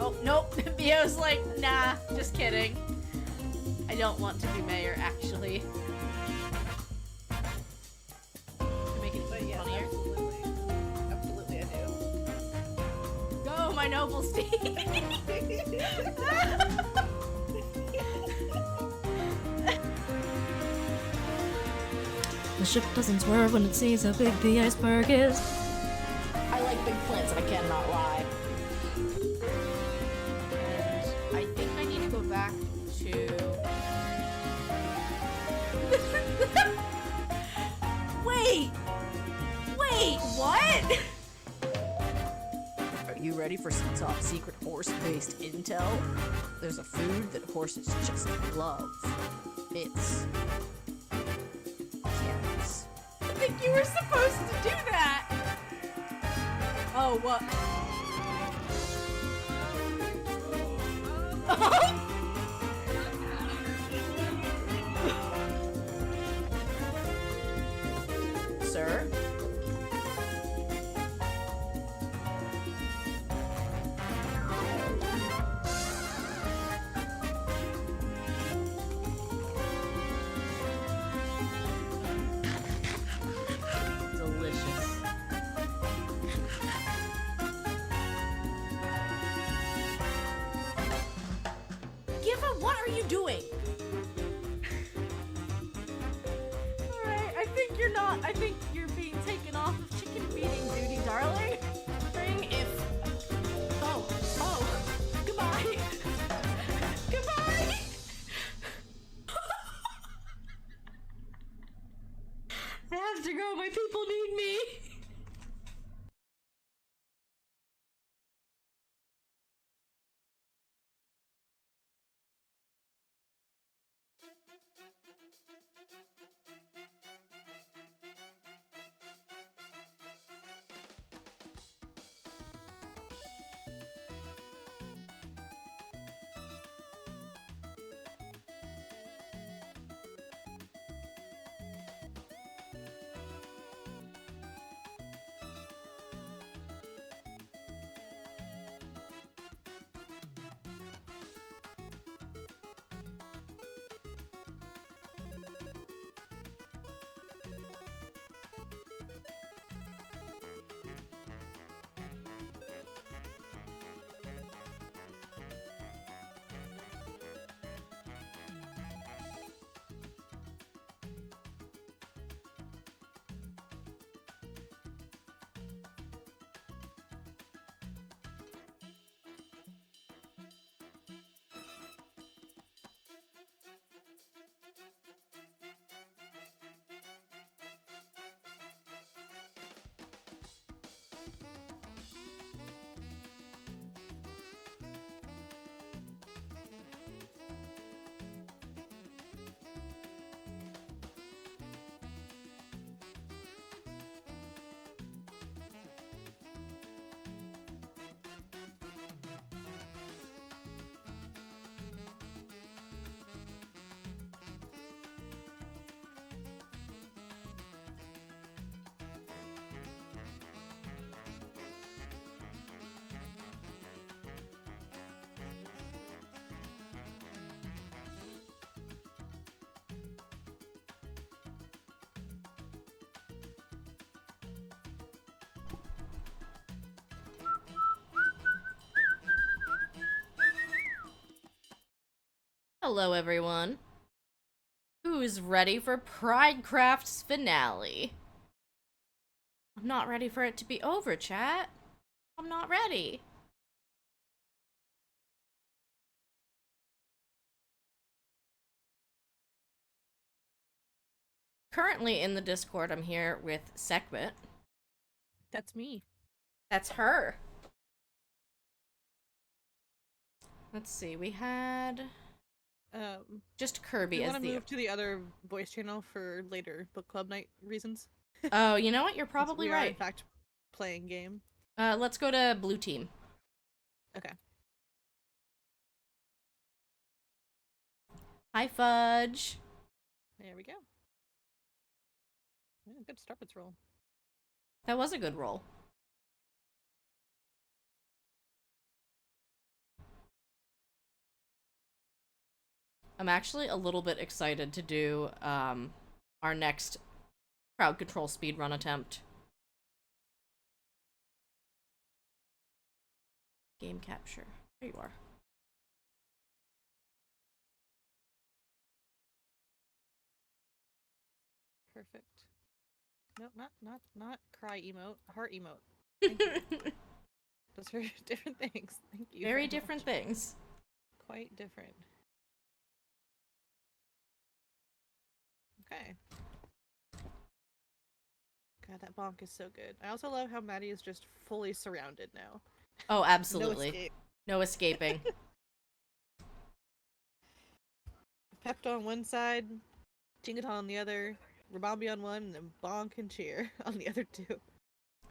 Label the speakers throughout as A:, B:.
A: Oh, nope. Bio's like, nah, just kidding. I don't want to be mayor, actually. To make it even
B: Yeah,
A: funnier.
B: absolutely I do.
A: Go, my noble steed!
C: The ship doesn't swerve when it sees how big the iceberg is.
B: I like big plants, I cannot lie.
A: I think I need to go back to... Wait! Wait, what?
B: Are you ready for some top secret horse-based intel? There's a food that horses just love. It's... carrots.
A: I think you were supposed to do that! Oh, what?
B: Sir?
A: Delicious. Giva, what are you doing? Alright, I think you're not. I think you're being taken off of chicken feeding duty, darling. Ring if. Oh, oh. Goodbye. Goodbye. I have to go. My people need me. Hello, everyone. Who's ready for Pridecraft's finale? I'm not ready for it to be over, chat. I'm not ready. Currently in the Discord, I'm here with Sekhmet.
B: That's me.
A: That's her. Let's see, we had just Kirby as
D: want
A: the...
D: to move to the other voice channel for later book club night reasons.
A: Oh, you know what? You're probably
D: We are,
A: right.
D: in fact, playing game.
A: Let's go to blue team.
D: Okay.
A: Hi, Fudge.
D: There we go. Yeah, good Starbucks roll.
A: That was a good roll.
B: I'm actually a little bit excited to do our next crowd control speedrun attempt. Game capture. There you are.
D: Perfect. No, not cry emote. Heart emote. Thank you. Those are different things. Thank you.
B: Very different things.
D: Quite different. Okay. God, that bonk is so good. I also love how Maddie is just fully surrounded now.
B: Oh,
D: No
B: absolutely.
D: escape.
B: No escaping.
D: Pepped on one side, Chingaton on the other, Rabambi on one, and then bonk and cheer on the other two.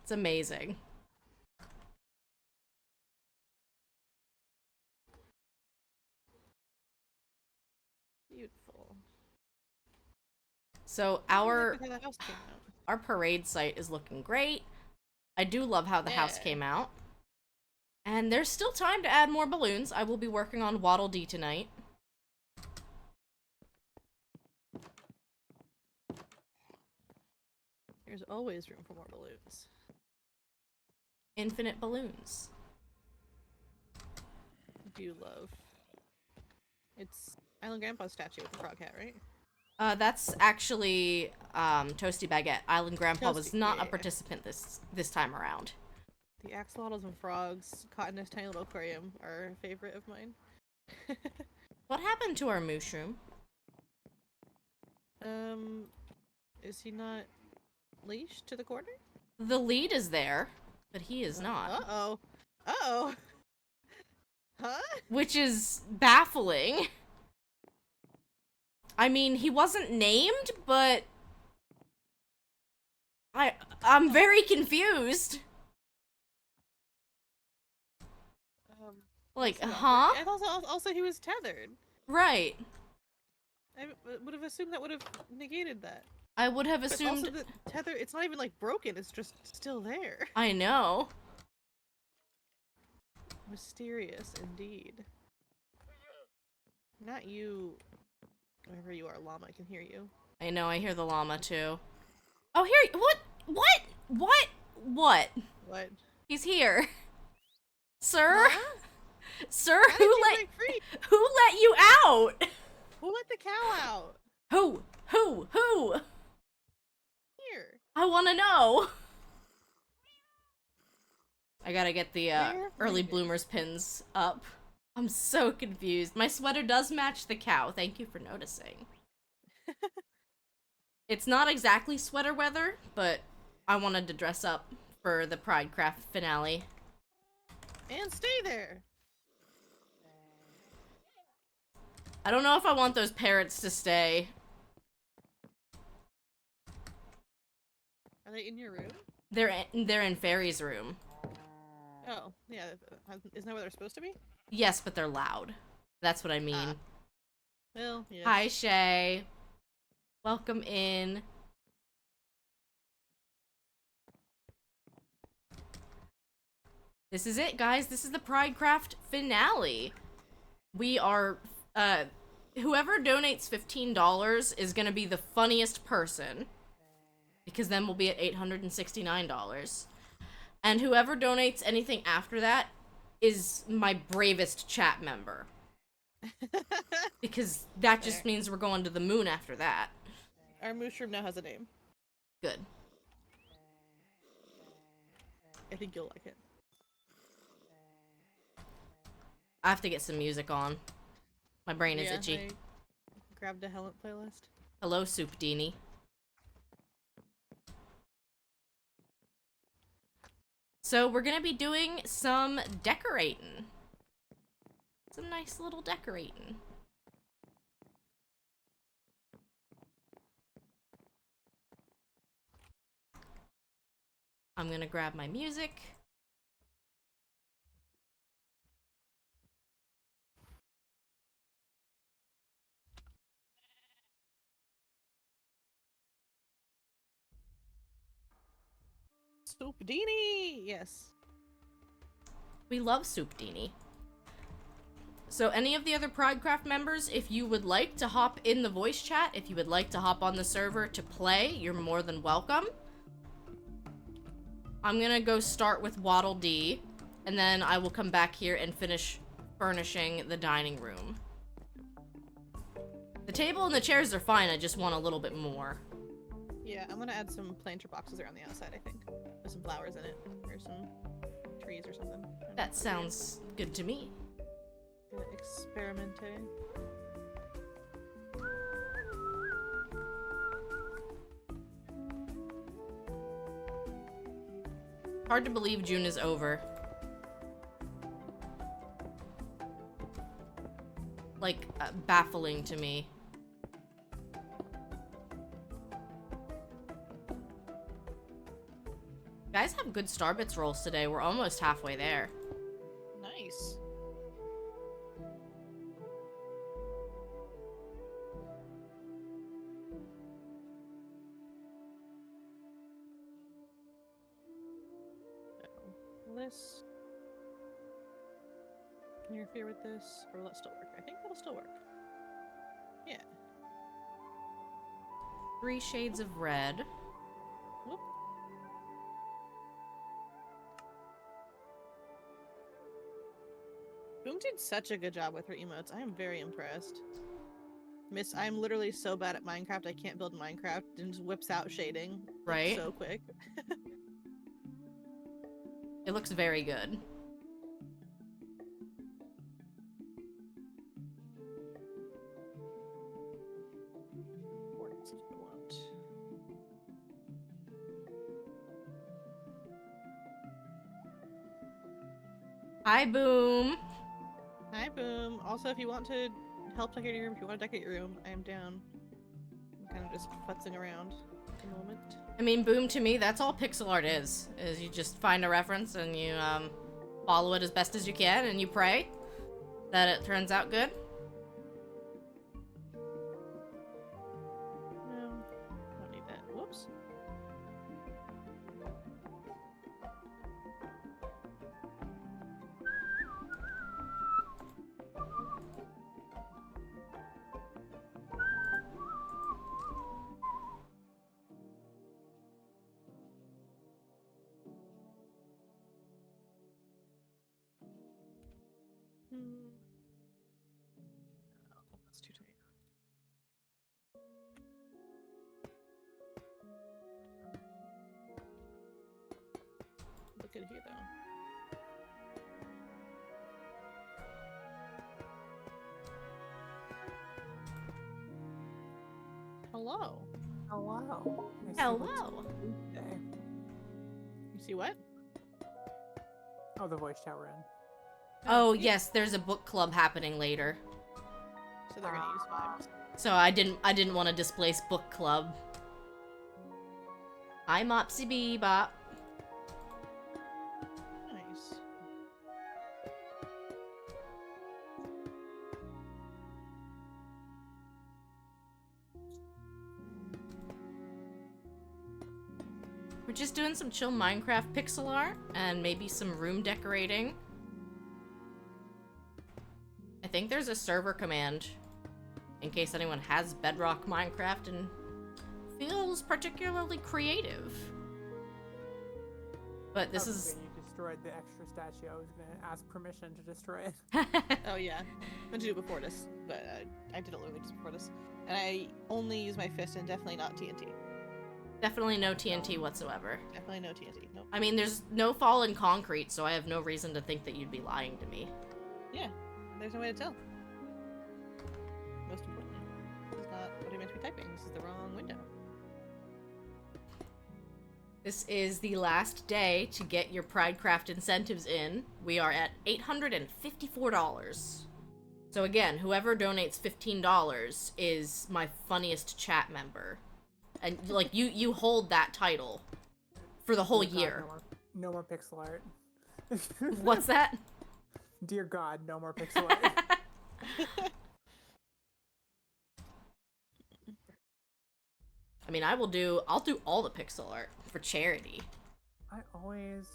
B: It's amazing.
D: Beautiful.
B: So
D: How
B: our
D: the house came out.
B: our parade site is looking great. I do love how the house
D: Yeah.
B: came out. And there's still time to add more balloons. I will be working on Waddle Dee tonight.
D: There's always room for more balloons.
B: Infinite balloons.
D: Do you love? It's Island Grandpa's statue with the frog hat, right?
B: That's actually Toasty Baguette. Island Grandpa was
D: Toasty,
B: not
D: yeah.
B: a participant this time around.
D: The axolotls and frogs caught in this tiny little aquarium are a favorite of mine.
B: What happened to our mushroom?
D: Is he not leashed to the corner?
B: The lead is there, but he is not.
D: Uh-oh. Uh-oh. Huh?
B: Which is baffling. I mean, he wasn't named, but I'm very confused. Like,
D: so
B: huh?
D: I thought also he was tethered.
B: Right.
D: I would have assumed that would have negated that.
B: I would have
D: But
B: assumed.
D: also the tether, it's not even like broken, it's just still there.
B: I know.
D: Mysterious indeed. Not you, wherever you are, llama, I can hear you.
B: I know, I hear the llama too. Oh, here. What?
D: What?
B: He's here. Sir?
D: Huh?
B: Sir,
D: How did you break free?
B: who let you out?
D: Who let the cow out?
B: Who?
D: Here.
B: I want to know. I gotta get the
D: Where?
B: early
D: Where?
B: bloomers pins up. I'm so confused. My sweater does match the cow. Thank you for noticing. It's not exactly sweater weather, but I wanted to dress up for the Pridecraft finale.
D: And stay there.
B: I don't know if I want those parrots to stay.
D: Are they in your room?
B: They're in Fairy's room.
D: Oh, yeah. Isn't that where they're supposed to be?
B: Yes, but they're loud. That's what I mean.
D: Well, yeah.
B: Hi, Shay. Welcome in. This is it, guys. This is the Pridecraft finale. We are, whoever donates $15 is gonna be the funniest person. Because then we'll be at $869. And whoever donates anything after that is my bravest chat member. Because that just means we're going to the moon after that.
D: Our mushroom now has a name.
B: Good.
D: I think you'll like it.
B: I have to get some music on. My brain is itchy.
D: I grabbed a Helen playlist.
B: Hello, Soup Dini. So we're gonna be doing some decorating. Some nice little decorating. I'm gonna grab my music.
D: Soupdini! Yes.
B: We love Soup Dini. So any of the other Pridecraft members, if you would like to hop in the voice chat, if you would like to hop on the server to play, you're more than welcome. I'm gonna go start with Waddle Dee, and then I will come back here and finish furnishing the dining room. The table and the chairs are fine, I just want a little bit more.
D: Yeah, I'm gonna add some planter boxes around the outside, I think. With some flowers in it. Or some trees or something.
B: That sounds good to me.
D: Experimenting.
B: Hard to believe June is over. Like, baffling to me. Guys have good Starbits rolls today. We're almost halfway there.
D: Nice. This. Can you interfere with this? Or will that still work? I think that'll still work. Yeah.
B: 3 shades of red.
D: Whoop. Boom did such a good job with her emotes. I am very impressed. Miss, I'm literally so bad at Minecraft, I can't build Minecraft and just whips out shading. Like,
B: Right?
D: so quick.
B: It looks very good.
D: What else do I want?
B: Hi, Boom.
D: Hi, Boom. Also, if you want to help decorate your room, if you want to decorate your room, I am down. I'm kind of just futzing around at the moment.
B: I mean, Boom, to me, that's all pixel art is you just find a reference and you, follow it as best as you can and you pray that it turns out good.
D: No, don't need that. Whoops. Oh, that's too tight. Look good here, though. Hello.
E: Hello.
B: Hello.
D: You see what?
E: Oh, the voice chat we're in.
B: Oh, yes, there's a book club happening later.
D: So they're gonna use vibes.
B: So I didn't want to displace book club. Hi, Mopsy Bebop.
D: Nice.
B: We're just doing some chill Minecraft pixel art and maybe some room decorating. I think there's a server command in case anyone has Bedrock Minecraft and feels particularly creative. But this is...
E: You destroyed the extra statue. I was gonna ask permission to destroy it.
D: Oh yeah, I meant to do it before this, but I did it literally just before this. And I only use my fist and definitely not TNT.
B: Definitely no TNT whatsoever.
D: Definitely no TNT. Nope.
B: I mean, there's no fallen concrete, so I have no reason to think that you'd be lying to me.
D: Yeah, there's no way to tell. Most importantly, this is not what I meant to be typing. This is the wrong window.
B: This is the last day to get your Pridecraft incentives in. We are at $854. So again, whoever donates $15 is my funniest chat member. And like you hold that title for the whole
E: Dear God,
B: year.
E: no more pixel art.
B: What's that?
E: Dear God, no more pixel art.
B: I mean, I'll do all the pixel art for charity.
E: I always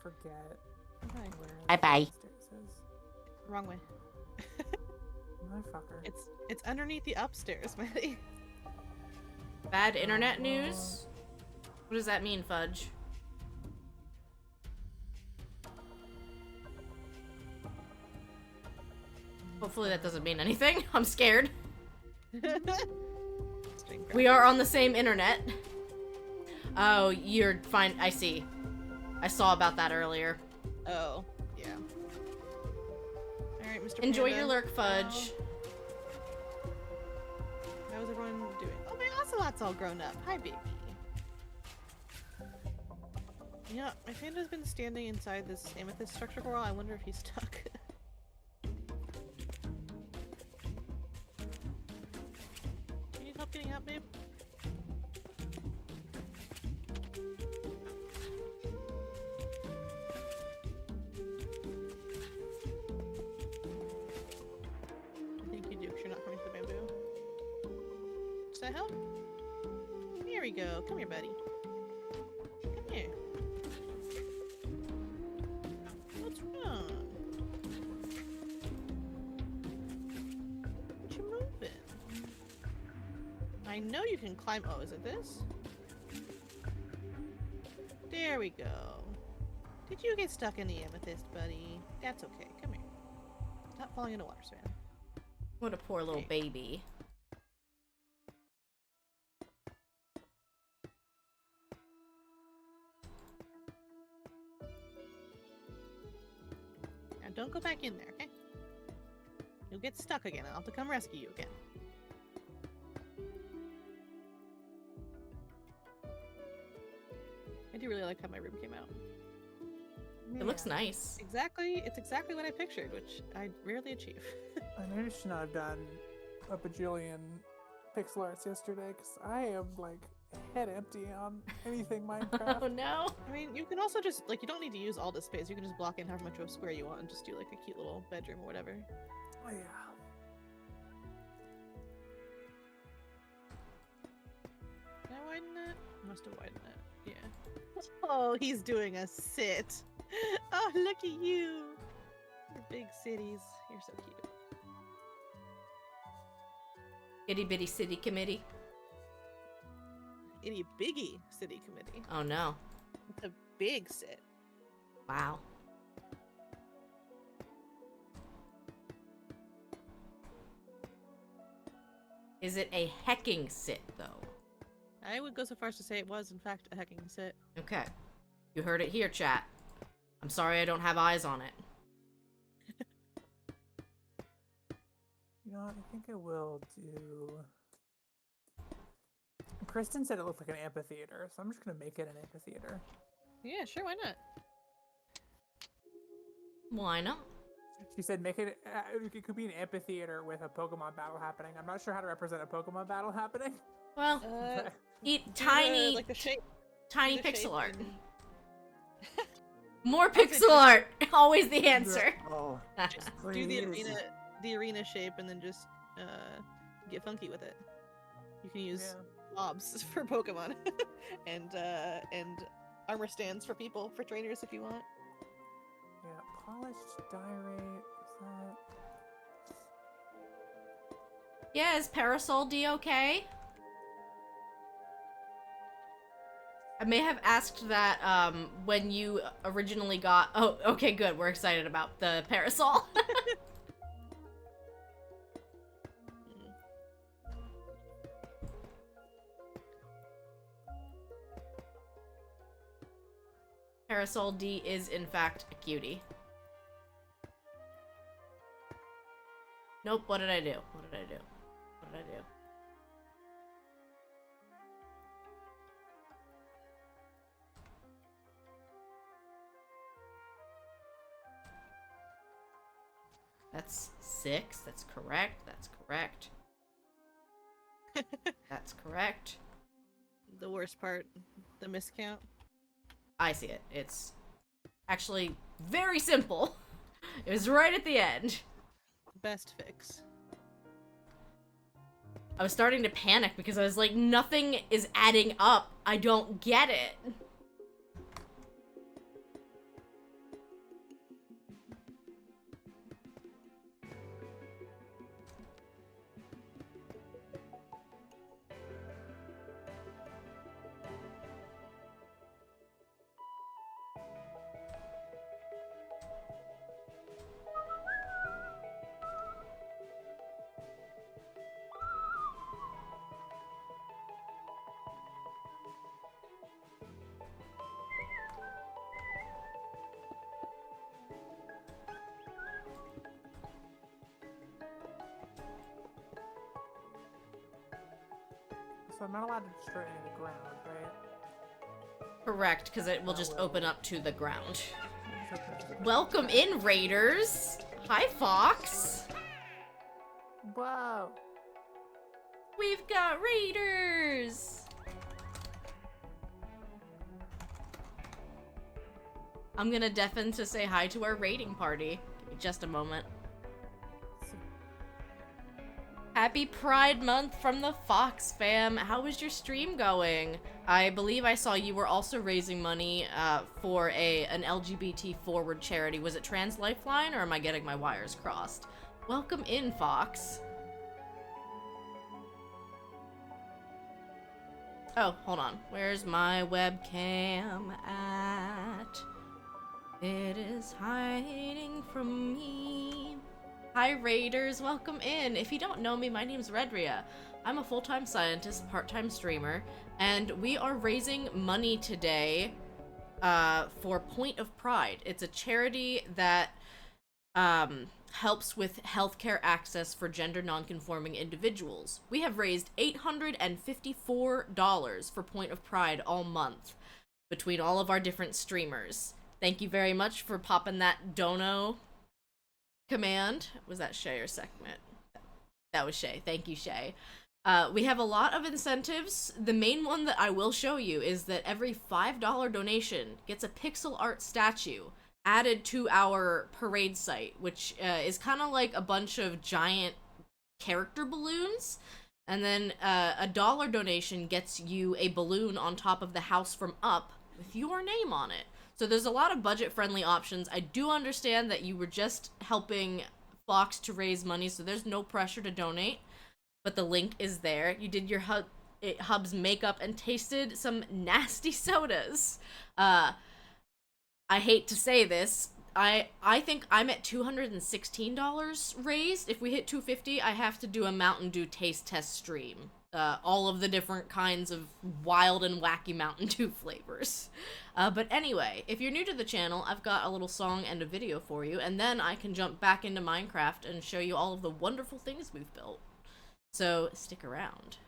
E: forget
D: Okay.
E: where
B: Bye-bye.
E: the stairs is.
D: Wrong way.
E: Motherfucker.
D: It's underneath the upstairs, Maddie.
B: Bad internet news? What does that mean, Fudge? Hopefully that doesn't mean anything. I'm scared. We are on the same internet. Oh, you're fine. I see. I saw about that earlier.
D: Oh, yeah. Alright, Mr.
B: Enjoy
D: Panda.
B: your lurk, Fudge.
D: How's everyone doing? Oh, my ocelot's all grown up. Hi, baby. Yeah, my panda's been standing inside this amethyst structure for a while. I wonder if he's stuck. You need help getting out, babe? I think you do, 'cause you're not coming to the bamboo. Does that help? Here we go. Come here, buddy. Come here. What's wrong? What you moving? I know you can climb. Oh, is it this? There we go. Did you get stuck in the amethyst, buddy? That's okay. Come here. Stop falling into water, Sven.
B: What a poor little baby.
D: Now don't go back in there, okay? You'll get stuck again. I'll have to come rescue you again. I do really like how my room came out.
B: It looks nice.
D: It's exactly what I pictured, which I rarely achieve.
E: I maybe should not have done a bajillion pixel arts yesterday because I am like head empty on anything Minecraft.
B: Oh no.
D: I mean, you can also just, like, you don't need to use all this space. You can just block in however much of a square you want and just do, like, a cute little bedroom or whatever.
E: Oh, yeah.
D: Can I widen it? I must have widened it. Yeah. Oh, he's doing a sit. Oh, look at you. Your big cities. You're so cute.
B: Itty bitty city committee.
D: Itty biggie city committee.
B: Oh no.
D: It's a big sit.
B: Wow. Is it a hecking sit, though?
D: I would go so far as to say it was, in fact, a hecking sit.
B: Okay. You heard it here, chat. I'm sorry I don't have eyes on it.
E: You know what? I think I will do. Kristen said it looked like an amphitheater, so I'm just gonna make it an amphitheater.
D: Yeah, sure, why not?
B: Why not?
E: She said make it. It could be an amphitheater with a Pokemon battle happening. I'm not sure how to represent a Pokemon battle happening.
B: Well, eat
D: do
B: tiny,
D: like the shape.
B: tiny
D: the shape
B: pixel art.
D: and-
B: More pixel art. Always the answer.
E: Oh,
D: Just do the arena shape, and then just get funky with it. You can use mobs for Pokemon, and armor stands for people, for trainers if you want.
E: Yeah, polished diorite. Is that?
B: Yeah, is Parasol D okay? I may have asked that when you originally got. Oh, okay, good. We're excited about the Parasol. Parasol D is in fact a cutie. Nope, what did I do? What did I do? What did I do? That's 6. That's correct. That's correct. That's correct.
D: The worst part, the miscount.
B: I see it. It's actually very simple. It was right at the end.
D: Best fix.
B: I was starting to panic because I was like, nothing is adding up. I don't get it.
E: So I'm not allowed to destroy any of the ground, right?
B: Correct, because it will just
E: will.
B: open up to the ground.
E: So there's-
B: Welcome in, Raiders! Hi, Fox!
E: Whoa!
B: We've got Raiders! I'm gonna deafen to say hi to our raiding party. Give me just a moment. Happy Pride Month from the Fox fam. How was your stream going? I believe I saw you were also raising money for an LGBT forward charity. Was it Trans Lifeline, or am I getting my wires crossed? Welcome in, Fox. Oh, hold on. Where's my webcam at? It is hiding from me. Hi Raiders, welcome in. If you don't know me, my name's Redria. I'm a full-time scientist, part-time streamer, and we are raising money today for Point of Pride. It's a charity that helps with healthcare access for gender non-conforming individuals. We have raised $854 for Point of Pride all month between all of our different streamers. Thank you very much for popping that dono command. Was that Shay or Sekhmet? That was Shay. Thank you, Shay. We have a lot of incentives. The main one that I will show you is that every $5 donation gets a pixel art statue added to our parade site, which is kind of like a bunch of giant character balloons. And then a dollar donation gets you a balloon on top of the house from Up with your name on it. So there's a lot of budget-friendly options. I do understand that you were just helping Fox to raise money, so there's no pressure to donate. But the link is there. You did your Hub's makeup and tasted some nasty sodas. I hate to say this. I think I'm at $216 raised. If we hit $250, I have to do a Mountain Dew taste test stream. All of the different kinds of wild and wacky Mountain Dew flavors. But anyway, if you're new to the channel, I've got a little song and a video for you, and then I can jump back into Minecraft and show you all of the wonderful things we've built. So, stick around.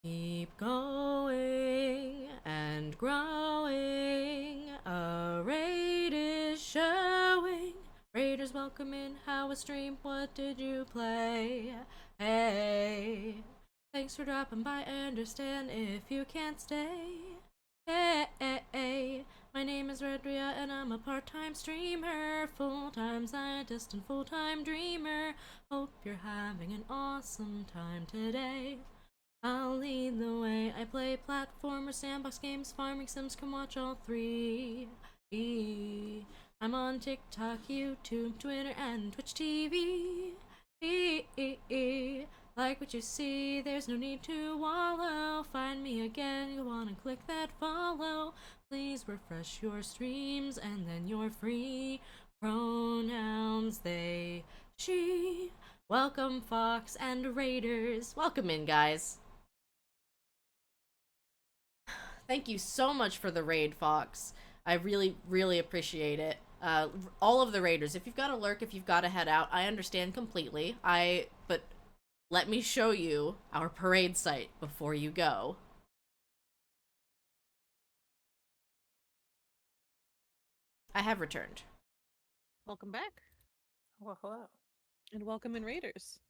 B: Keep going and growing, a raid is showing. Raiders welcome in, how was stream, what did you play? Hey, thanks for dropping by, I understand if you can't stay. Hey, my name is Redria and I'm a part-time streamer, full-time scientist and full-time dreamer. Hope you're having an awesome time today. I'll lead the way, I play platformer, sandbox games, farming sims, can watch all three. I'm on TikTok, YouTube, Twitter, and Twitch TV. Like what you see, there's no need to wallow. Find me again, go on and click that follow. Please refresh your streams, and then you're free. Pronouns they, she. Welcome, Fox and Raiders. Welcome in, guys. Thank you so much for the raid, Fox. I really, really appreciate it. All of the raiders, if you've got to lurk, if you've got to head out, I understand completely. But let me show you our parade site before you go. I have returned.
D: Welcome back,
E: Well, hello.
D: and welcome in Raiders.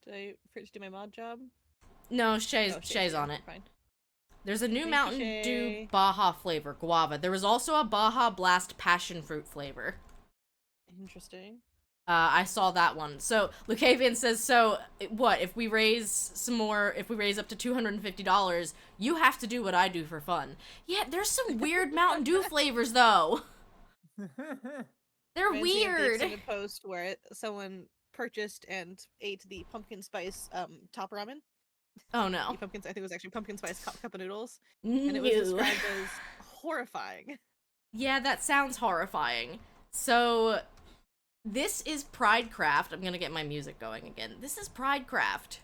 D: Did I forget to do my mod job?
B: No, Shay's
D: here.
B: on it.
D: Fine.
B: There's a new
D: Thank you,
B: Mountain
D: Shay.
B: Dew Baja flavor, guava. There was also a Baja Blast passion fruit flavor.
D: Interesting.
B: I saw that one. So Lucavian says, so what if we raise some more? If we raise up to $250, you have to do what I do for fun. Yeah, there's some weird Mountain Dew flavors though. They're
D: Fancy
B: weird.
D: a post where someone purchased and ate the pumpkin spice top ramen.
B: Oh no.
D: I think it was actually pumpkin spice cup of noodles, and it was
B: Ew.
D: described as horrifying.
B: Yeah, that sounds horrifying. So this is Pridecraft. I'm gonna get my music going again. This is Pridecraft.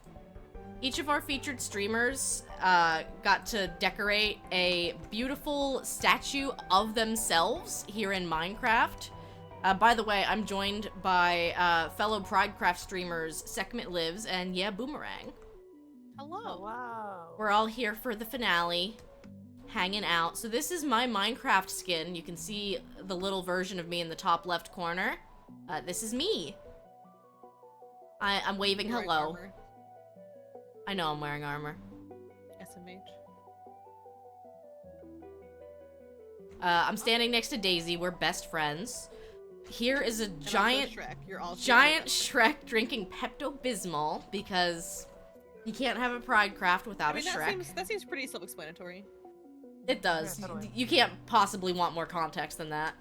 B: Each of our featured streamers got to decorate a beautiful statue of themselves here in Minecraft. By the way, I'm joined by fellow Pridecraft streamers Sekhmet Lives and Yeah Boomerang.
D: Hello.
E: Wow.
B: We're all here for the finale, hanging out. So this is my Minecraft skin. You can see the little version of me in the top left corner. This is me. I'm waving
D: You're wearing
B: hello.
D: armor.
B: I know I'm wearing armor.
D: SMH.
B: I'm standing next to Daisy. We're best friends. Here is a
D: And also
B: giant,
D: Shrek. You're all
B: giant Shrek drinking Pepto-Bismol because you can't have a Pridecraft without
D: I mean,
B: a Shrek.
D: that seems pretty self-explanatory.
B: It does.
E: Yeah, totally.
B: You can't possibly want more context than that.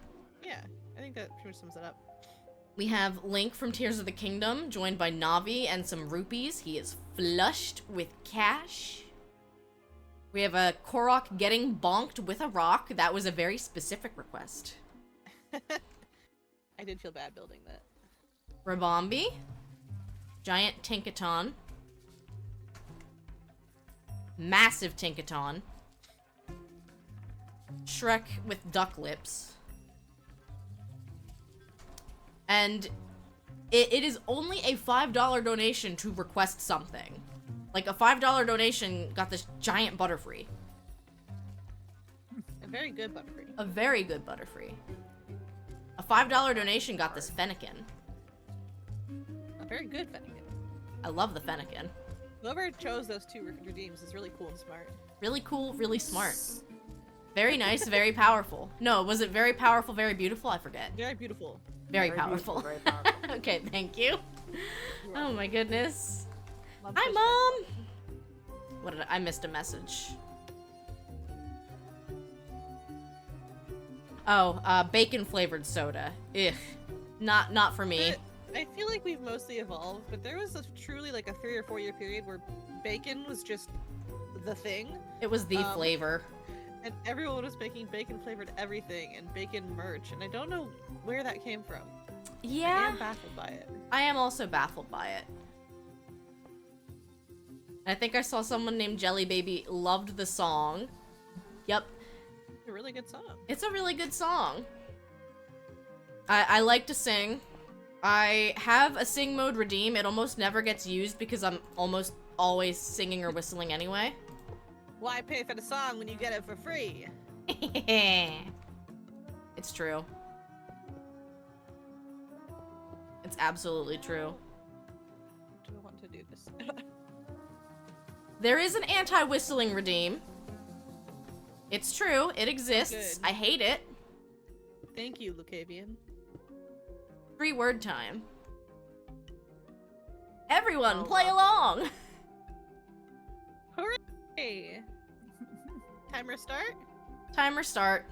D: Yeah, I think that pretty much sums it up.
B: We have Link from Tears of the Kingdom, joined by Navi and some rupees. He is flushed with cash. We have a Korok getting bonked with a rock. That was a very specific request.
D: I did feel bad building that.
B: Rabombi. Giant Tinkaton. Massive Tinkaton. Shrek with duck lips. And it is only a $5 donation to request something. Like, a $5 donation got this giant Butterfree.
D: A very good Butterfree.
B: A very good Butterfree. A $5 donation got this Fennekin.
D: A very good Fennekin.
B: I love the Fennekin.
D: Whoever chose those two redeems is really cool and smart.
B: Really cool, really smart. Very nice, very powerful. No, was it very powerful, very beautiful? I forget.
D: Very beautiful.
B: Very
E: Very
B: powerful.
E: beautiful, very powerful.
B: Okay, thank you. Oh my goodness.
D: Love
B: Hi,
D: fish
B: Mom! What did I missed a message. Oh, bacon flavored soda. Ugh. Not for me.
D: I feel like we've mostly evolved, but there was truly like a 3 or 4 year period where bacon was just the thing,
B: It was the
D: Um,
B: flavor.
D: and everyone was making bacon flavored everything and bacon merch, and I don't know where that came from. I
B: Yeah,
D: am baffled by it.
B: I am also baffled by it. I think I saw someone named Jelly Baby loved the song. Yep,
D: It's a really good song.
B: it's a really good song. I like to sing. I have a sing mode redeem. It almost never gets used because I'm almost always singing or whistling anyway.
D: Why pay for the song when you get it for free?
B: It's true. It's absolutely true.
D: Do I want to do this?
B: There is an anti-whistling redeem. It's true. It exists.
D: Good.
B: I hate it.
D: Thank you, Lucavian.
B: 3-word time. Everyone,
E: Oh,
B: play
E: wow.
B: along!
D: Hooray! Timer start?
B: Timer start.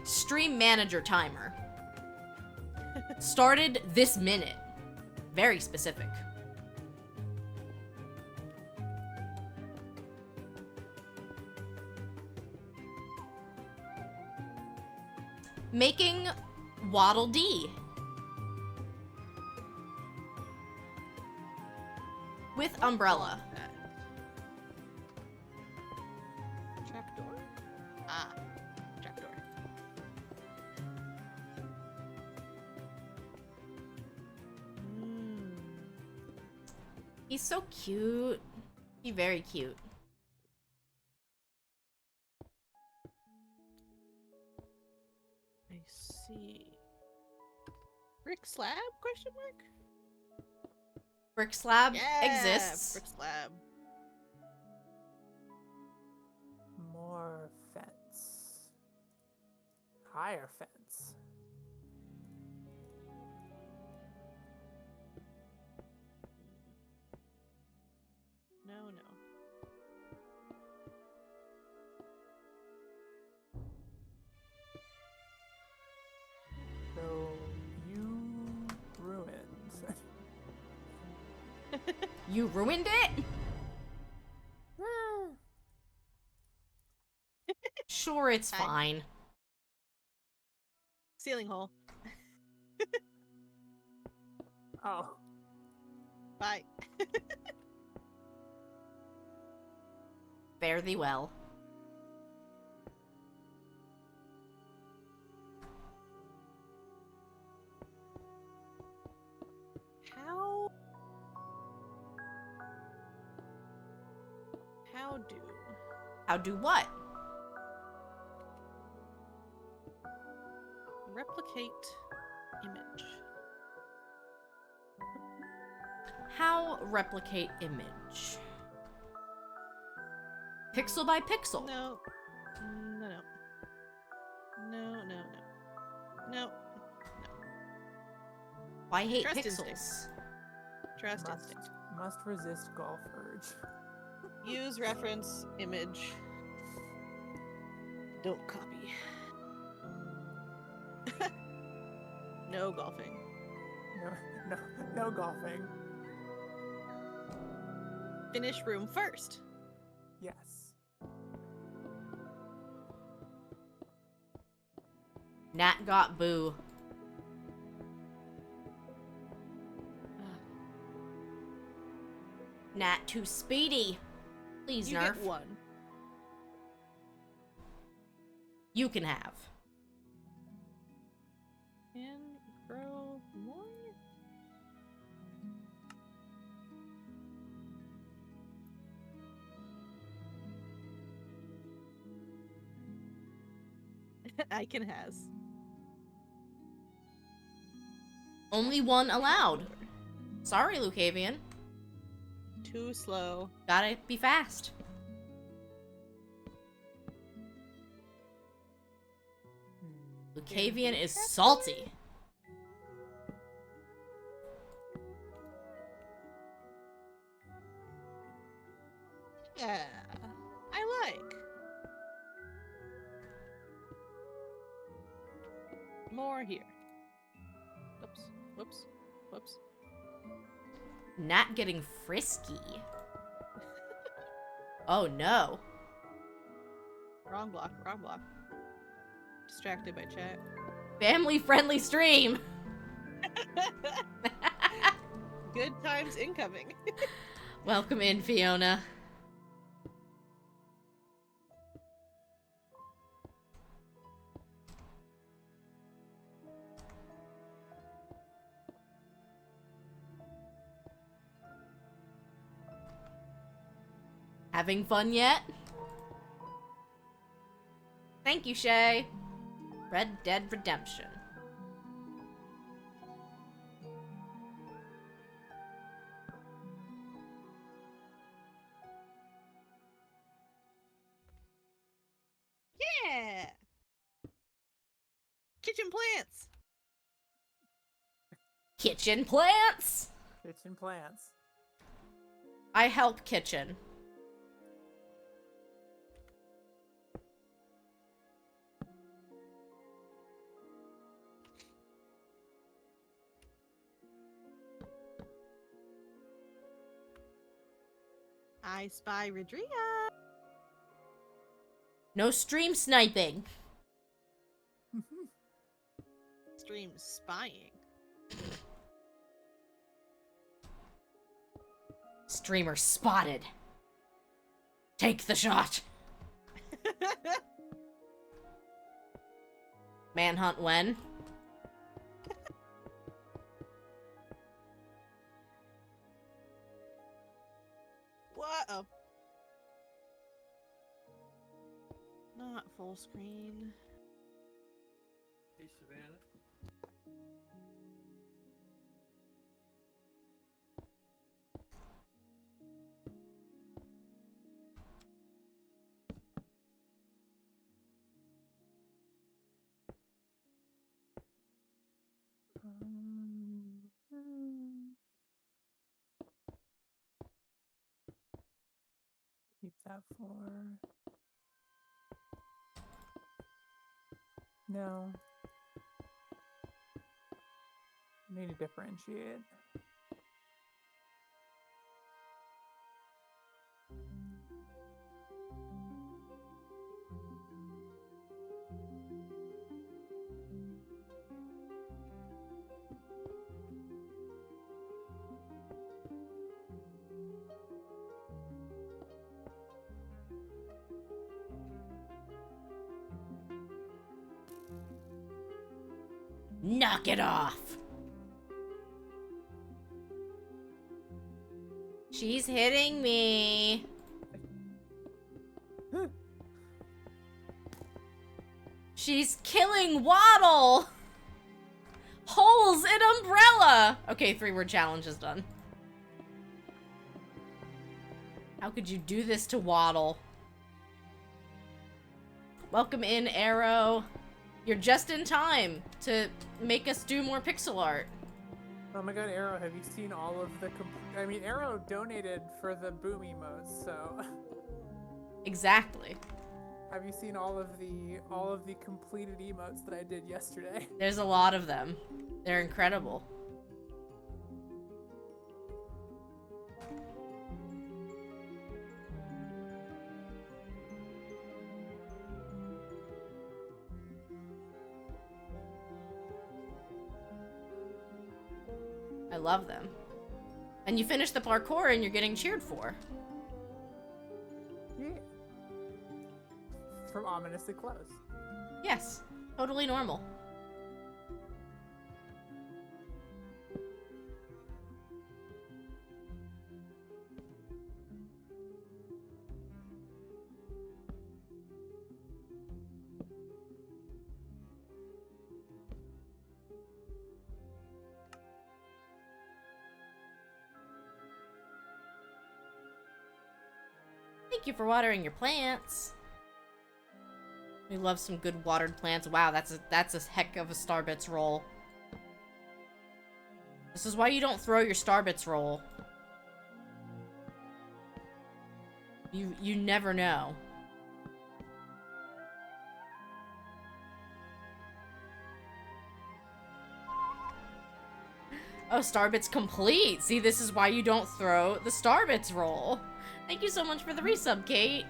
B: Stream manager timer. Started this minute. Very specific. Making Waddle Dee. With umbrella.
D: Trapdoor? Ah, trapdoor.
B: He's so cute. He's very cute.
D: I see. Brick slab? Question mark?
B: Brick slab
D: Yeah,
B: exists.
D: brick slab.
E: More fence. Higher fence.
D: No, no.
E: So you ruined.
B: You ruined it? Sure, it's
D: Hi.
B: fine.
D: Ceiling hole.
E: Oh.
D: Bye.
B: Fare thee well.
D: How do?
B: How do what?
D: Replicate image.
B: How replicate image? Pixel by pixel.
D: No. No, no. No, no, no. No.
B: I hate
D: Trust
B: pixels.
D: instinct. Trust
E: Must,
D: instinct.
E: must resist golf urge.
D: Use reference image. Don't copy. No golfing.
E: No golfing.
D: Finish room first.
E: Yes.
B: Nat got boo. Nat too speedy. Please
D: You
B: nerf.
D: get one.
B: You can have.
D: And grow more. Icon has.
B: Only one allowed. Sorry, Lucavian.
D: Too slow.
B: Gotta be fast. Lucavian is salty.
D: Yeah, I like. More here. Whoops, whoops, whoops.
B: Nat getting frisky. Oh no.
D: Wrong block, wrong block. Distracted by chat.
B: Family friendly stream.
D: Good times incoming.
B: Welcome in, Fiona. Having fun yet? Thank you, Shay. Red Dead Redemption.
D: Yeah! Kitchen plants!
B: Kitchen plants!
E: Kitchen plants.
B: I help kitchen.
D: I spy Rodria.
B: No stream sniping.
D: Stream spying.
B: Streamer spotted. Take the shot. Manhunt when?
D: What a... Not full screen.
F: Hey, Savannah.
E: Keep that for... No. Need to differentiate.
B: Knock it off. She's hitting me. She's killing Waddle! Holes in umbrella! Okay, 3-word challenge is done. How could you do this to Waddle? Welcome in, Arrow. You're just in time to make us do more pixel art.
E: Oh my god, Arrow, have you seen all of the I mean, Arrow donated for the boom emotes, so
B: Exactly.
E: have you seen all of the completed emotes that I did yesterday?
B: There's a lot of them. They're incredible. I love them. And you finish the parkour and you're getting cheered for.
E: Yeah. From ominously close.
B: Yes, totally normal. Thank you for watering your plants. We love some good watered plants. Wow, that's a heck of a Starbits roll. This is why you don't throw your Starbits roll. You never know. Oh, Starbits complete. See, this is why you don't throw the Starbits roll. Thank you so much for the resub, Kate.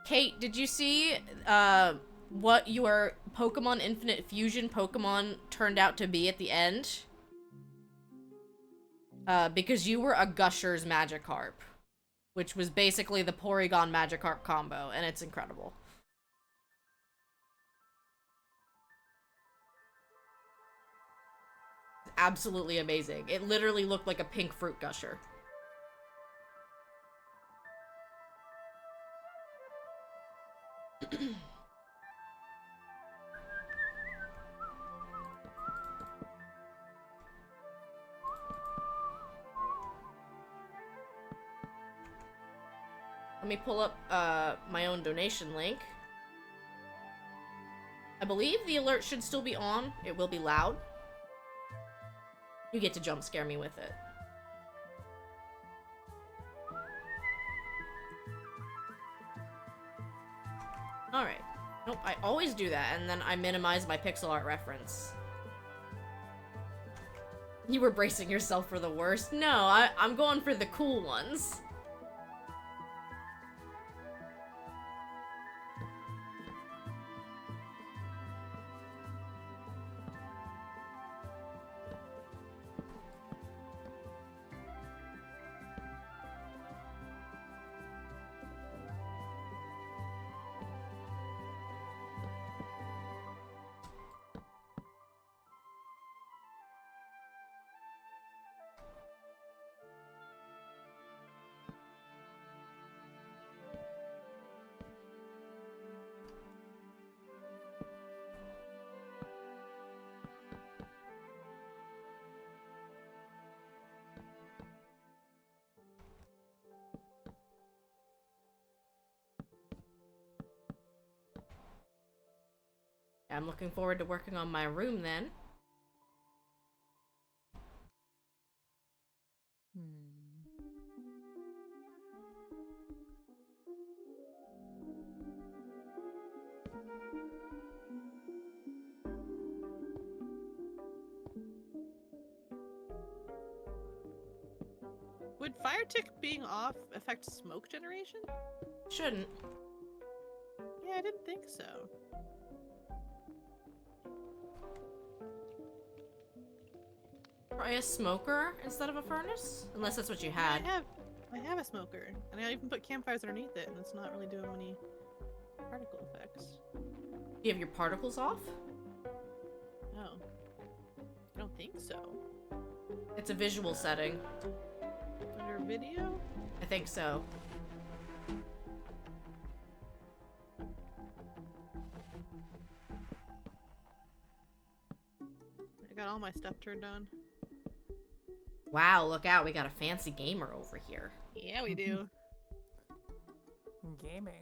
B: Kate, did you see what your Pokemon Infinite Fusion Pokemon turned out to be at the end? Because you were a Gushers Magikarp, which was basically the Porygon Magikarp combo, and it's incredible. Absolutely amazing. It literally looked like a pink fruit gusher. Let me pull up my own donation link. I believe the alert should still be on. It will be loud. You get to jump scare me with it. Alright. Nope, I always do that, and then I minimize my pixel art reference. You were bracing yourself for the worst? No, I'm going for the cool ones. I'm looking forward to working on my room then.
D: Would fire tick being off affect smoke generation?
B: Shouldn't.
D: Yeah, I didn't think so.
B: Try a smoker instead of a furnace? Unless that's what you had.
D: I have a smoker, and I even put campfires underneath it, and it's not really doing any particle effects.
B: Do you have your particles off?
D: Oh. I don't think so.
B: It's a visual setting.
D: Under video?
B: I think so.
D: I got all my stuff turned on.
B: Wow, look out, we got a fancy gamer over here.
D: Yeah, we do.
E: Gaming.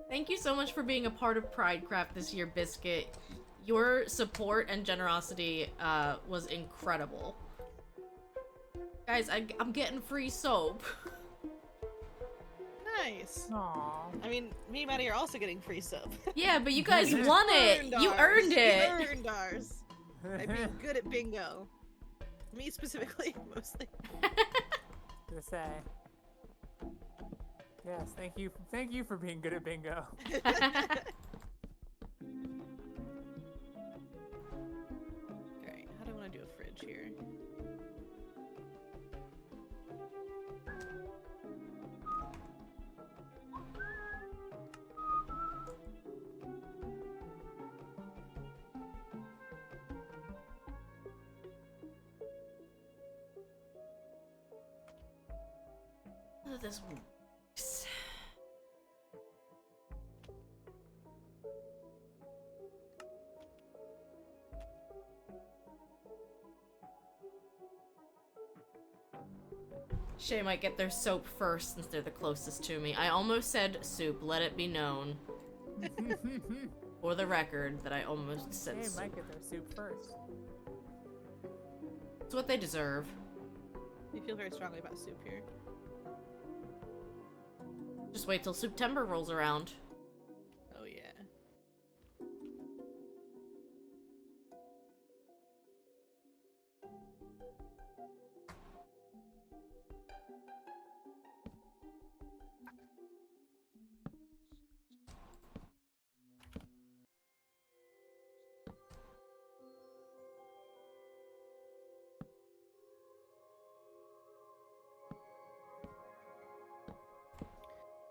B: Thank you so much for being a part of Pridecraft this year, Biscuit. Your support and generosity was incredible. Guys, I'm getting free soap.
D: Nice.
E: Aww.
D: I mean, me and Maddie are also getting free soap.
B: Yeah, but you guys
D: We
B: won it! You
D: ours.
B: earned it!
D: We earned ours. I'd be good at bingo. Me specifically, mostly.
E: To say. Yes, thank you. Thank you for being good at bingo.
D: Alright, how do I want to do a fridge here?
B: Oh, this works. Shay might get their soap first since they're the closest to me. I almost said soup, let it be known. For the record, that I almost said
E: They
B: soup.
E: might get their soup first.
B: It's what they deserve.
D: We feel very strongly about soup here.
B: Just wait till September rolls around.
D: Oh yeah.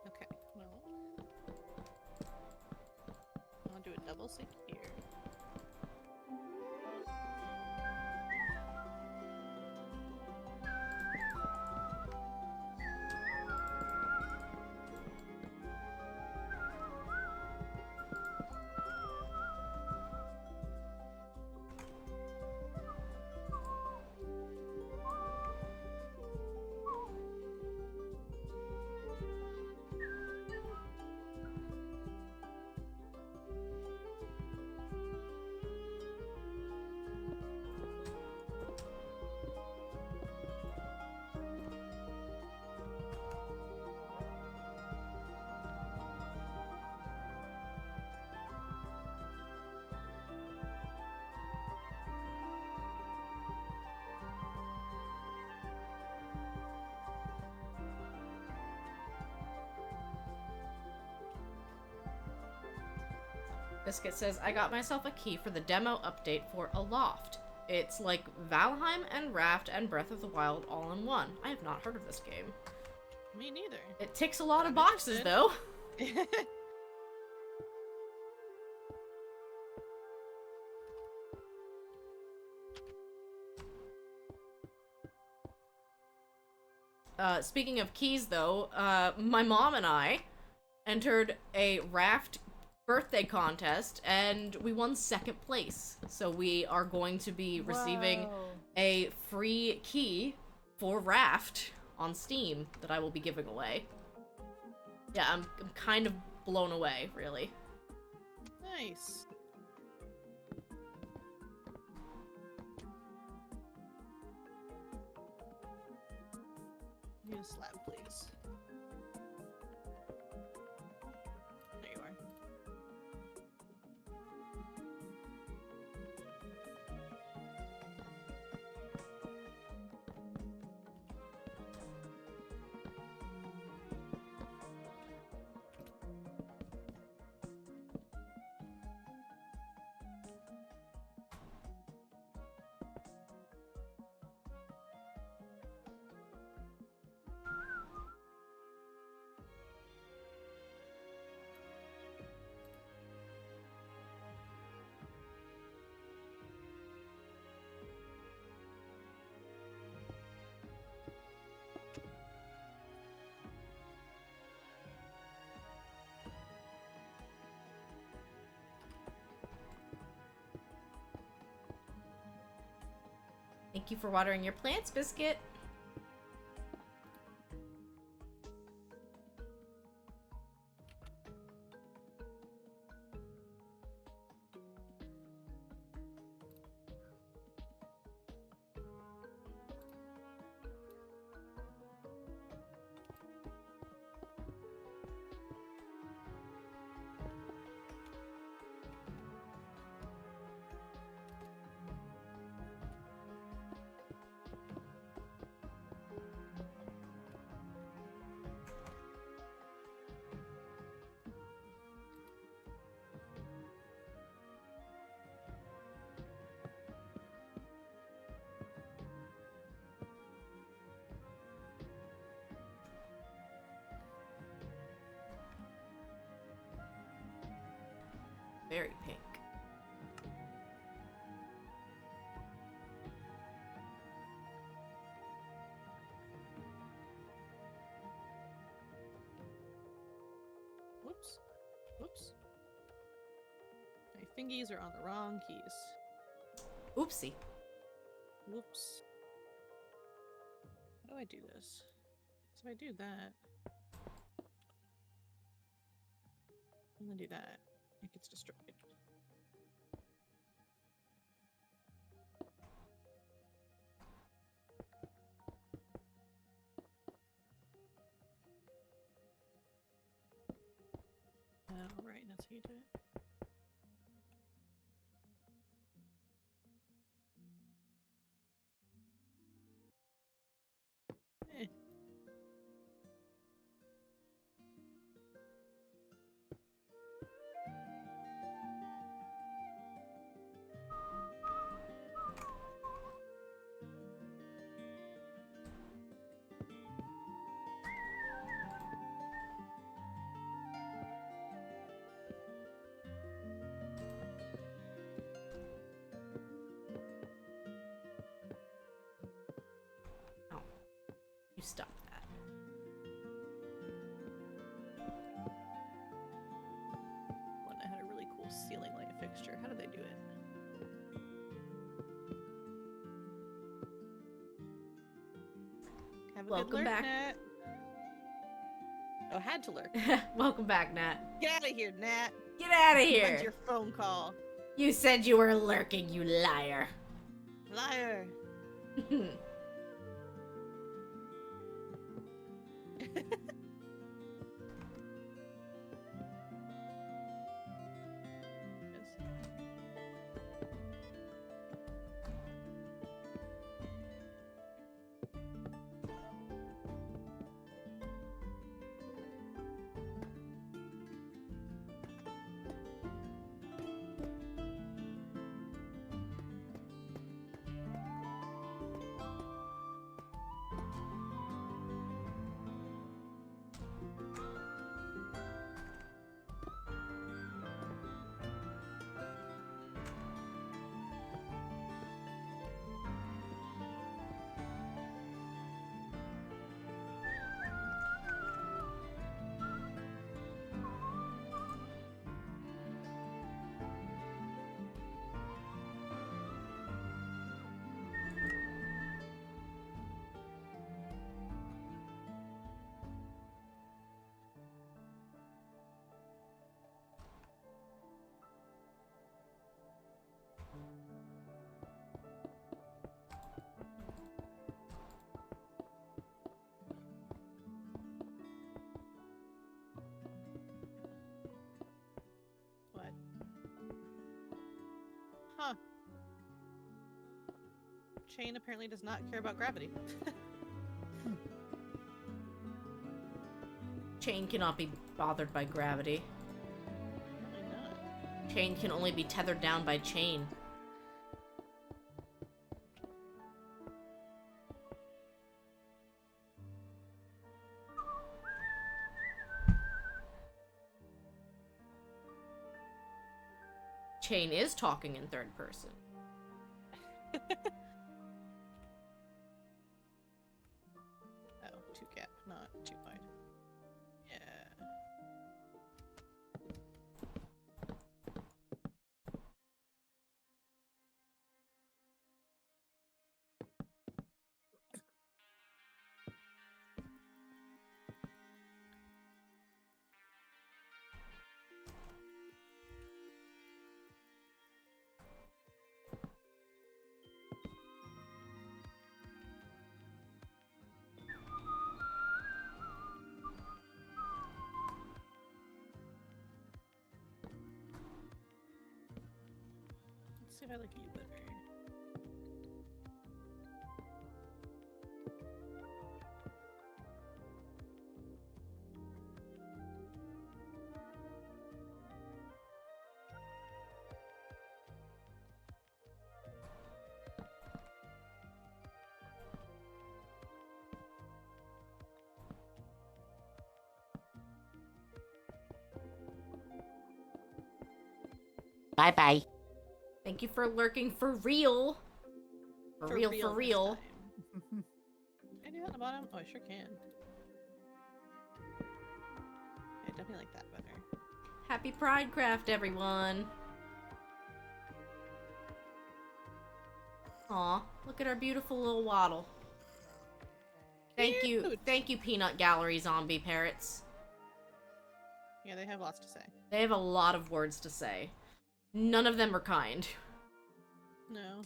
D: Okay, well, I'll do a double sink here.
B: Biscuit says, I got myself a key for the demo update for Aloft. It's like Valheim and Raft and Breath of the Wild all in one. I have not heard of this game.
D: Me neither.
B: It ticks a lot of
D: I'm
B: boxes,
D: interested.
B: though. Speaking of keys, though, my mom and I entered a Raft birthday contest, and we won second place. So we are going to be receiving
E: Whoa.
B: a free key for Raft on Steam that I will be giving away. Yeah, I'm kind of blown away, really.
D: Nice. Need a slab, please. There you are.
B: Thank you for watering your plants, Biscuit. Very pink.
D: Whoops. Whoops. My fingies are on the wrong keys.
B: Oopsie.
D: Whoops. How do I do this? So I do that. And then do that. It gets destroyed. Right, that's how you do it. Eh.
B: Oh. You stop that.
D: One that had a really cool ceiling light fixture. How did they do it? Have a
B: Welcome
D: good lurk,
B: back.
D: Nat. Oh, had to lurk.
B: Welcome back, Nat.
D: Get out of here, Nat.
B: Get out of
D: When's
B: here.
D: your phone call?
B: You said you were lurking, you liar.
D: Liar. What? Huh. Chain apparently does not care about gravity.
B: Chain cannot be bothered by gravity.
D: Apparently not.
B: Chain can only be tethered down by chain. Chain is talking in third person.
D: Oh, two gap, not too wide. Yeah. see if I like you better.
G: Bye-bye.
B: Thank you for lurking for real. For real, for
D: this
B: real.
D: time. Can I do that on the bottom? Oh, I sure can. I definitely like that better.
B: Happy Pridecraft, everyone. Aw, look at our beautiful little waddle. Thank you, Peanut Gallery zombie parrots.
D: Yeah, they have lots to say.
B: They have a lot of words to say. None of them are kind.
D: No.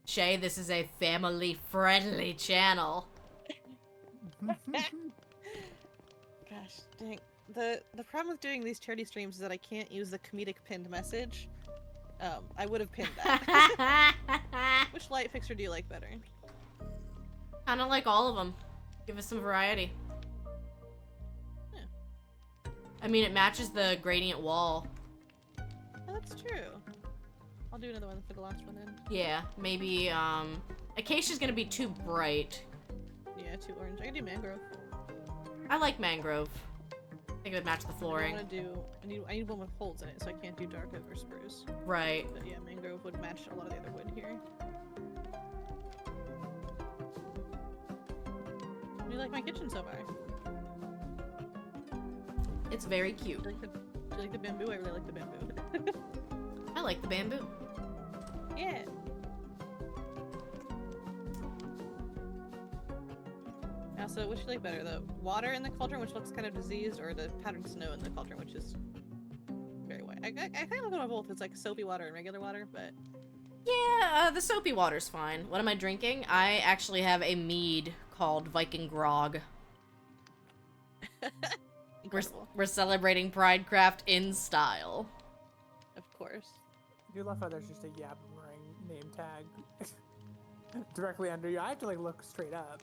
B: Shay, this is a family-friendly channel.
D: Gosh, dang. The problem with doing these charity streams is that I can't use the comedic pinned message. I would have pinned that. Which light fixture do you like better?
B: Kind of like all of them. Give us some variety.
D: Yeah.
B: I mean, it matches the gradient wall.
D: Oh, that's true. I'll do another one for the last one then.
B: Yeah, maybe, Acacia's gonna be too bright.
D: Yeah, too orange. I can do mangrove.
B: I like mangrove. I think it would match the flooring.
D: I need one with holes in it, so I can't do dark oak or spruce.
B: Right.
D: But yeah, mangrove would match a lot of the other wood here. How do you like my kitchen so far?
B: It's very cute.
D: Do you like the bamboo? I really like the bamboo.
B: I like the bamboo.
D: Yeah. Also, which do you like better? The water in the cauldron, which looks kind of diseased, or the powdered snow in the cauldron, which is very white? I kind of look at both. It's like soapy water and regular water, but...
B: Yeah, the soapy water's fine. What am I drinking? I actually have a mead called Viking Grog. We're celebrating Pridecraft in style.
D: Of course.
E: I do love how there's just a yabbering name tag directly under you. I have to like look straight up.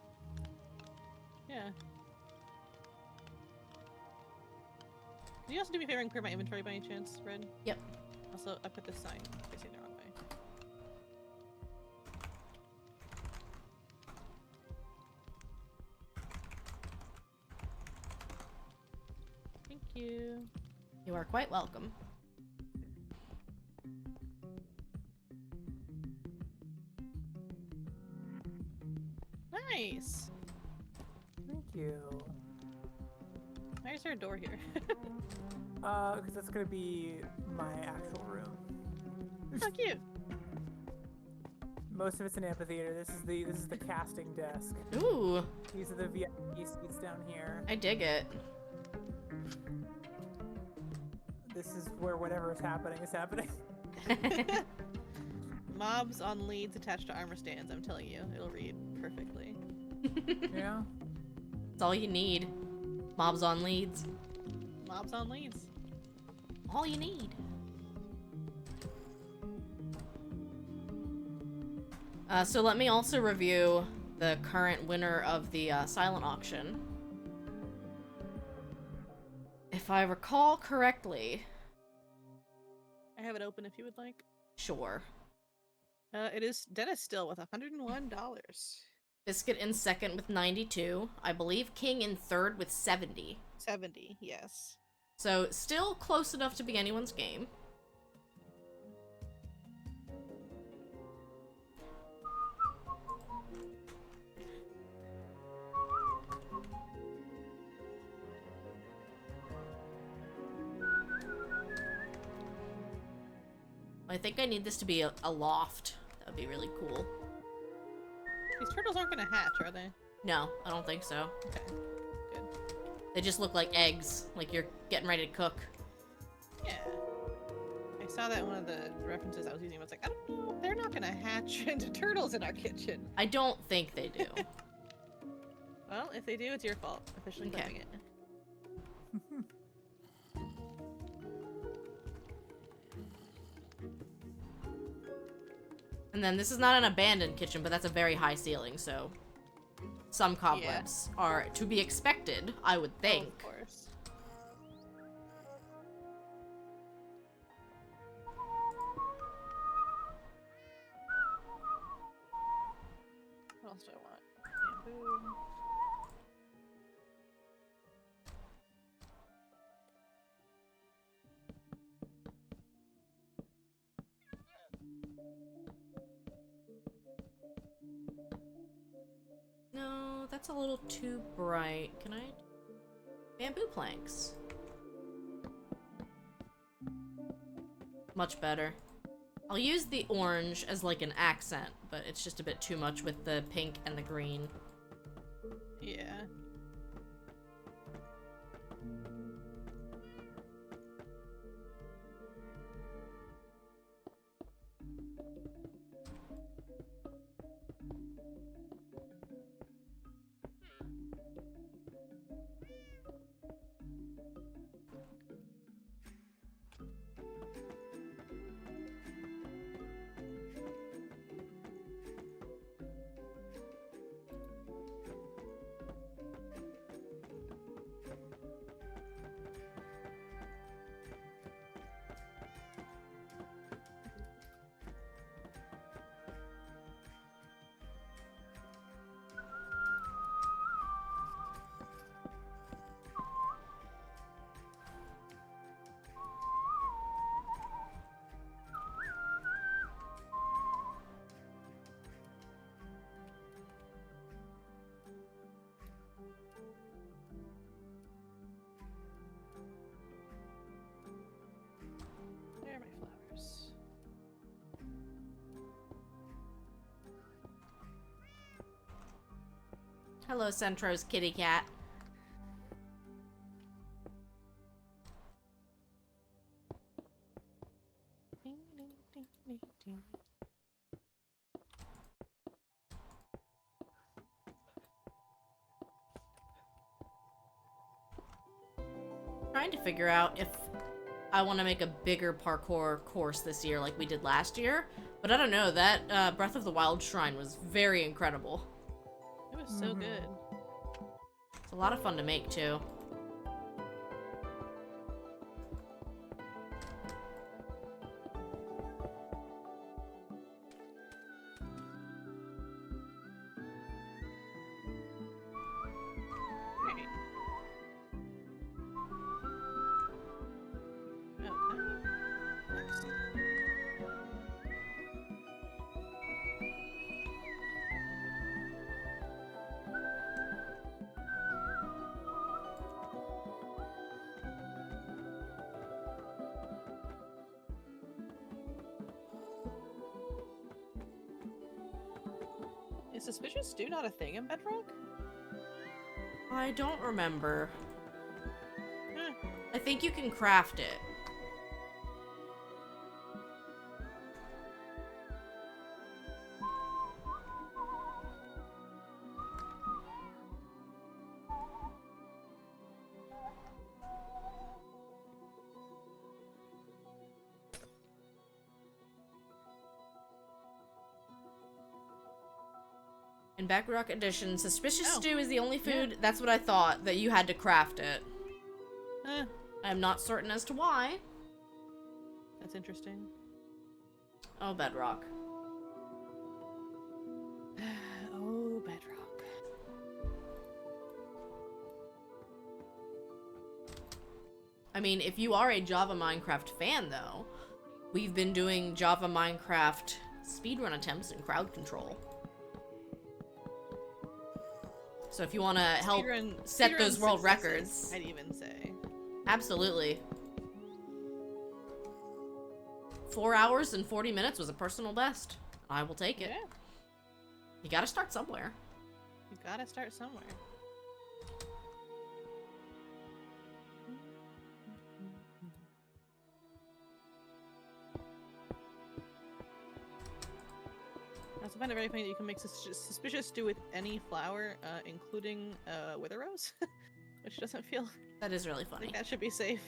D: Yeah. Can you also do me a favor and clear my inventory by any chance, Red?
B: Yep.
D: Also, I put this sign facing the wrong way. Thank you.
B: You are quite welcome.
D: Nice!
E: Thank you.
D: Why is there a door here?
E: Because that's gonna be my actual room.
D: How cute!
E: Most of it's an amphitheater. This is the casting desk.
B: Ooh,
E: These are the VIP seats down here.
B: I dig it.
E: This is where whatever is happening is happening.
D: Mobs on leads attached to armor stands, I'm telling you. It'll read perfectly.
E: Yeah.
B: That's all you need. Mobs on leads.
D: Mobs on leads.
B: All you need. So let me also review the current winner of the silent auction. If I recall correctly...
D: I have it open if you would like.
B: Sure.
D: It is Dennis still with $101.
B: Biscuit in second with 92. I believe King in third with 70.
D: 70, yes.
B: So still close enough to be anyone's game. I think I need this to be a loft. That would be really cool.
D: These turtles aren't gonna hatch, are they?
B: No, I don't think so.
D: Okay, good.
B: They just look like eggs, like you're getting ready to cook.
D: Yeah. I saw that in one of the references I was using. I was like, I don't know, they're not gonna hatch into turtles in our kitchen.
B: I don't think they do.
D: Well, if they do, it's your fault. Officially
B: Okay.
D: claiming it.
B: And then this is not an abandoned kitchen, but that's a very high ceiling, so some cobwebs are to be expected, I would think.
D: Oh, of course. What else do I want? Bamboo.
B: No, that's a little too bright. Can I? Bamboo planks. Much better. I'll use the orange as like an accent, but it's just a bit too much with the pink and the green.
D: Yeah. Where are my flowers?
B: Hello, Centro's kitty cat.
D: Ding, ding, ding, ding, ding.
B: Trying to figure out if I want to make a bigger parkour course this year like we did last year, but I don't know, that Breath of the Wild shrine was very incredible.
D: It was so good.
B: It's a lot of fun to make too.
D: Right. Okay. Next. Is suspicious stew not a thing in Bedrock?
B: I don't remember.
D: Huh.
B: I think you can craft it. In Bedrock Edition, suspicious
D: Oh,
B: stew is the only food,
D: yeah.
B: that's what I thought, that you had to craft it.
D: Huh.
B: I am not certain as to why.
D: That's interesting.
B: Oh, Bedrock.
D: Oh, Bedrock.
B: I mean, if you are a Java Minecraft fan, though, we've been doing Java Minecraft speedrun attempts and crowd control. So if you want to help set those world records,
D: I'd even say.
B: absolutely. 4 hours and 40 minutes was a personal best. I will take it.
D: Yeah,
B: You gotta start somewhere.
D: you gotta start somewhere. Now, so if find it very funny that you can make suspicious stew with any flour, including wither rose, which doesn't feel
B: That is really funny.
D: like that should be safe.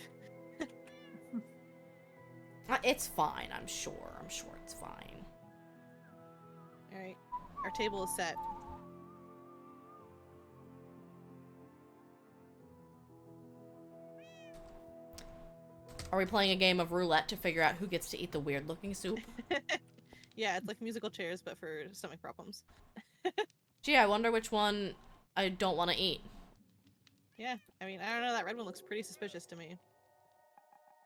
B: It's fine, I'm sure. I'm sure it's fine.
D: Alright, our table is set.
B: Are we playing a game of roulette to figure out who gets to eat the weird-looking soup?
D: Yeah, it's like musical chairs, but for stomach problems.
B: Gee, I wonder which one I don't want to eat.
D: Yeah, I mean, I don't know, that red one looks pretty suspicious to me.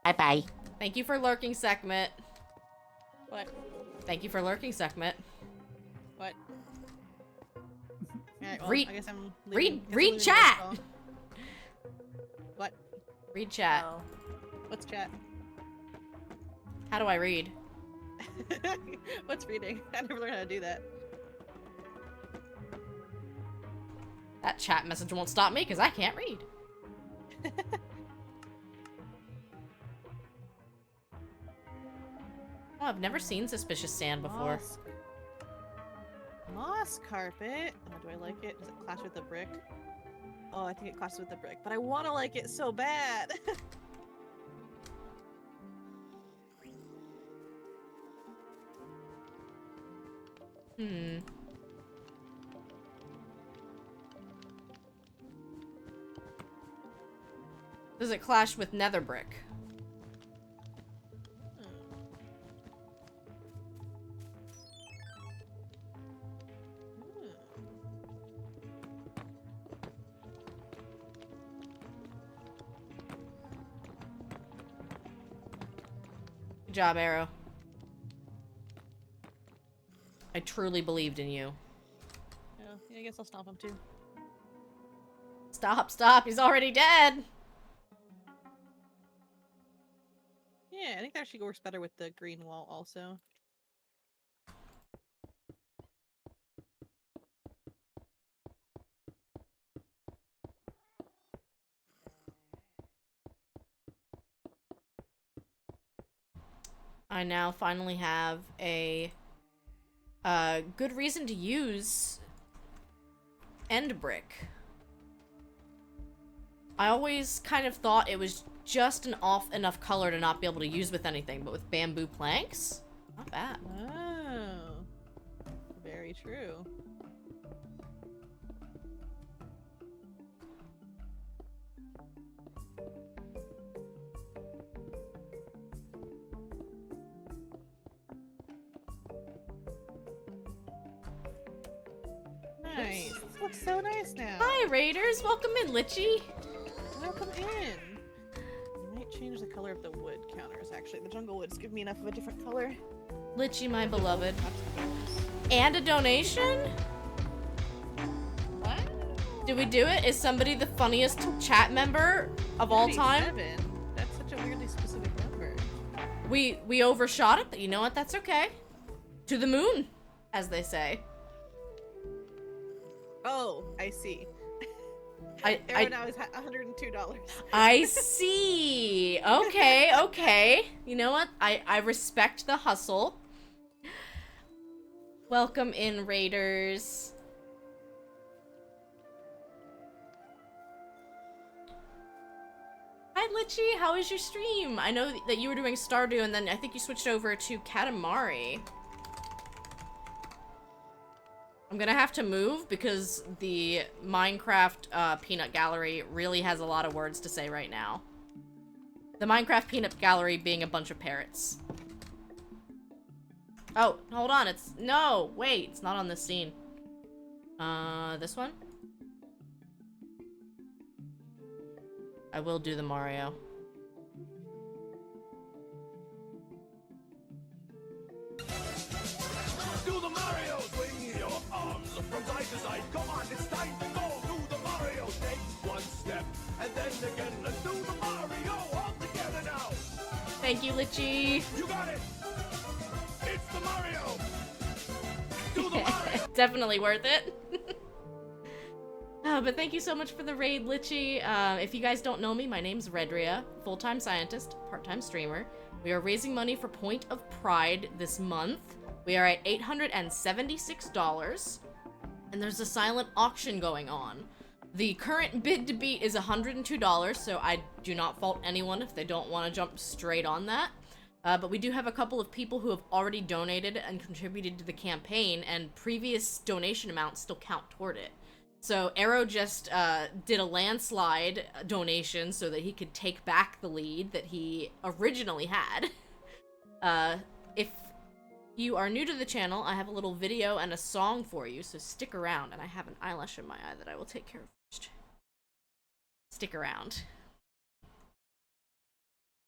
B: Bye-bye. Thank you for lurking, Sekhmet.
D: What?
B: Thank you for lurking, Sekhmet.
D: What? Alright, well,
B: Read-
D: I guess I'm
B: read
D: leaving this
B: chat!
D: call. What?
B: Read chat.
D: Oh. What's chat?
B: How do I read?
D: What's reading? I never learned how to do that.
B: That chat message won't stop me because I can't read. Oh, I've never seen suspicious sand before.
D: Moss carpet. Oh, do I like it? Does it clash with the brick? Oh, I think it clashes with the brick, but I want to like it so bad.
B: Hmm. Does it clash with nether brick? Good job, Arrow. I truly believed in you.
D: Yeah, I guess I'll stomp him too.
B: Stop, stop, he's already dead!
D: Yeah, I think that actually works better with the green wall also.
B: I now finally have a good reason to use end brick. I always kind of thought it was just an off enough color to not be able to use with anything, but with bamboo planks, not bad.
D: Oh, very true. Nice. This looks so nice now.
B: Hi, Raiders! Welcome in, Litchi!
D: Welcome in. I might change the color of the wood counters, actually. The jungle woods give me enough of a different color.
B: Litchi, my beloved. And a donation?
D: What?
B: Did we do it? Is somebody the funniest chat member of all time?
D: 37. That's such a weirdly specific number.
B: We overshot it, but you know what? That's okay. To the moon, as they say.
D: Oh, I see.
B: I
D: now is $102.
B: I see. Okay, okay. You know what? I respect the hustle. Welcome in, Raiders. Hi, Litchi. How was your stream? I know that you were doing Stardew, and then I think you switched over to Katamari. I'm gonna have to move because the Minecraft peanut gallery really has a lot of words to say right now. The Minecraft peanut gallery being a bunch of parrots. Oh, hold on, no, wait, it's not on this scene. This one? I will do the Mario.
G: Do the Mario! Swing your arms from side to side. Come on, it's time to go. Do the Mario. Take one step and then again. Let's do the Mario all together now.
B: Thank you, Litchi.
G: You got it. It's the Mario. Do the Mario.
B: Definitely worth it. But thank you so much for the raid, Litchi. If you guys don't know me, my name's Redria, full-time scientist, part-time streamer. We are raising money for Point of Pride this month. We are at $876, and there's a silent auction going on. The current bid to beat is $102, so I do not fault anyone if they don't want to jump straight on that. But we do have a couple of people who have already donated and contributed to the campaign, and previous donation amounts still count toward it. So Arrow just did a landslide donation so that he could take back the lead that he originally had. If you are new to the channel, I have a little video and a song for you, so stick around. And I have an eyelash in my eye that I will take care of first. Stick around.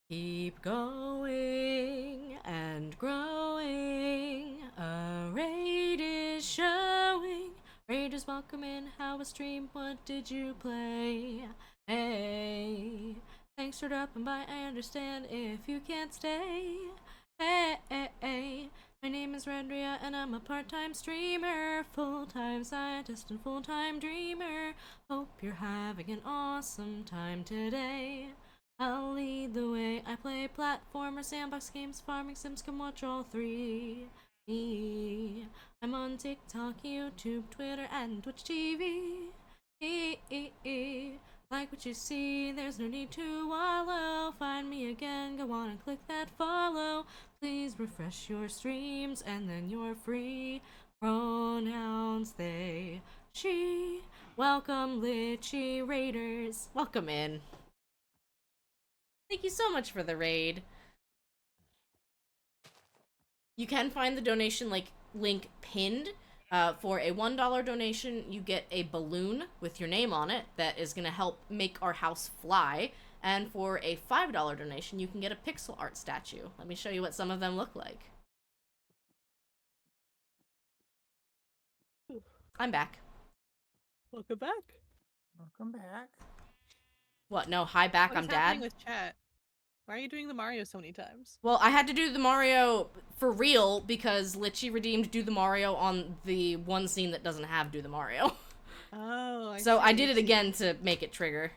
B: Keep going and growing. A raid is showing. Raiders welcome in. How was stream? What did you play? Hey, thanks for dropping by. I understand if you can't stay. Hey, my name is Redria and I'm a part-time streamer, full-time scientist and full-time dreamer. Hope you're having an awesome time today. I'll lead the way. I play platformer, sandbox games, farming sims, can watch all three. I'm on TikTok, YouTube, Twitter, and Twitch TV. Like what you see, there's no need to wallow. Find me again, go on and click that follow. Please refresh your streams and then you're free. Pronouns they, she. Welcome, Litchi Raiders. Welcome in. Thank you so much for the raid. You can find the donation link pinned. For a $1 donation, you get a balloon with your name on it that is going to help make our house fly. And for a $5 donation, you can get a pixel art statue. Let me show you what some of them look like. I'm back.
D: Welcome back.
E: Welcome back.
B: What? No, hi back,
D: What
B: I'm
D: is happening
B: dad.
D: with chat? Why are you doing the Mario so many times?
B: Well, I had to do the Mario for real because Litchi redeemed Do the Mario on the one scene that doesn't have Do the Mario.
D: Oh,
B: So I did
D: see.
B: it again to make it trigger.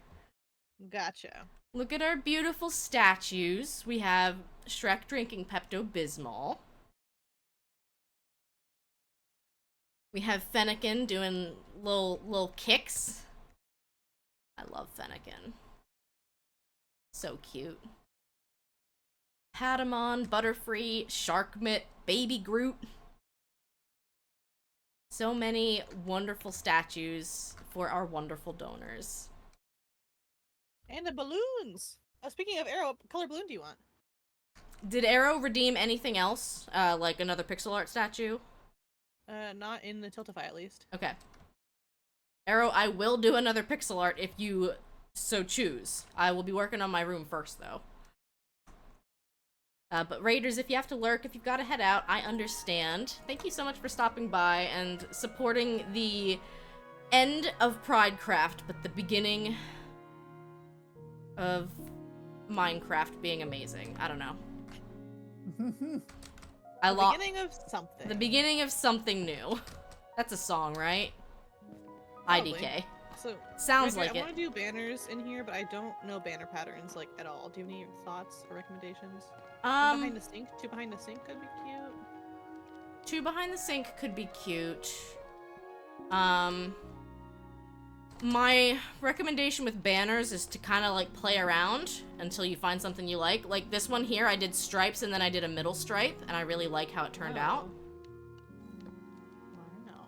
D: Gotcha.
B: Look at our beautiful statues. We have Shrek drinking Pepto-Bismol. We have Fennekin doing little kicks. I love Fennekin. So cute. Patamon, Butterfree, Sharkmit, Baby Groot. So many wonderful statues for our wonderful donors.
D: And the balloons! Speaking of Arrow, what color balloon do you want?
B: Did Arrow redeem anything else? Like another pixel art statue?
D: Not in the Tiltify at least.
B: Okay. Arrow, I will do another pixel art if you so choose. I will be working on my room first, though. But Raiders, if you have to lurk, if you've got to head out, I understand. Thank you so much for stopping by and supporting the end of Pridecraft, but the beginning of Minecraft being amazing. I don't know.
D: The beginning of something.
B: The beginning of something new. That's a song, right?
D: Probably.
B: IDK.
D: So,
B: Sounds
D: Rick,
B: like
D: I
B: it.
D: want to do banners in here, but I don't know banner patterns like at all. Do you have any thoughts or recommendations? One behind the sink. Two behind the sink could be cute.
B: Two behind the sink could be cute. My recommendation with banners is to kind of like play around until you find something you like. Like this one here, I did stripes and then I did a middle stripe, and I really like how it turned out.
D: Wow.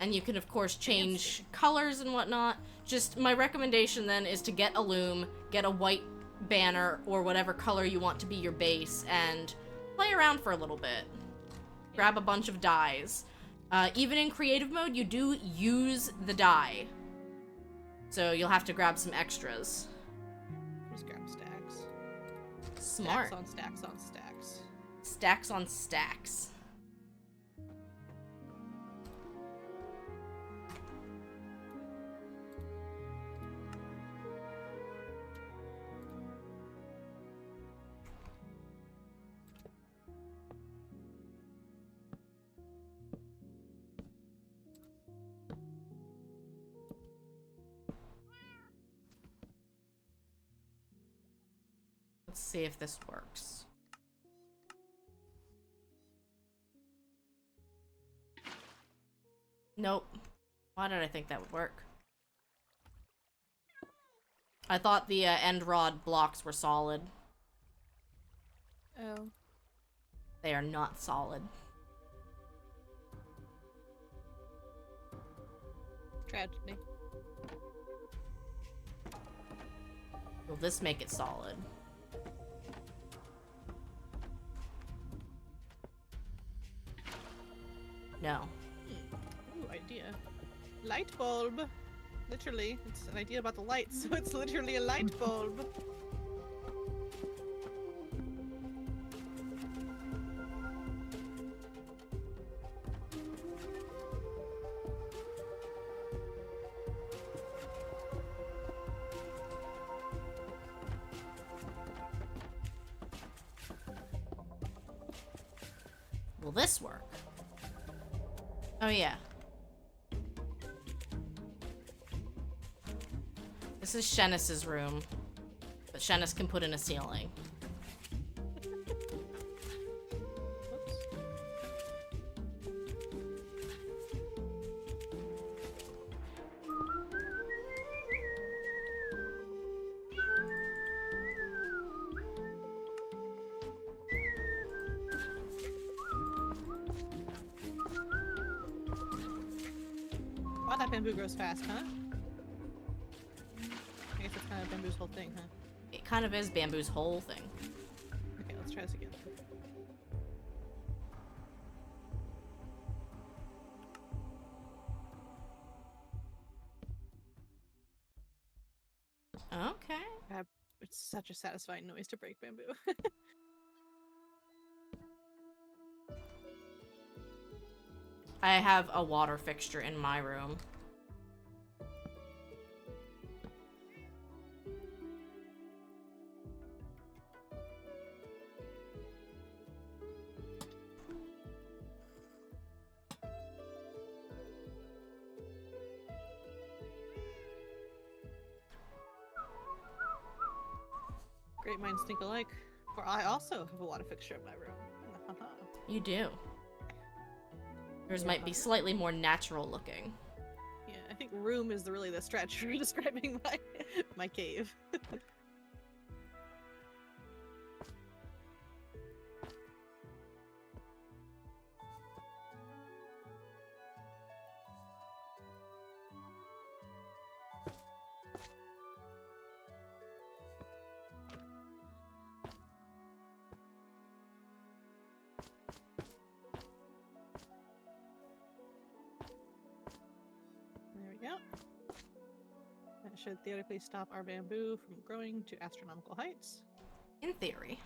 B: And you can of course change colors and whatnot. Just my recommendation then is to get a loom, get a white banner or whatever color you want to be your base, and play around for a little bit. Grab a bunch of dyes. Even in creative mode, you do use the dye. So you'll have to grab some extras.
D: Just grab stacks.
B: Smart.
D: Stacks on stacks on stacks.
B: Stacks on stacks. Let's see if this works. Nope. Why did I think that would work? I thought the end rod blocks were solid.
D: Oh.
B: They are not solid.
D: Tragedy.
B: Will this make it solid? No.
D: Ooh, idea. Light bulb. Literally, it's an idea about the light, so it's literally a light bulb.
B: Will this work? Oh yeah. This is Shennis's room, but Shennis can put in a ceiling.
D: Whoops. Wow, that bamboo grows fast, huh? I guess that's kind of bamboo's whole thing, huh?
B: It kind of is Bamboo's whole thing.
D: Okay, let's try this again.
B: Okay.
D: It's such a satisfying noise to break bamboo.
B: I have a water fixture in my room.
D: Great minds think alike. For I also have a water fixture in my room.
B: You do. Yours might be slightly more natural looking.
D: Yeah, I think room is really the stretch for describing my cave. There we go. That should theoretically stop our bamboo from growing to astronomical heights.
B: In theory.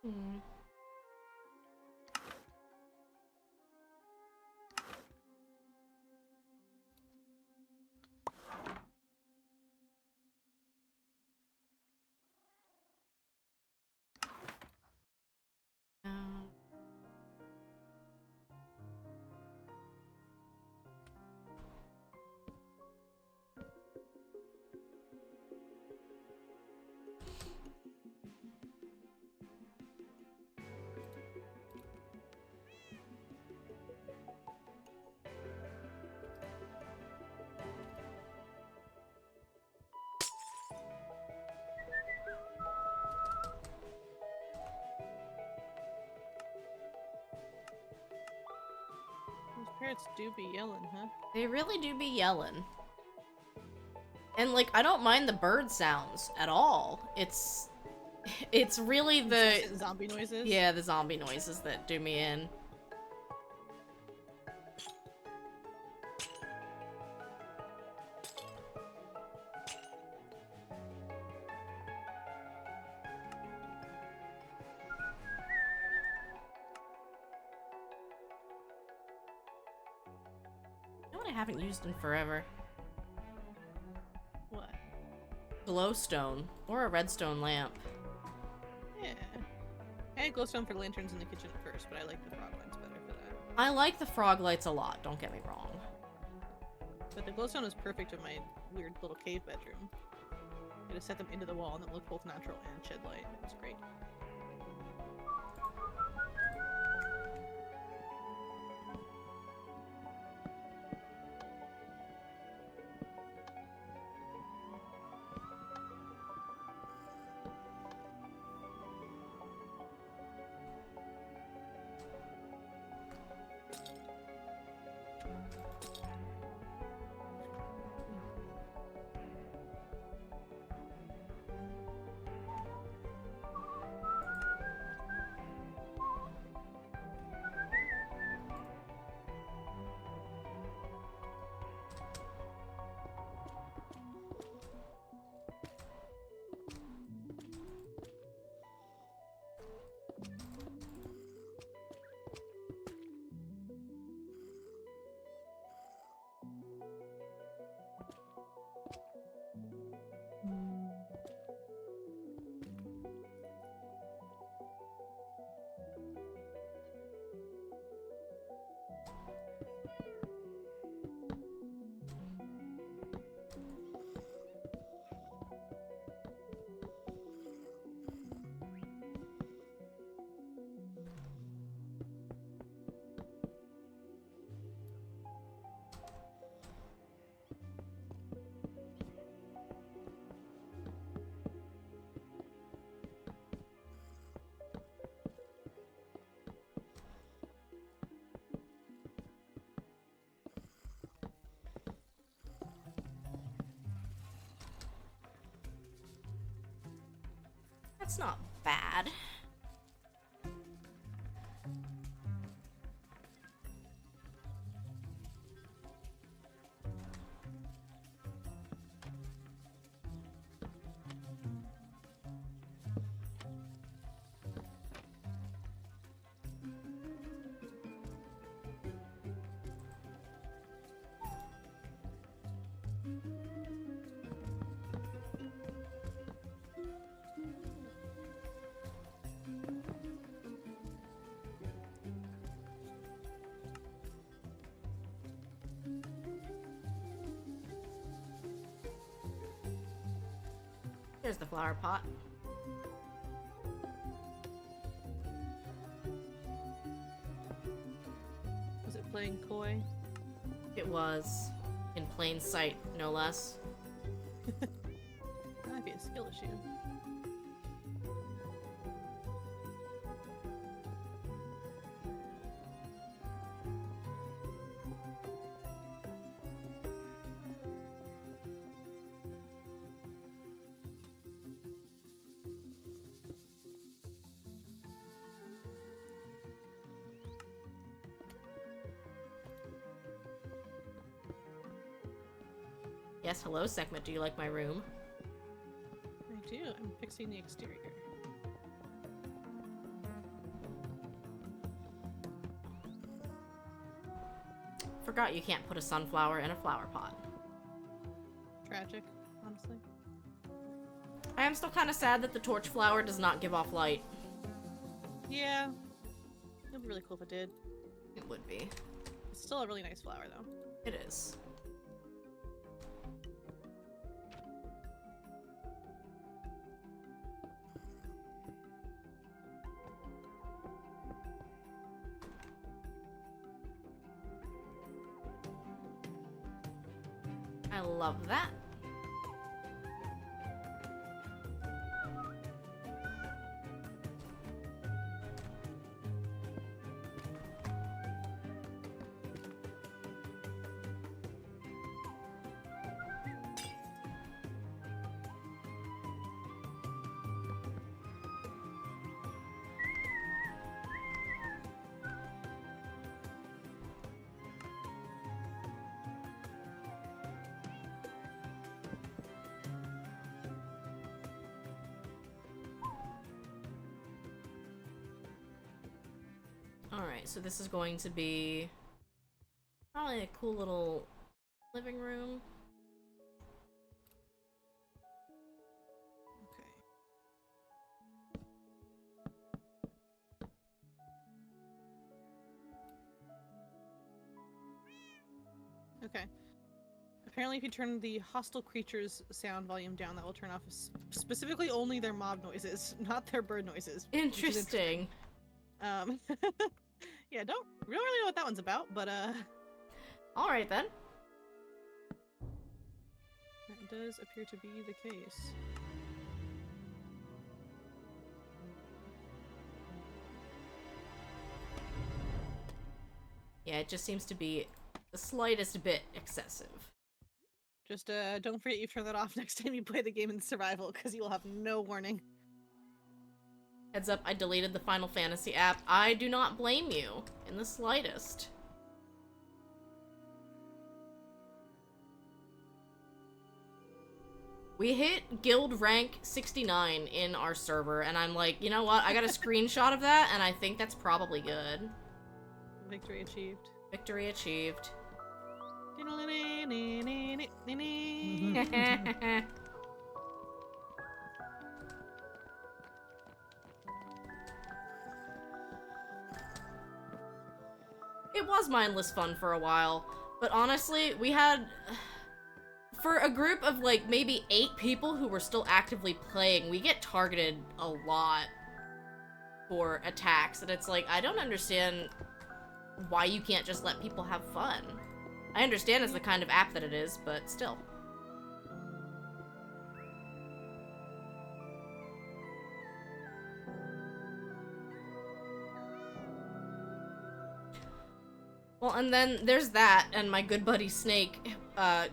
B: Hmm.
D: Parrots do be yelling, huh?
B: They really do be yelling. And, like, I don't mind the bird sounds at all. It's really the...
D: Incessant zombie noises?
B: Yeah, the zombie noises that do me in. You know what I haven't used in forever?
D: What?
B: Glowstone. Or a redstone lamp.
D: Yeah. I had glowstone for lanterns in the kitchen at first, but I like the frog lights better for that.
B: I like the frog lights a lot, don't get me wrong.
D: But the glowstone is perfect in my weird little cave bedroom. I just set them into the wall and they look both natural and shed light. It's great.
B: That's not bad. Here's the flower pot.
D: Was it playing coy?
B: It was. In plain sight, no less.
D: That might be a skill issue.
B: Yes, hello, Segment. Do you like my room?
D: I do. I'm fixing the exterior.
B: Forgot you can't put a sunflower in a flower pot.
D: Tragic, honestly.
B: I am still kind of sad that the torch flower does not give off light.
D: Yeah. It'd be really cool if it did.
B: It would be.
D: It's still a really nice flower, though.
B: It is. I love that. Alright, so this is going to be probably a cool little living room.
D: Okay. Apparently, if you turn the hostile creatures' sound volume down, that will turn off specifically only their mob noises, not their bird noises.
B: Interesting.
D: Yeah, don't really know what that one's about, but
B: Alright then.
D: that does appear to be the case.
B: Yeah, it just seems to be the slightest bit excessive.
D: Just don't forget you turn that off next time you play the game in survival, because you will have no warning.
B: Heads up, I deleted the Final Fantasy app. I do not blame you in the slightest. We hit guild rank 69 in our server, and I'm like, you know what? I got a screenshot of that, and I think that's probably good.
D: Victory achieved.
B: Victory achieved. It was mindless fun for a while, but honestly, we had... For a group of, like, maybe 8 people who were still actively playing, we get targeted a lot for attacks, and it's like, I don't understand why you can't just let people have fun. I understand it's the kind of app that it is, but still. Well, and then there's that, and my good buddy Snake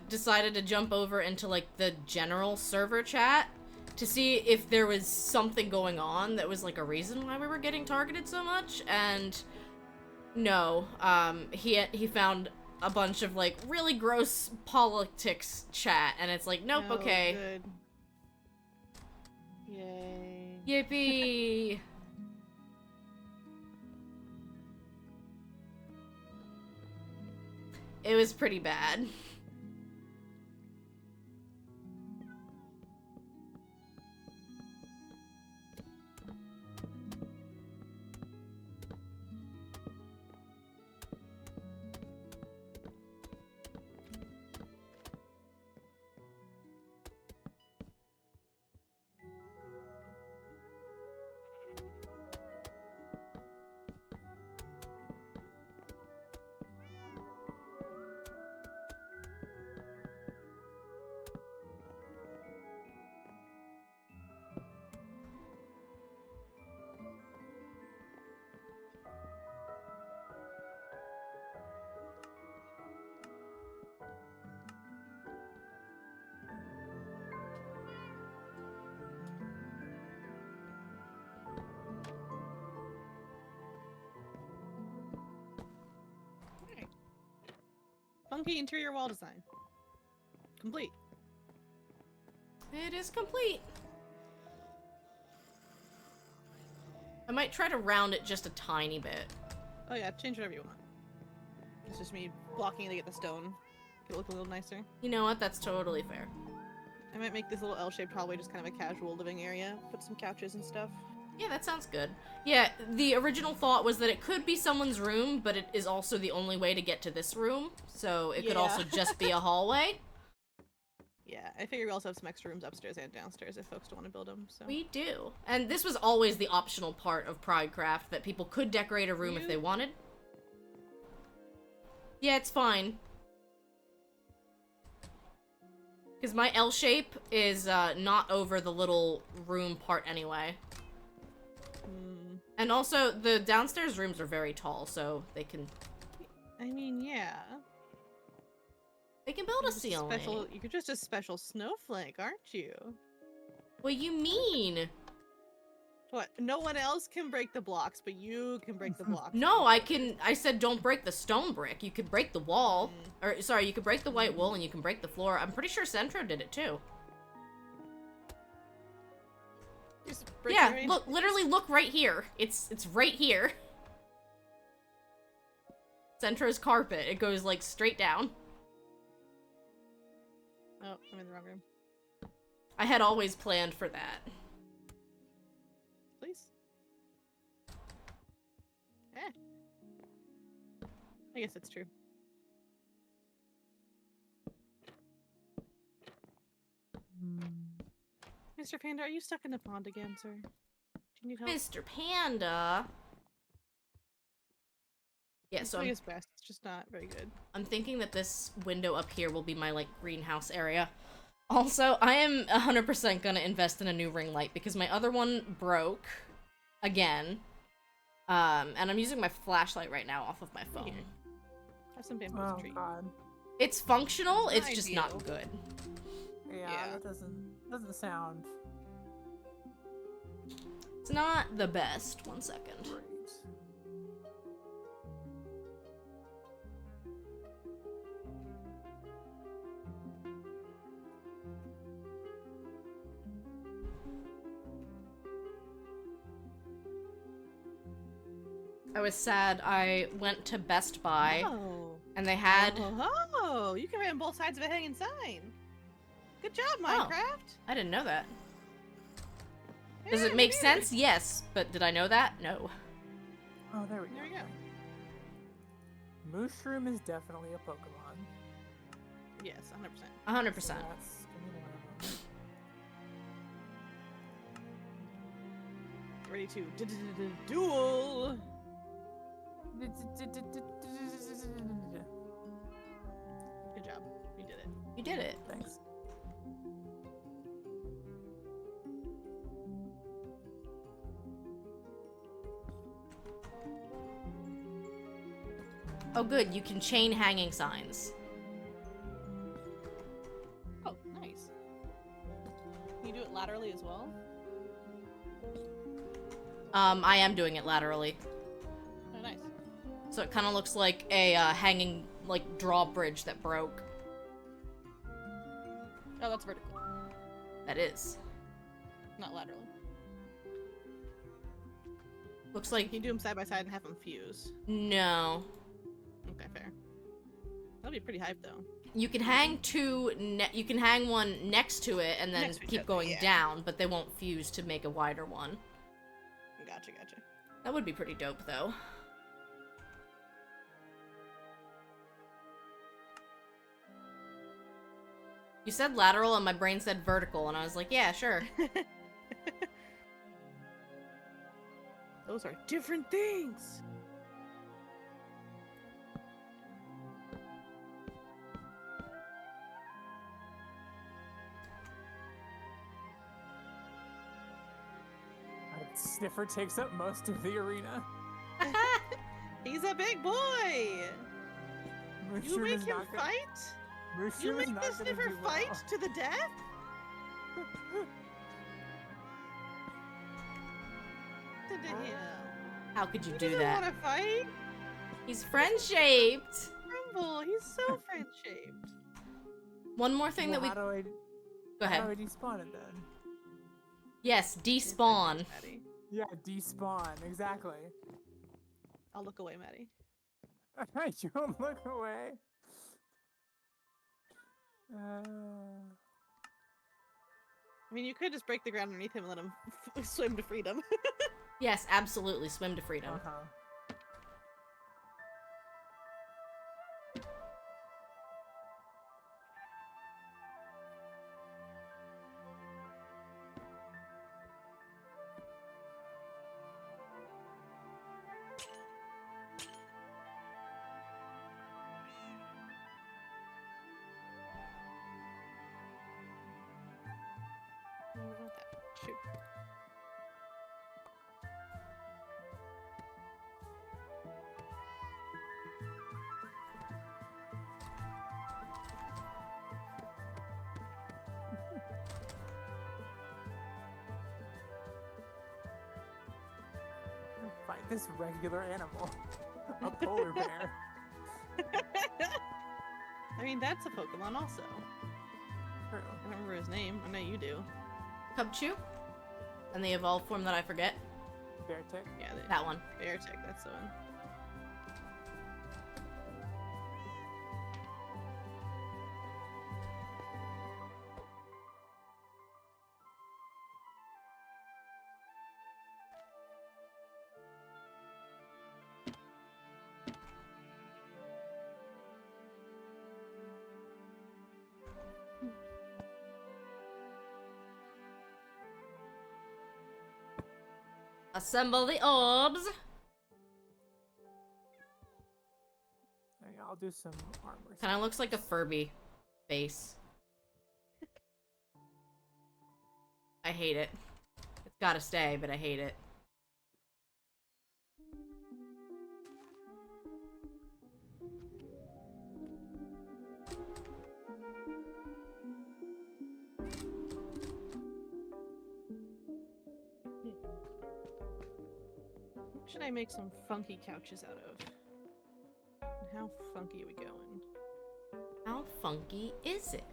B: decided to jump over into, like, the general server chat to see if there was something going on that was, like, a reason why we were getting targeted so much, and no, he found a bunch of, like, really gross politics chat, and it's like, nope,
D: Oh,
B: okay.
D: Good. Yay.
B: Yippee! It was pretty bad.
D: Funky interior wall design. Complete.
B: It is complete. I might try to round it just a tiny bit.
D: Oh yeah, change whatever you want. It's just me blocking to get the stone. It look a little nicer.
B: You know what? That's totally fair.
D: I might make this little L-shaped hallway just kind of a casual living area. Put some couches and stuff.
B: Yeah, that sounds good. Yeah, the original thought was that it could be someone's room, but it is also the only way to get to this room, so it could also just be a hallway.
D: Yeah, I figure we also have some extra rooms upstairs and downstairs if folks don't want to build them, so.
B: We do. And this was always the optional part of Pridecraft, that people could decorate a room if they wanted. Yeah, it's fine. Because my L shape is not over the little room part anyway. And also, the downstairs rooms are very tall, so they can...
D: I mean, yeah.
B: They can build a ceiling.
D: You're just a special snowflake, aren't you?
B: What do you mean?
D: What? No one else can break the blocks, but you can break the blocks.
B: No, I said don't break the stone brick. You could break the wall. Or, sorry, you could break the white wool and you can break the floor. I'm pretty sure Centro did it too.
D: Just break
B: Yeah, look, literally look right here. It's right here. Centro's carpet. It goes, like, straight down.
D: Oh, I'm in the wrong room.
B: I had always planned for that.
D: Please. I guess that's true. Mr. Panda, are you stuck in the pond again, sir? Do you need help?
B: Mr. Panda. Yeah, so
D: I
B: I'm,
D: guess best. It's just not very good.
B: I'm thinking that this window up here will be my, like, greenhouse area. Also, I am 100% gonna invest in a new ring light because my other one broke again. And I'm using my flashlight right now off of my phone.
D: Here. Have some bamboo
E: Oh
D: tree.
E: god.
B: It's functional, it's
D: Ideal.
B: just not good.
E: Yeah, that doesn't sound
B: It's not the best. 1 second.
E: great.
B: I was sad. I went to Best Buy
D: Oh.
B: and they had.
D: Oh, you can write on both sides of a hanging sign. Good job, Minecraft.
B: I didn't know that. Does
D: Yeah,
B: it make
D: weird.
B: sense? Yes, but did I know that? No.
E: Oh, there we go.
D: There we go.
E: Mushroom is definitely a Pokemon.
D: Yes, 100%.
B: 100%.
E: So that's gonna be one of them.
D: Ready to duel. Good job. You did it.
B: You did it.
E: Thanks.
B: Oh, good. You can chain hanging signs.
D: Oh, nice. Can you do it laterally as well?
B: I am doing it laterally.
D: Oh, nice.
B: So it kind of looks like a hanging, like, drawbridge that broke.
D: Oh, that's vertical,
B: That is.
D: not laterally.
B: Looks like.
D: You can do them side by side and have them fuse.
B: No.
D: Okay, fair. That'll be pretty hype, though.
B: You can hang two. You can hang one next to it and then
D: Next to each
B: keep
D: other,
B: going
D: yeah.
B: down, but they won't fuse to make a wider one.
D: Gotcha.
B: That would be pretty dope, though. You said lateral and my brain said vertical, and I was like, yeah, sure.
D: Those are different things.
E: Sniffer takes up most of the arena.
D: He's a big boy. You
E: Mushroom
D: make
E: is
D: him
E: not gonna-
D: fight? You
E: Mushroom is
D: make
E: not
D: the
E: gonna
D: sniffer
E: do well.
D: fight to the death? To the hill.
B: How could you
D: He
B: do
D: doesn't
B: that?
D: want to fight.
B: He's friend-shaped.
D: Rumble, he's so friend shaped.
B: One more thing that we...
E: How do I
B: Go
E: How
B: ahead.
E: do I despawn it then?
B: Yes, despawn.
D: Maddie.
E: Yeah, despawn, exactly.
D: I'll look away, Maddie.
E: You don't look away.
D: I mean, you could just break the ground underneath him and let him swim to freedom.
B: Yes, absolutely. Swim to freedom.
E: Uh-huh.
D: Shoot.
E: Fight this regular animal. A polar bear.
D: I mean, that's a Pokemon also.
E: True.
D: I don't remember his name. I know you do.
B: Cubchoo? And the evolved form that I forget?
E: Bear tick.
D: Yeah, the
B: That one.
D: Beartic, that's the one.
B: Assemble the orbs.
E: There you go, I'll do some armor.
B: Kind of looks like a Furby face. I hate it. It's gotta stay, but I hate it.
D: What should I make some funky couches out of? And how funky are we going?
B: How funky is it?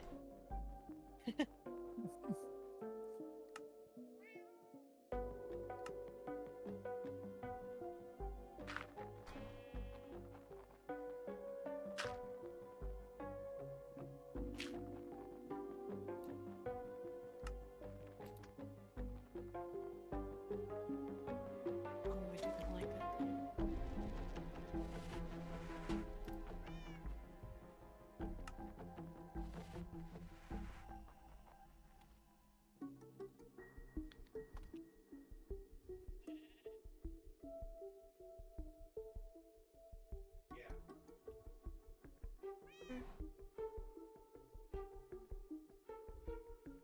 D: Oh, I didn't like that thing.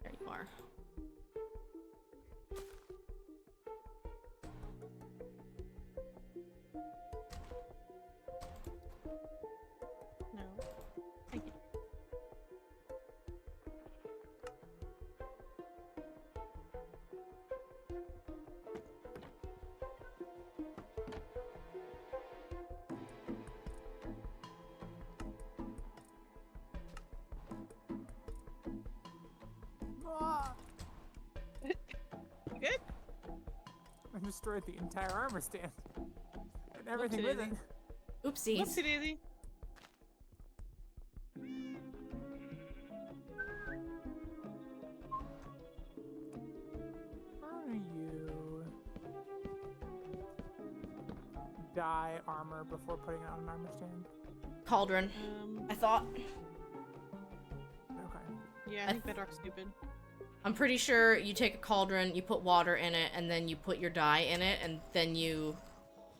B: There you are.
D: No. Thank you.
E: Ah!
D: You good?
E: I destroyed the entire armor stand. And everything
D: Whoopsie
E: with it.
B: Oopsies.
D: Whoopsie daisy.
E: How do you dye armor before putting it on an armor stand?
B: Cauldron.
D: Um,
B: I thought.
E: Okay.
D: yeah, I think Bedrock's stupid.
B: I'm pretty sure you take a cauldron, you put water in it, and then you put your dye in it, and then you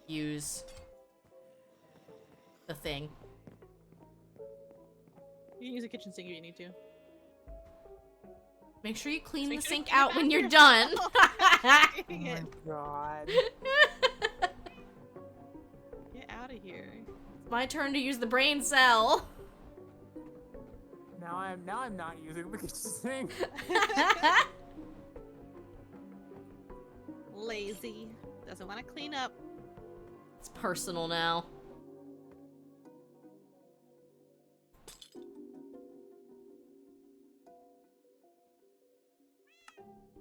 B: use the thing.
D: You can use a kitchen sink if you need to.
B: Make sure you clean
D: Make
B: the
D: sure to
B: sink
D: clean
B: out
D: it
B: when you're
D: after.
B: done.
E: Oh
D: Dang
E: my
D: it.
E: god.
D: Get out of here.
B: It's my turn to use the brain cell.
E: Now I'm not using the kitchen sink.
D: Lazy. Doesn't want to clean up.
B: It's personal now.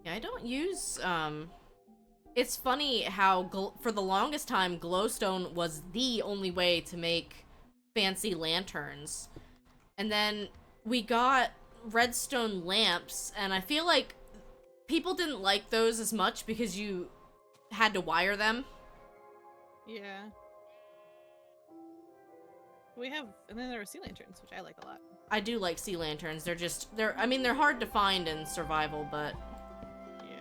B: Yeah, I don't use, it's funny how for the longest time, glowstone was the only way to make fancy lanterns. And then we got redstone lamps, and I feel like people didn't like those as much because you had to wire them.
D: Yeah. We have, and then there are sea lanterns, which I like a lot.
B: I do like sea lanterns. I mean, they're hard to find in survival, but
D: Yeah.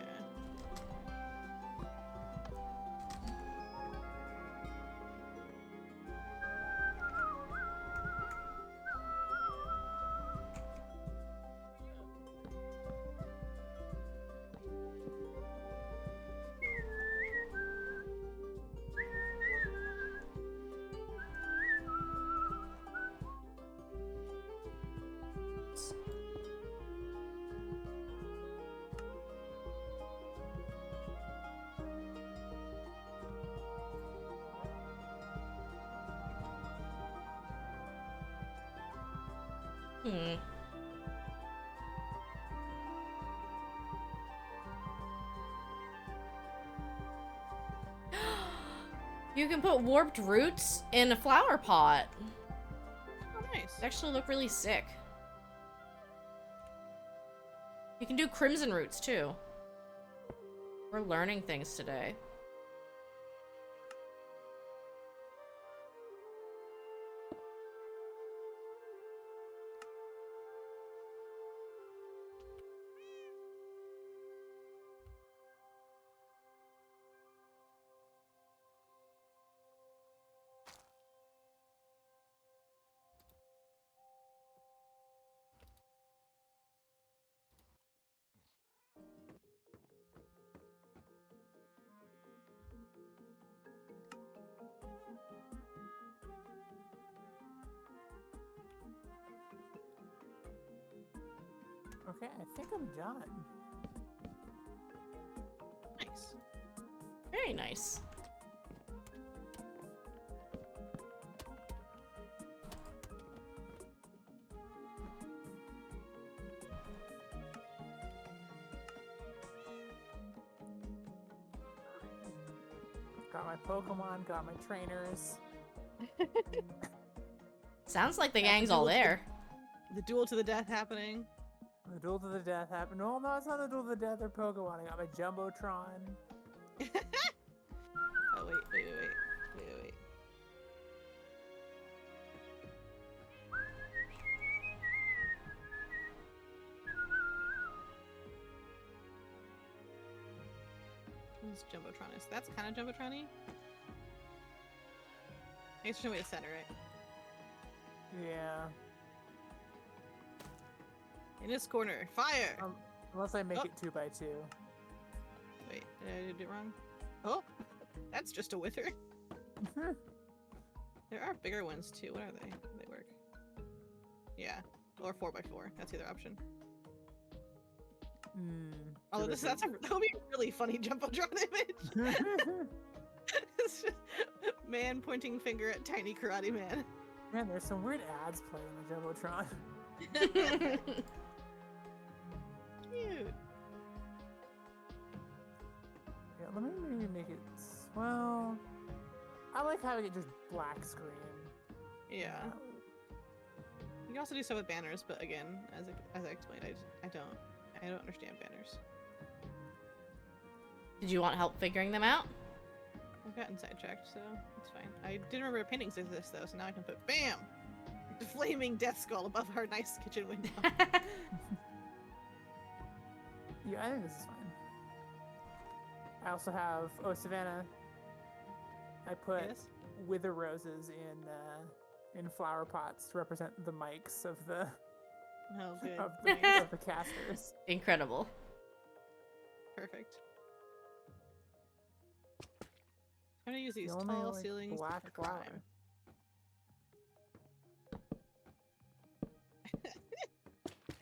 B: Hmm. You can put warped roots in a flower pot.
D: Oh, nice.
B: They actually look really sick. You can do crimson roots too. We're learning things today.
E: Okay, I think I'm done.
D: Nice.
B: Very nice.
E: Got my Pokemon, got my trainers.
B: Sounds like the
D: Yeah,
B: gang's
D: the
B: all
D: duel to the-
B: there.
D: The duel to the death happening.
E: The duel to the death happened. No, it's not the duel to the death or Pokemon. I got my Jumbotron.
D: Oh wait. Who's Jumbotron? That's kind of Jumbotron-y. I guess there's no way to center it.
E: Yeah.
D: In this corner, fire!
E: Unless I make
D: Oh.
E: it 2x2.
D: Wait, did I do it wrong? Oh, that's just a wither. There are bigger ones too. What are they? Do they work? Yeah, or 4x4. That's the other option. Although that would be a really funny Jumbotron image. It's just man pointing finger at tiny karate man.
E: Man, there's some weird ads playing on the Jumbotron.
D: Cute.
E: Yeah, let me maybe make it. Well, I like having it just black screen.
D: Yeah. You can also do so with banners, but again, as I explained, I don't understand banners.
B: Did you want help figuring them out?
D: I've gotten sidetracked, so it's fine. I didn't remember paintings exist though, so now I can put BAM! The flaming death skull above our nice kitchen window.
E: Yeah, I think this is fine. I also have Savannah. I put
D: Yes?
E: wither roses in flower pots to represent the mics of the
D: Oh, good.
E: of the casters.
B: Incredible.
D: Perfect. I'm gonna use these
E: The only,
D: tall
E: like,
D: ceilings
E: black
D: for
E: flower.
D: crime.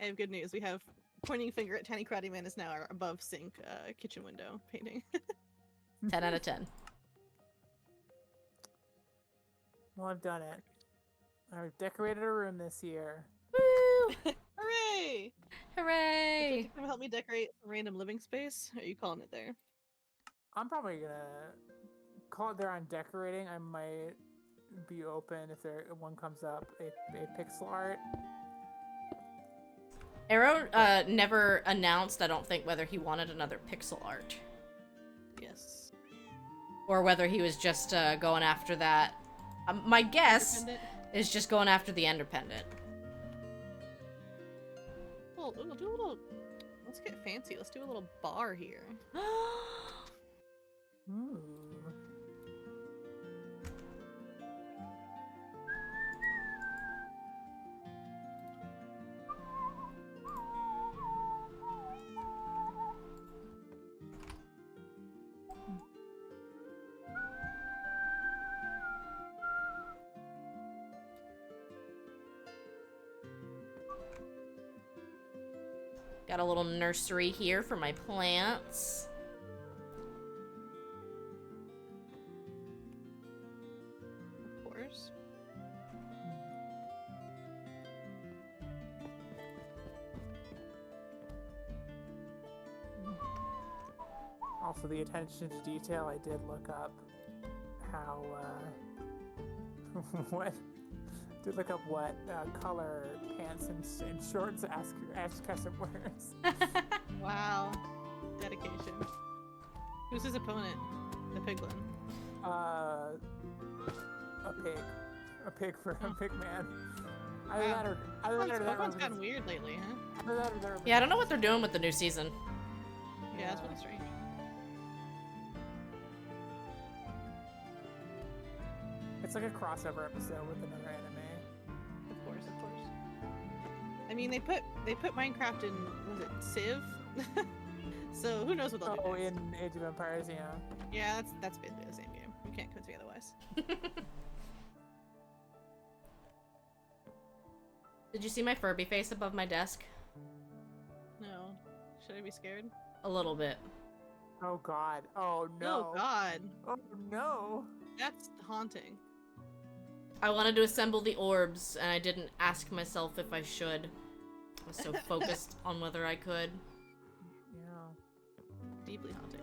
D: I have good news. We have pointing finger at tiny karate man is now our above sink kitchen window painting.
B: 10 out of 10.
E: Well, I've done it. I've decorated a room this year.
B: Woo!
D: Hooray!
B: Hooray!
D: Would you come help me decorate some random living space? Or are you calling it there?
E: I'm probably gonna call it there on decorating. I might be open if one comes up a pixel art.
B: Arrow never announced, I don't think, whether he wanted another pixel art.
D: Yes.
B: Or whether he was just going after that. My guess
D: Independent?
B: is just going after the Ender Pendant.
D: Well, we'll do a little. Let's get fancy. Let's do a little bar here.
E: Ooh.
B: Got a little nursery here for my plants.
D: Of course.
E: Also, the attention to detail. I did look up how what color pants and shorts Ash Ketchum wears.
D: Wow. Dedication. Who's his opponent? The piglin.
E: A pig for a pig man. Either
D: Wow.
E: that or that
D: Pokemon's
E: or
D: gotten weird lately, huh?
E: either that or that
B: Yeah, I don't know what they're doing with the new season.
D: Yeah, that's really strange.
E: It's like a crossover episode with another anime.
D: Of course, of course. I mean, they put Minecraft in, was it Civ? So who knows what they'll do
E: Oh,
D: next.
E: in Age of Empires, yeah.
D: Yeah, that's basically the same game. You can't convince me otherwise.
B: Did you see my Furby face above my desk?
D: Should I be scared?
B: A little bit.
E: Oh god. Oh no.
D: Oh god.
E: Oh no.
D: That's haunting.
B: I wanted to assemble the orbs, and I didn't ask myself if I should. I was so focused on whether I could.
E: Yeah.
D: Deeply haunting.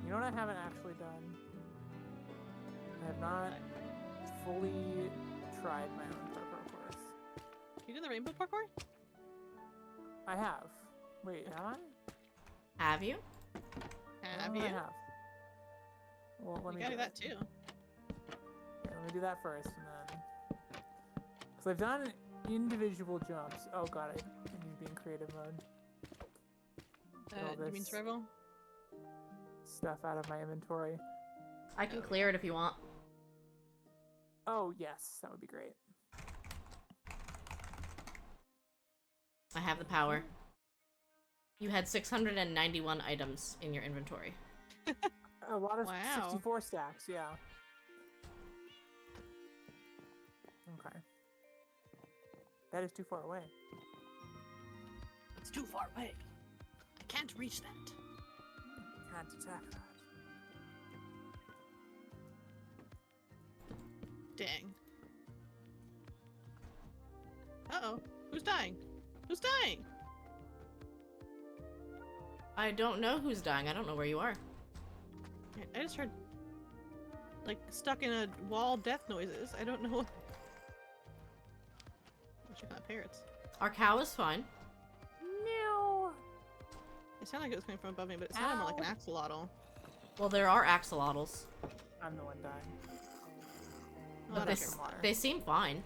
E: You know what I haven't actually done? I have not fully tried my own parkour course.
D: You did the rainbow parkour?
E: I have. Wait, have I?
B: Have you?
D: Have
E: Oh,
D: you?
E: I have. Well, let
D: You
E: me
D: gotta
E: do
D: do that too.
E: Here, let me do that first, and then. Because I've done individual jumps. Oh god, I need to be in creative mode. Get all
D: You mean
E: this
D: survival?
E: stuff out of my inventory.
B: I can clear it if you want.
E: Oh yes, that would be great.
B: I have the power. You had 691 items in your inventory.
E: A lot of
D: Wow.
E: 64 stacks, yeah. Okay. That is too far away.
D: It's too far away. I can't reach that.
E: Can't attack that.
D: Dang. Uh-oh. Who's dying? Who's dying?
B: I don't know who's dying. I don't know where you are.
D: I just heard, like, stuck in a wall death noises. I don't know what... I'll check out parrots.
B: Our cow is fine.
E: No.
D: It sounded like it was coming from above me, but it sounded more like an
E: Ow.
D: axolotl.
B: Well, there are axolotls,
E: I'm the one dying.
D: Oh,
B: but
D: I
B: they,
D: don't care.
E: water.
B: they seem fine.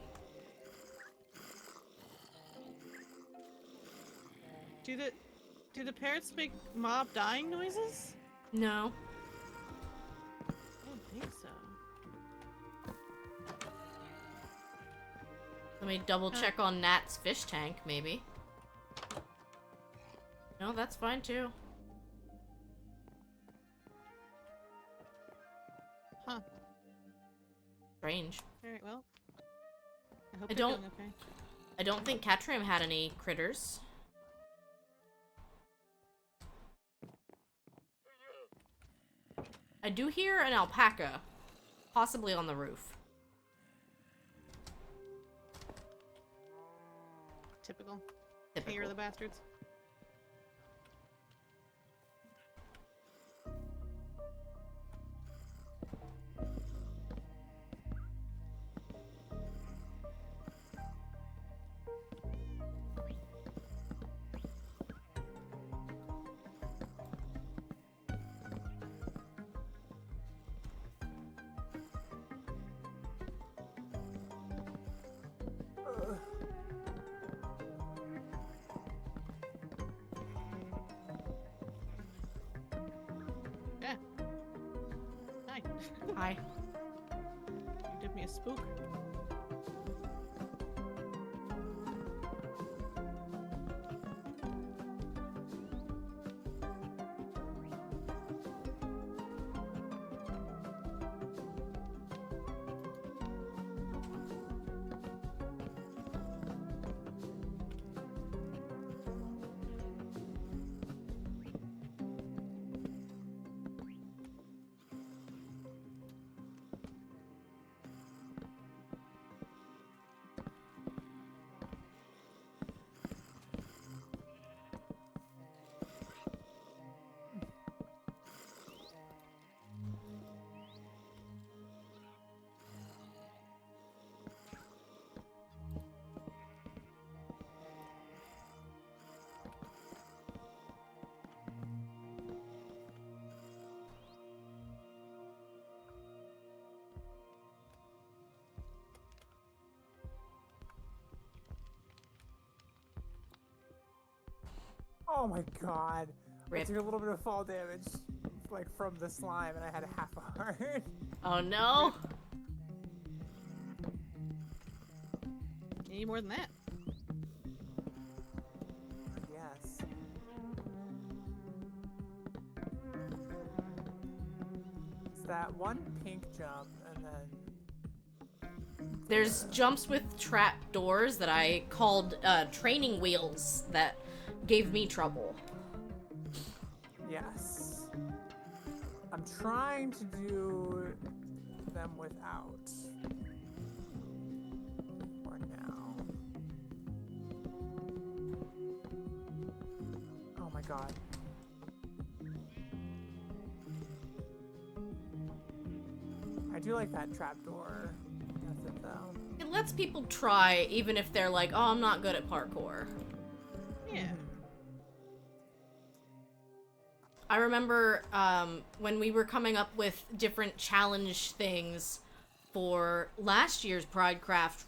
D: Do the parrots make mob dying noises?
B: No.
D: I don't think so.
B: Let me double check on Nat's fish tank, maybe. No, that's fine too.
D: Huh.
B: Strange.
D: Alright, well. I hope
B: I
D: they're
B: don't-
D: doing okay.
B: I don't think Catrium had any critters. I do hear an alpaca, possibly on the roof.
D: Typical.
B: Typical.
D: Here are the bastards.
E: Ugh.
D: Yeah. Hi.
B: Hi.
D: You did me a spook.
E: Oh my god. I
B: Rip.
E: took a little bit of fall damage, like from the slime, and I had half a heart.
B: Oh no!
D: Any more than that?
E: Yes. It's that one pink jump, and then
B: There's jumps with trap doors that I called training wheels that gave me trouble.
E: Yes. I'm trying to do them without. For now. Oh my god. I do like that trapdoor method though.
B: It lets people try, even if they're like, oh, I'm not good at parkour.
D: Yeah.
B: I remember when we were coming up with different challenge things for last year's Pridecraft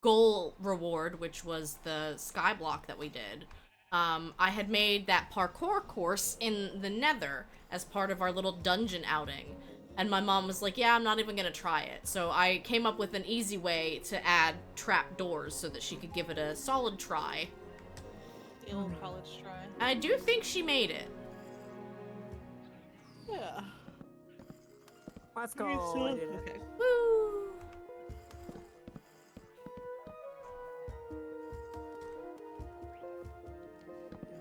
B: goal reward, which was the skyblock that we did. I had made that parkour course in the Nether as part of our little dungeon outing. And my mom was like, yeah, I'm not even gonna try it. So I came up with an easy way to add trap doors so that she could give it a solid try.
D: The old college try.
B: I do think she made it.
D: Yeah.
E: Let's go. I did it.
D: Okay.
B: Woo!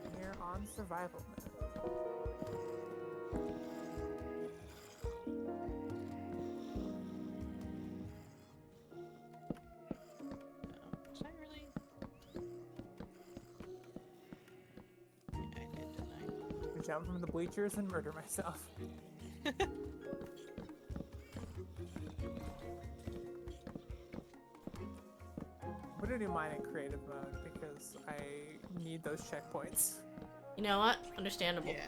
E: And here on survival mode.
D: Should I really? Yeah, I did, didn't I?
E: I jump from the bleachers and murder myself. I'm gonna do mine in creative mode because I need those checkpoints.
B: You know what? Understandable.
D: Yeah.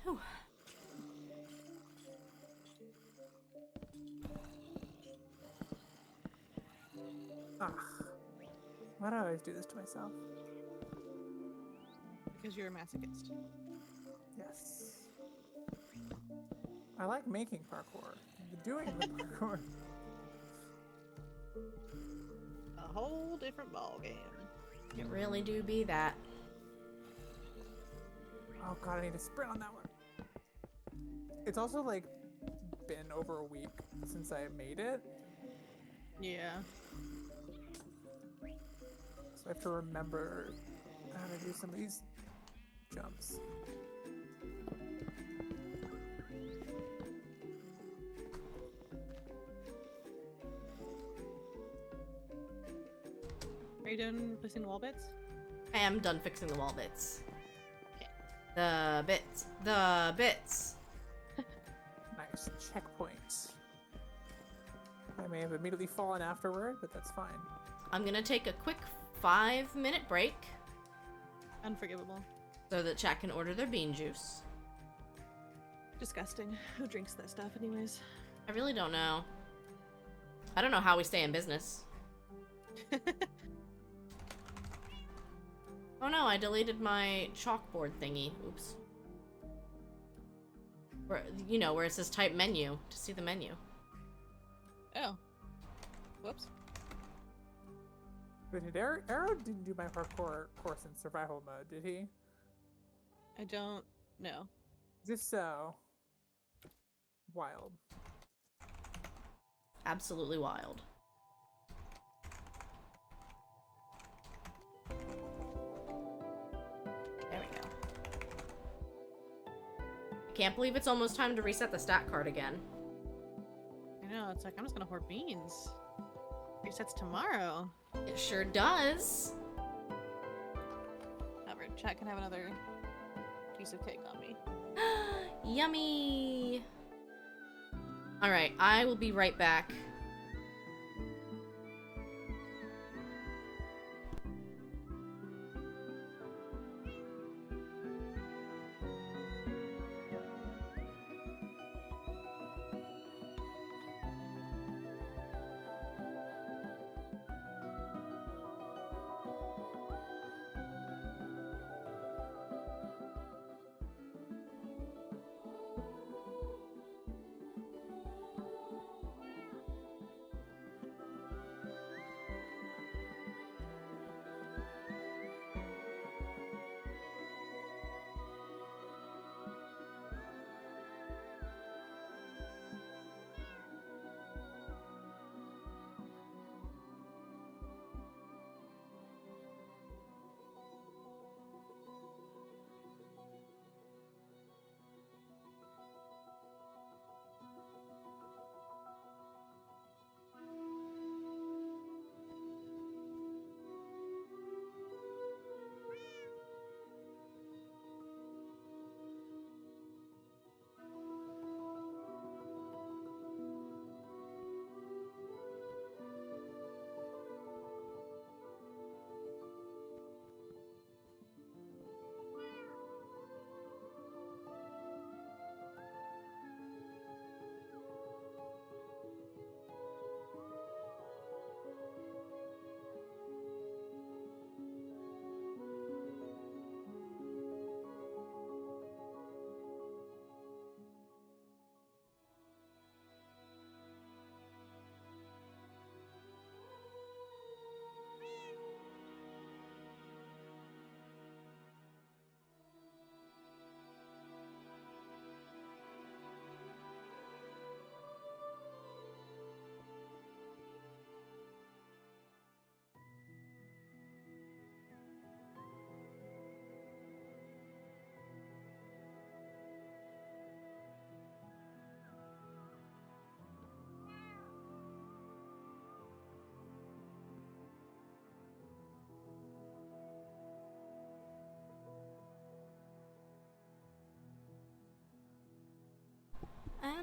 B: Whew.
E: Ah. Why do I always do this to myself?
D: Because you're a masochist.
E: Yes. I like making parkour. Doing the parkour.
D: A whole different ball game.
B: You really do be that.
E: Oh god, I need to sprint on that one. It's also like been over a week since I made it,
D: Yeah.
E: so I have to remember how to do some of these jumps.
D: Are you done placing the wall bits?
B: I am done fixing the wall bits. The bits. The bits.
E: Nice checkpoints. I may have immediately fallen afterward, but that's fine.
B: I'm gonna take a quick 5-minute break
D: Unforgivable.
B: so that chat can order their bean juice.
D: Disgusting. Who drinks that stuff anyways?
B: I really don't know. I don't know how we stay in business. Oh no, I deleted my chalkboard thingy. Oops. Where, you know, where it says type menu to see the menu.
D: Oh. Whoops.
E: But did Arrow didn't do my parkour course in survival mode, did he?
D: I don't know.
E: If so, wild.
B: Absolutely wild. There we go. Can't believe it's almost time to reset the stat card again.
D: I know, it's like, I'm just gonna hoard beans. Resets tomorrow.
B: It sure does.
D: However, chat can have another piece of cake on me.
B: Yummy. All right, I will be right back.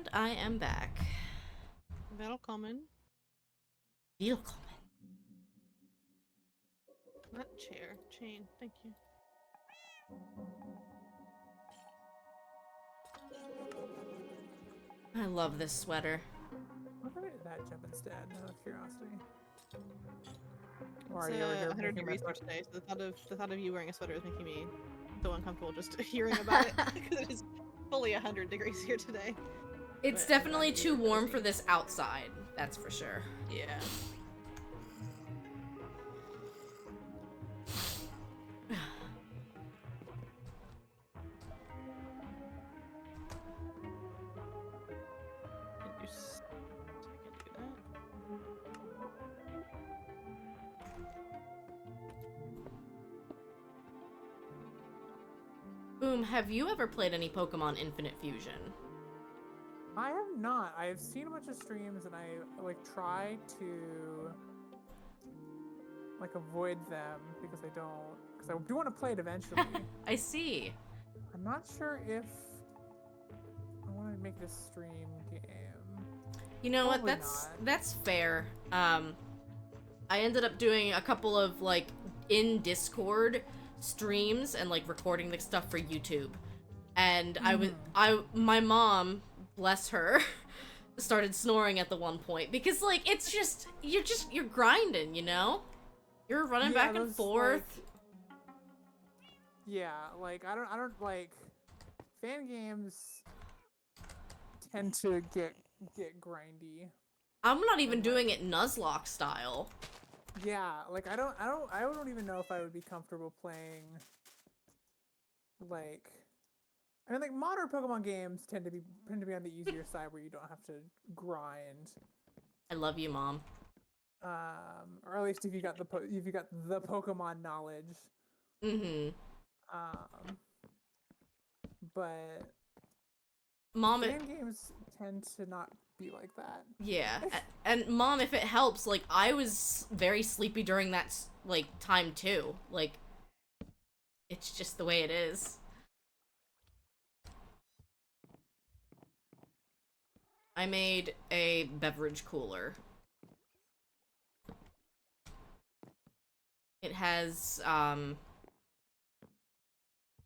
B: And I am back.
D: That'll come in.
B: Willkommen.
D: Not chair. Chain. Thank you.
B: I love this sweater.
E: What if I did that jump instead, out of curiosity? Or are
D: It's
E: you over here
D: 100
E: making
D: degrees
E: my
D: here today, so the thought of you wearing a sweater is making me so uncomfortable just hearing about it because it is fully 100 degrees here today.
B: It's
D: But
B: definitely
D: I'm
B: too warm
D: cozy.
B: for this outside. That's for sure.
D: Yeah. Can you I can do that.
B: Boom, have you ever played any Pokemon Infinite Fusion?
E: I have not. I have seen a bunch of streams and I like try to like avoid them because I do want to play it eventually.
B: I see.
E: I'm not sure if I want to make this stream game.
B: You know what?
E: Probably
B: That's fair. I ended up doing a couple of like in Discord streams and like recording the stuff for YouTube. And my mom, bless her, started snoring at the one point because like it's just you're grinding, you know? You're running
E: Yeah,
B: back and
E: those,
B: forth.
E: Yeah, like I don't like fan games tend to get grindy.
B: I'm not even doing it Nuzlocke style.
E: Yeah, like I don't even know if I would be comfortable playing like I mean like modern Pokemon games tend to be on the easier side where you don't have to grind.
B: I love you, Mom.
E: Or at least if you got the Pokemon knowledge.
B: Mm-hmm.
E: But
B: Mom,
E: fan games tend to not be like that.
B: yeah, and Mom, if it helps, like I was very sleepy during that like time too. Like, it's just the way it is. I made a beverage cooler. It has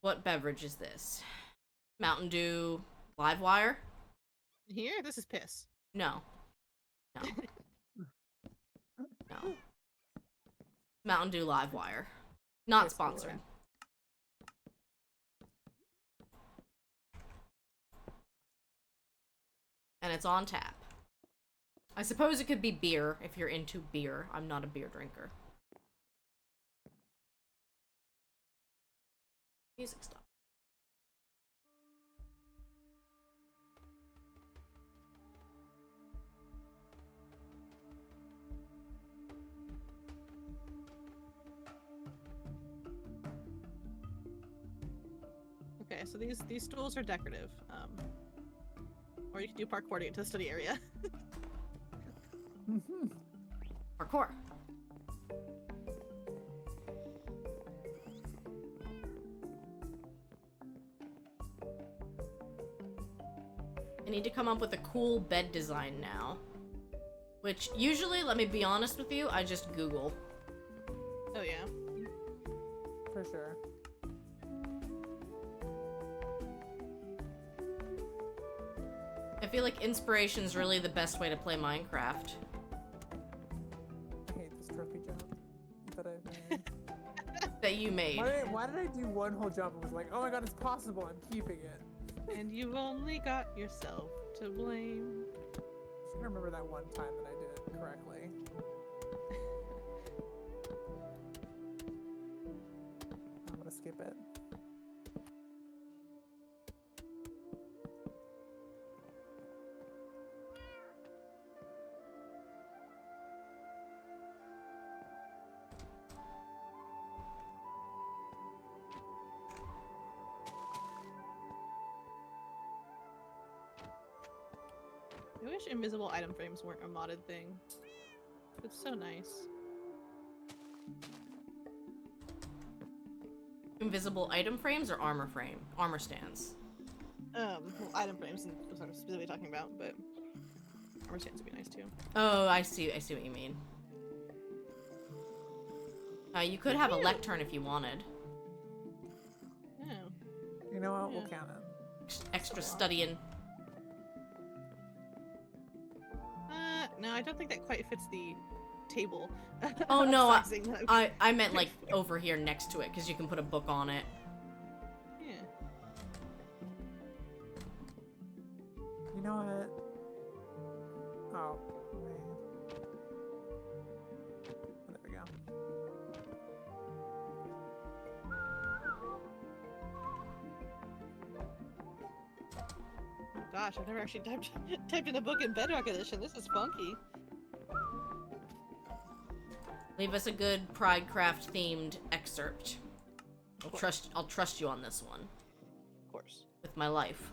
B: what beverage is this? Mountain Dew Livewire?
D: Here, this is piss.
B: No. No. No. Mountain Dew Livewire. Not
E: Piss
B: sponsored.
E: cooler.
B: And it's on tap. I suppose it could be beer if you're into beer. I'm not a beer drinker. Music stop.
D: Okay, so these stools are decorative. Or you can do parkour to get to the study area.
B: Parkour. I need to come up with a cool bed design now. Which, usually, let me be honest with you, I just Google.
D: Oh yeah.
E: For sure.
B: I feel like inspiration is really the best way to play Minecraft.
E: I hate this trophy jump that I've made.
B: That you made.
E: Why did I do one whole jump and was like, oh my god, it's possible, I'm keeping it.
D: And you've only got yourself to blame.
E: I should remember that one time that I did it correctly. I'm gonna skip it.
D: I wish invisible item frames weren't a modded thing. It's so nice.
B: Invisible item frames or armor frame? Armor stands.
D: Well, item frames and I'm specifically talking about, but armor stands would be nice too.
B: Oh, I see what you mean. You could have a lectern if you wanted.
D: Oh.
E: You know what? We'll
D: Yeah.
E: count it.
B: Extra studying.
D: No, I don't think that quite fits the table.
B: Oh no,
D: sizing that
B: I meant like over here next to it, because you can put a book on it.
D: Yeah.
E: You know what? Oh, wait. Oh, there we go.
D: Oh gosh, I've never actually typed in a book in Bedrock Edition. This is funky.
B: Leave us a good Pridecraft themed excerpt. I'll trust you on this one.
D: Of course.
B: With my life.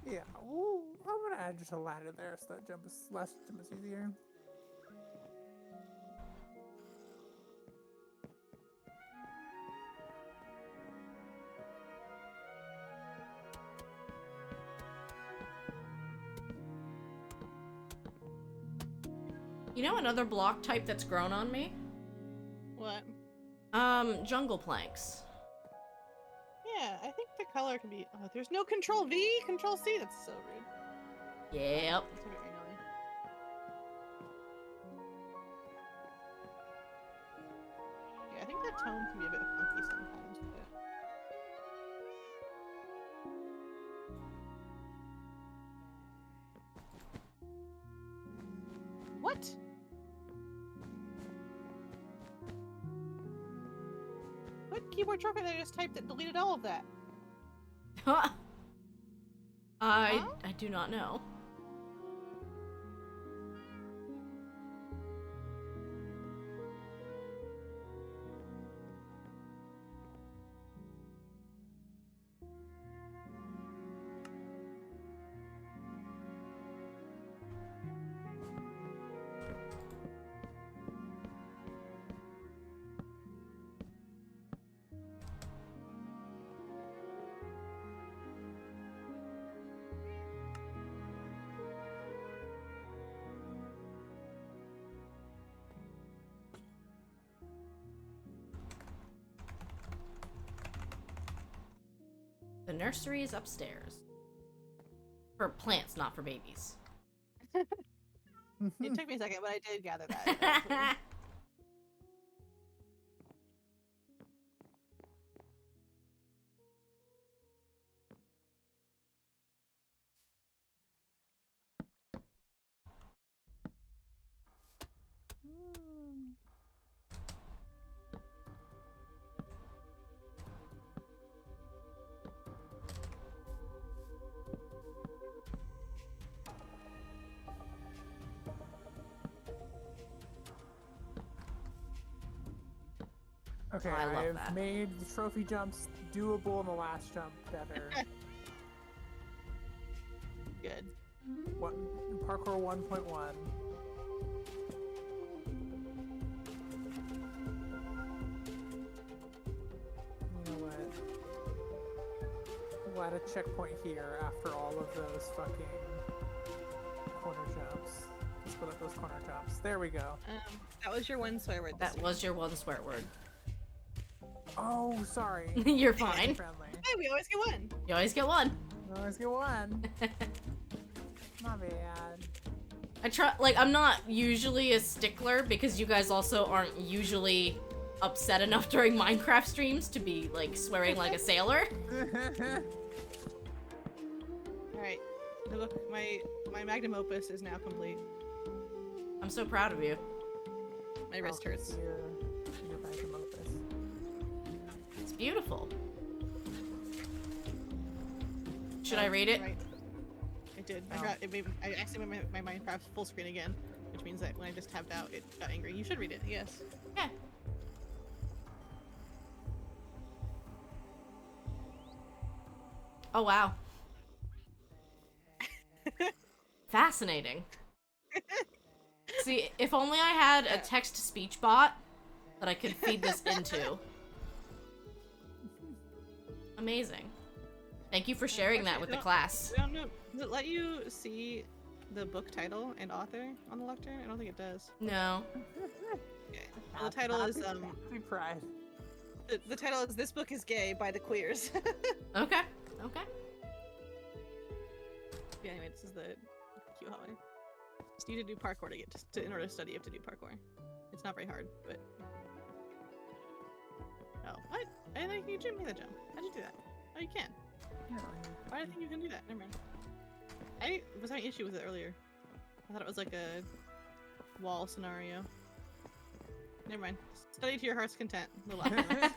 E: Yeah, ooh, I'm gonna add just a ladder there so that jump is easier.
B: You know another block type that's grown on me?
D: What?
B: Jungle planks.
D: Yeah, I think the color can be. Oh, there's no Control V, Control C. That's so rude.
B: Yep.
D: That's very annoying. Yeah, I think that tone can be a bit funky sometimes. But... What? What keyboard shortcut did I just typed that deleted all of that?
B: I do not know. The nursery is upstairs. For plants, not for babies.
D: It took me a second, but I did gather that.
E: Okay,
B: Oh, I love
E: I've
B: that.
E: made the trophy jumps doable and the last jump better.
D: Good.
E: Parkour 1.1. You know what? We'll add a checkpoint here after all of those fucking corner jumps. Split up those corner jumps. There we go.
D: That was your one swear word.
B: That was your one swear word.
E: Oh, sorry.
B: You're fine.
E: Friendly.
D: Hey, we always get one.
B: You always get one.
E: Always get one. My bad.
B: I try, like, I'm not usually a stickler because you guys also aren't usually upset enough during Minecraft streams to be, like, swearing like a sailor.
D: Alright. Look, my magnum opus is now complete.
B: I'm so proud of you.
D: My wrist hurts.
E: Your magnum opus.
B: It's beautiful. Should I read it?
D: Right. I did.
E: Oh.
D: I accidentally made my Minecraft full screen again, which means that when I just tabbed out, it got angry. You should read it, yes.
B: Yeah. Oh, wow. Fascinating. See, if only I had a text-to-speech bot that I could feed this into. Amazing. Thank you for sharing that with the class.
D: I don't know. Does it let you see the book title and author on the lectern? I don't think it does.
B: No.
D: Okay. Well, the title is
E: Happy Pride.
D: the title is "This Book is Gay" by the Queers.
B: Okay. Okay.
D: Yeah, anyway, this is the cute hallway. Just need to do parkour to get to in order to study. You have to do parkour. It's not very hard, but oh, what? I didn't think you didn't make that jump. How'd you do that? Oh, you can. Why did I think you can do that? Never mind. I was having an issue with it earlier. I thought it was like a wall scenario. Never mind. Study to your heart's content. Little afterwards.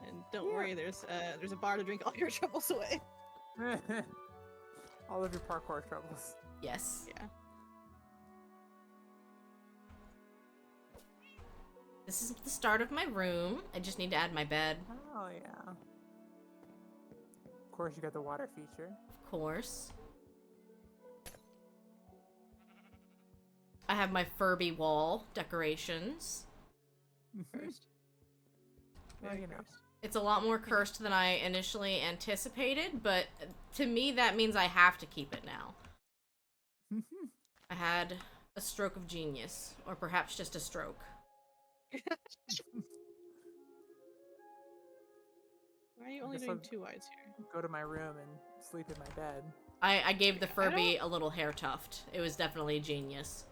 D: And don't worry, there's a bar to drink all your troubles away.
E: All of your parkour troubles.
B: Yes.
D: Yeah.
B: This is the start of my room. I just need to add my bed.
E: Oh yeah. Of course, you got the water feature.
B: Of course. I have my Furby wall decorations.
D: First.
E: Well,
D: Very
E: you know.
D: first.
B: It's a lot more cursed than I initially anticipated, but to me that means I have to keep it now. I had a stroke of genius, or perhaps just a stroke.
D: Why are you only
E: guess
D: doing
E: I'll-
D: 2 wides here?
E: Go to my room and sleep in my bed.
B: I gave the
D: I
B: Furby a little hair tuft. It was definitely a genius.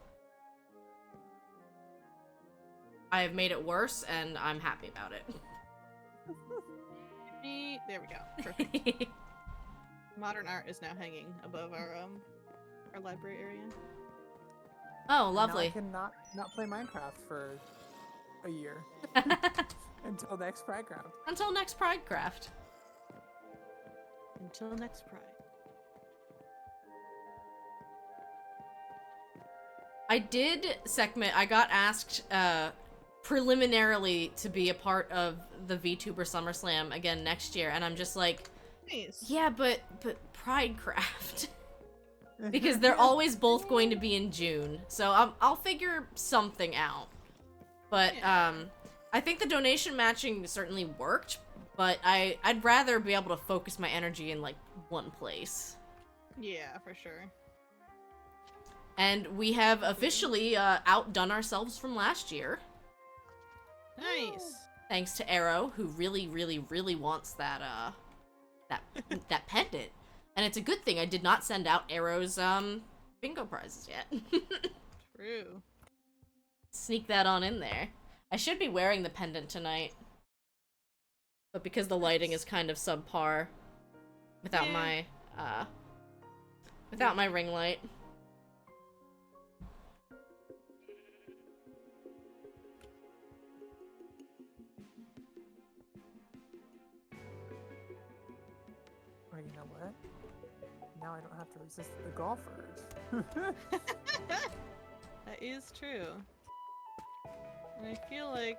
B: I have made it worse, and I'm happy about it.
D: There we go. Perfect. Modern art is now hanging above our library area.
B: Oh,
E: And now I
B: lovely.
E: can not play Minecraft for a year until next Pridecraft.
B: Until next Pridecraft.
D: Until next Pride.
B: I got asked preliminarily to be a part of the VTuber SummerSlam again next year, and I'm just like,
D: Nice.
B: yeah, but Pridecraft. Because they're always both going to be in June, so I'll figure something out. But I think the donation matching certainly worked, but I'd rather be able to focus my energy in like one place.
D: Yeah, for sure.
B: And we have officially outdone ourselves from last year,
D: Nice.
B: thanks to Arrow, who really, really, really wants that that pendant. And it's a good thing I did not send out Arrow's bingo prizes yet.
D: True.
B: Sneak that on in there. I should be wearing the pendant tonight, but because the lighting is kind of subpar, without
D: Yeah.
B: my ring light.
E: Or you know what? Now I don't have to resist the golf urge.
D: That is true. And I feel like...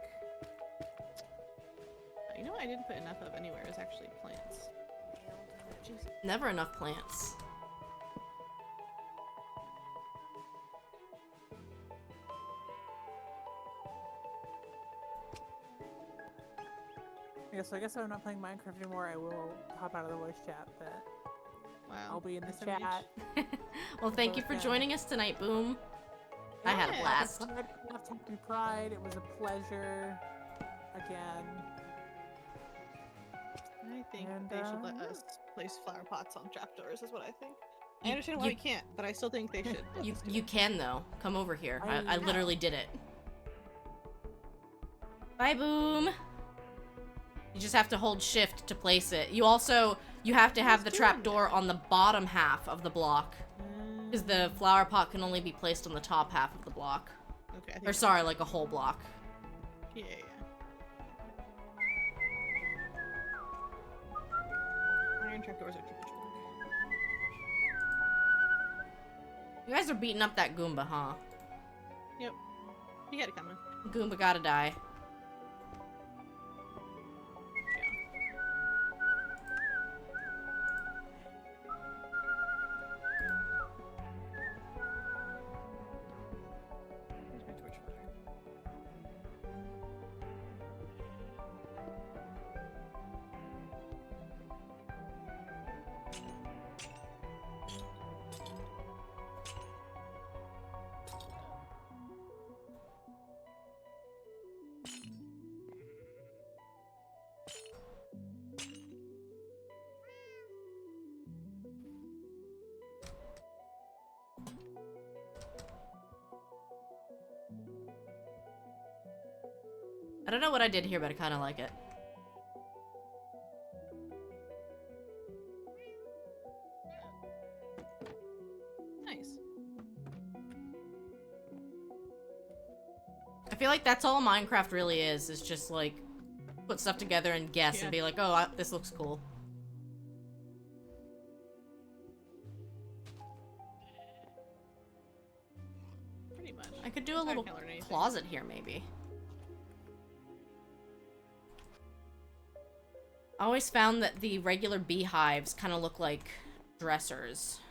D: You know what I didn't put enough of anywhere is actually plants. Jeez.
B: Never enough plants.
E: Yeah, so I guess if I'm not playing Minecraft anymore, I will hop out of the voice chat, but
D: Wow.
E: I'll be in the
D: SMH.
E: chat.
B: Well, thank you for
E: Okay.
B: joining us tonight, Boom. I had a
D: Yeah.
B: blast.
E: Happy Pride. It was a pleasure. Again.
D: I think
E: And,
D: they should let us place flower pots on trapdoors, is what I think. I understand why we can't, but I still think they should. let us do
B: You
D: it.
B: can though. Come over here. I
E: I know.
B: literally did it. Bye, Boom. You just have to hold shift to place it. You have to have the trapdoor on the bottom half of the block, because the flower pot can only be placed on the top half of the block.
D: Okay, I think
B: Or sorry, like a whole block.
D: Yeah. Iron trapdoors are too much work.
B: You guys are beating up that Goomba, huh?
D: Yep. You had it coming.
B: Goomba gotta die.
D: Where's my torch fire?
B: I don't know what I did here, but I kind of like it.
D: Nice.
B: I feel like that's all Minecraft really is just like put stuff together and guess and be like, oh, this looks cool.
D: Pretty much.
B: I could do a little closet here, maybe. I always found that the regular beehives kind of look like dressers.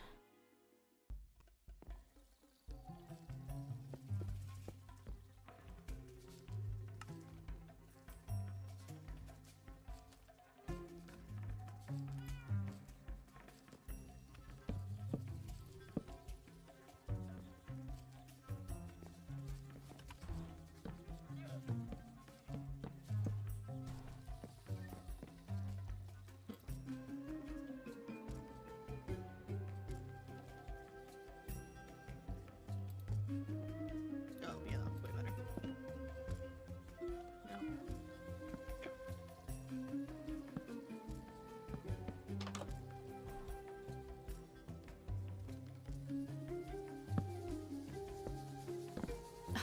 D: Oh, yeah, that's way better.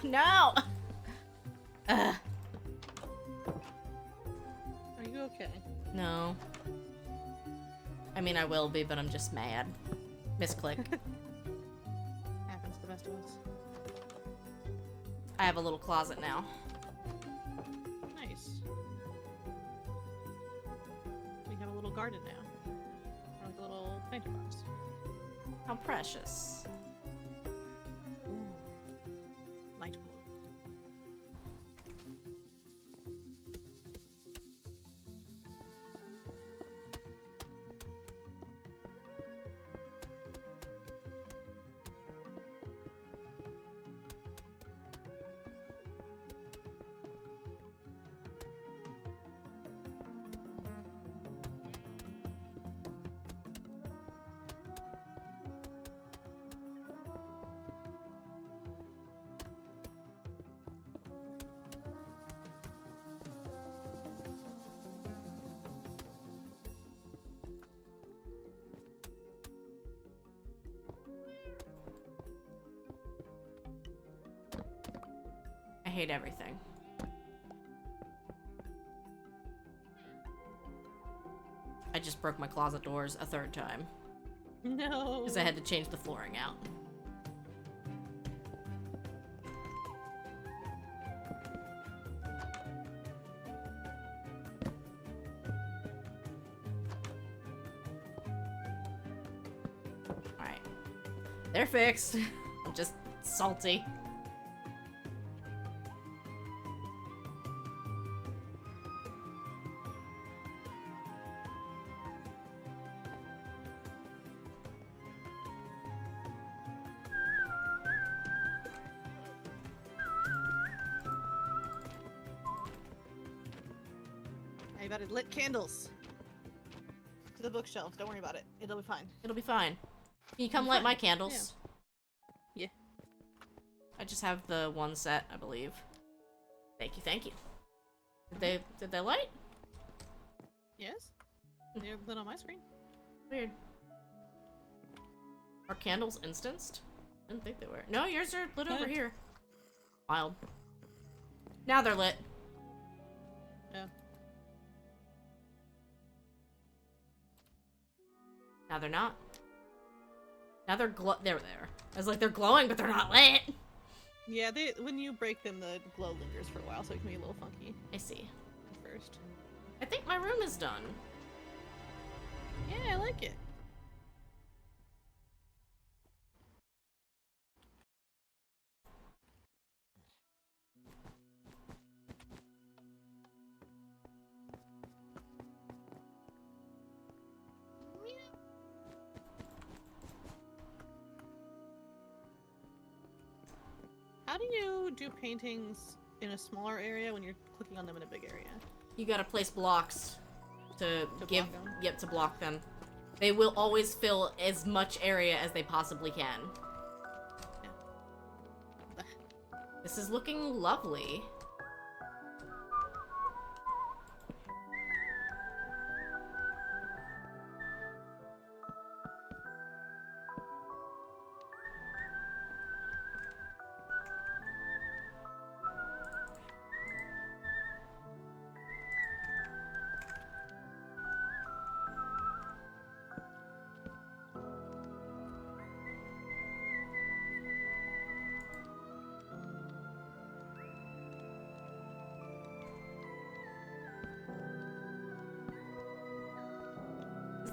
D: No.
B: No! Ugh.
D: Are you okay?
B: No. I mean, I will be, but I'm just mad. Misclick.
D: Happens to the best of us.
B: I have a little closet now.
D: Nice. We have a little garden now. Or like a little planter box.
B: How precious.
D: Light blue.
B: I hate everything. I just broke my closet doors a third time.
D: No.
B: Because I had to change the flooring out. Alright. They're fixed. I'm just salty.
D: I've added lit candles to the bookshelf. Don't worry about it. It'll be fine.
B: It'll be fine. Can you come light my candles?
D: Yeah.
B: I just have the one set, I believe. Thank you, thank you. Did they light?
D: Yes. They're lit on my screen.
B: Weird. Are candles instanced? Didn't think they were. No, yours are lit over here. Wild. Now they're lit.
D: Yeah.
B: Now they're not. Now they're they're there. I was like, they're glowing, but they're not lit.
D: Yeah, when you break them, the glow lingers for a while, so it can be a little funky
B: I see.
D: at first.
B: I think my room is done.
D: Yeah, I like it. How do you do paintings in a smaller area when you're clicking on them in a big area?
B: You gotta place blocks to give,
D: block them?
B: yep, to block them. They will always fill as much area as they possibly can.
D: Yeah.
B: This is looking lovely.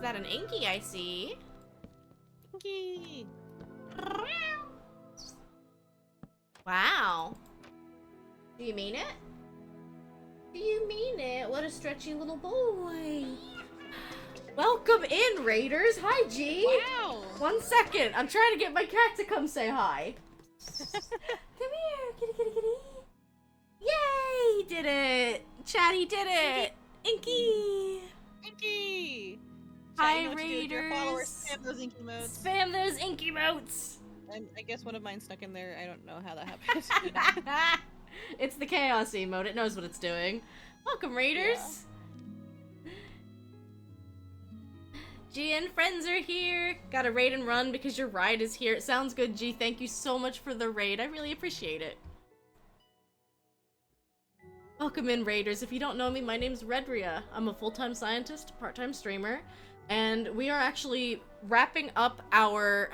B: that an inky I see?
D: Inky.
B: Wow. Do you mean it? Do you mean it? What a stretchy little boy. Welcome in, Raiders. Hi, G.
D: Wow.
B: 1 second. I'm trying to get my cat to come say hi. Come here, kitty, kitty, kitty. Yay! He did it. Chatty did it. Inky.
D: Inky.
B: Hi,
D: You know what to do with your
B: Raiders.
D: followers. Spam those Inky modes.
B: Spam those Inky motes.
D: And I guess one of mine stuck in there. I don't know how that happened.
B: It's the chaos emote. It knows what it's doing. Welcome, Raiders. G and friends are here. Got a raid and run because your ride is here. It sounds good, G. Thank you so much for the raid. I really appreciate it. Welcome in, Raiders. If you don't know me, my name's Redria. I'm a full-time scientist, part-time streamer, and we are actually wrapping up our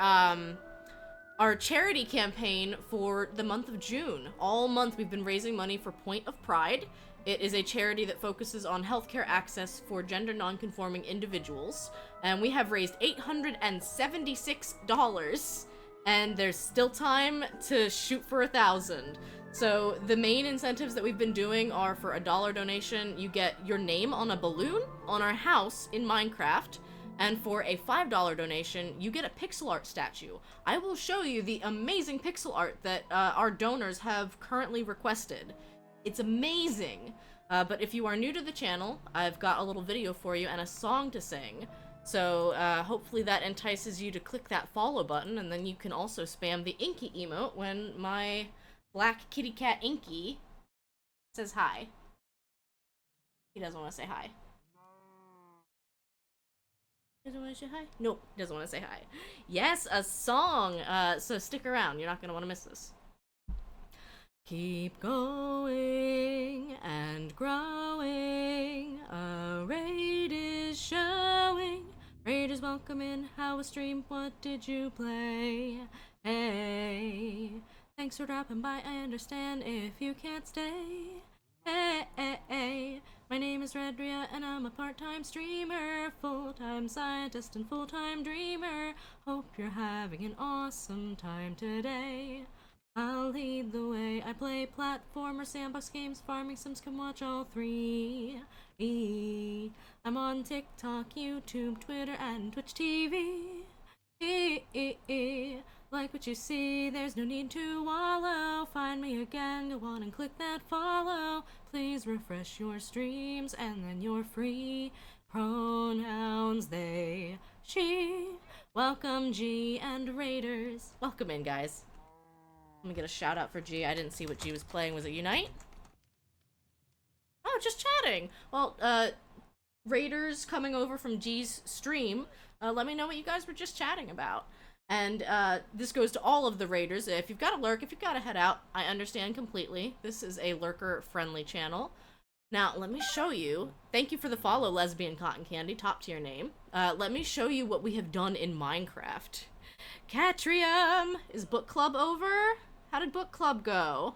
B: charity campaign for the month of June. All month we've been raising money for Point of Pride. It is a charity that focuses on healthcare access for gender non-conforming individuals, and we have raised $876, and there's still time to shoot for 1,000. So the main incentives that we've been doing are for a $1 donation, you get your name on a balloon on our house in Minecraft, and for a $5 donation, you get a pixel art statue. I will show you the amazing pixel art that our donors have currently requested. It's amazing. But if you are new to the channel, I've got a little video for you and a song to sing. So hopefully that entices you to click that follow button, and then you can also spam the Inky emote when my black kitty cat Inky says hi. He doesn't want to say hi. Doesn't want to say hi? Nope, doesn't want to say hi. Yes, a song! So stick around, you're not going to want to miss this. Keep going and growing, a raid is showing. Raiders welcome in, how was stream, what did you play? Hey, thanks for dropping by, I understand if you can't stay. Hey, my name is Redria and I'm a part-time streamer, full-time scientist and full-time dreamer. Hope you're having an awesome time today. I'll lead the way. I play platformer, sandbox games, farming sims, can watch all three. I'm on TikTok, YouTube, Twitter, and Twitch TV. Like what you see, there's no need to wallow. Find me again, go on and click that follow. Please refresh your streams, and then you're free. Pronouns they, she. Welcome, G and Raiders. Welcome in, guys. Let me get a shout out for G. I didn't see what G was playing. Was it Unite? Oh, just chatting. Well, Raiders coming over from G's stream. Let me know what you guys were just chatting about. And this goes to all of the Raiders. If you've got to lurk, if you've got to head out, I understand completely. This is a lurker-friendly channel. Now, let me show you. Thank you for the follow, Lesbian Cotton Candy, top tier name. Let me show you what we have done in Minecraft. Catrium! Is book club over? How did book club go?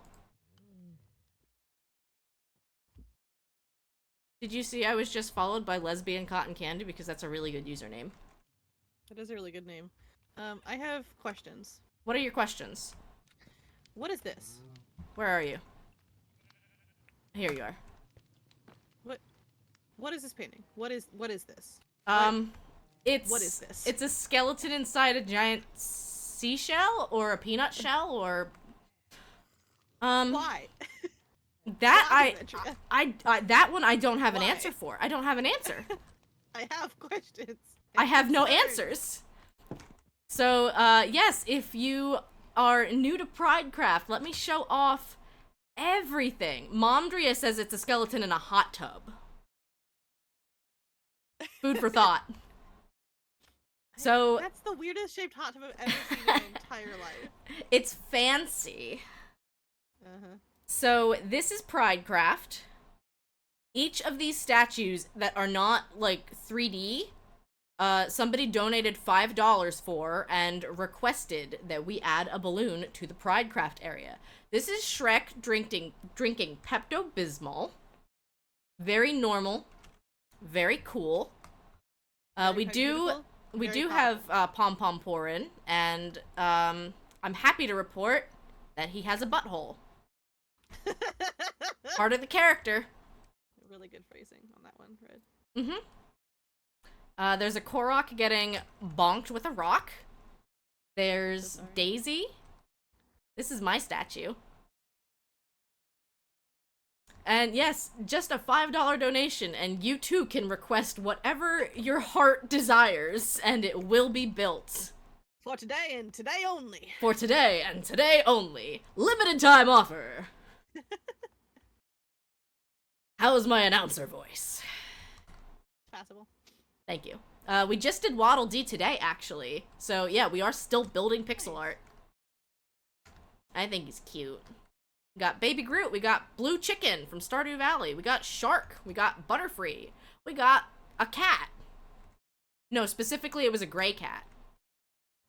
B: Did you see I was just followed by Lesbian Cotton Candy because that's a really good username?
D: That is a really good name. I have questions.
B: What are your questions?
D: What is this?
B: Where are you? Here you are.
D: What is this painting? What is this?
B: It's
D: What is this?
B: It's a skeleton inside a giant seashell or a peanut shell or
D: Why?
B: that
D: Why, Demetria?
B: I that one I don't have an
D: Why?
B: answer for. I don't have an answer.
D: I have questions.
B: I have no
D: Sorry.
B: answers. So, yes, if you are new to Pridecraft, let me show off everything. Momdria says it's a skeleton in a hot tub. Food for thought. So,
D: That's the weirdest shaped hot tub I've ever seen in my entire life.
B: it's fancy.
D: Uh-huh.
B: So, this is Pridecraft. Each of these statues that are not, like, 3D, somebody donated $5 for and requested that we add a balloon to the Pridecraft area. This is Shrek drinking Pepto-Bismol. Very normal. Very cool. We do
D: Very
B: have Pom Pom Porin, and I'm happy to report that he has a butthole. Part of the character.
D: Really good phrasing on that one, Red.
B: There's a Korok getting bonked with a rock. There's
D: So sorry.
B: Daisy. This is my statue. And yes, just a $5 donation, and you too can request whatever your heart desires, and it will be built.
D: For today and today only.
B: For today and today only. Limited time offer. How's my announcer voice?
D: Passable.
B: Thank you. We just did Waddle Dee today, actually. So yeah, we are still building pixel art. I think he's cute. We got Baby Groot, we got Blue Chicken from Stardew Valley, we got Shark, we got Butterfree, we got a cat. No, specifically it was a gray cat.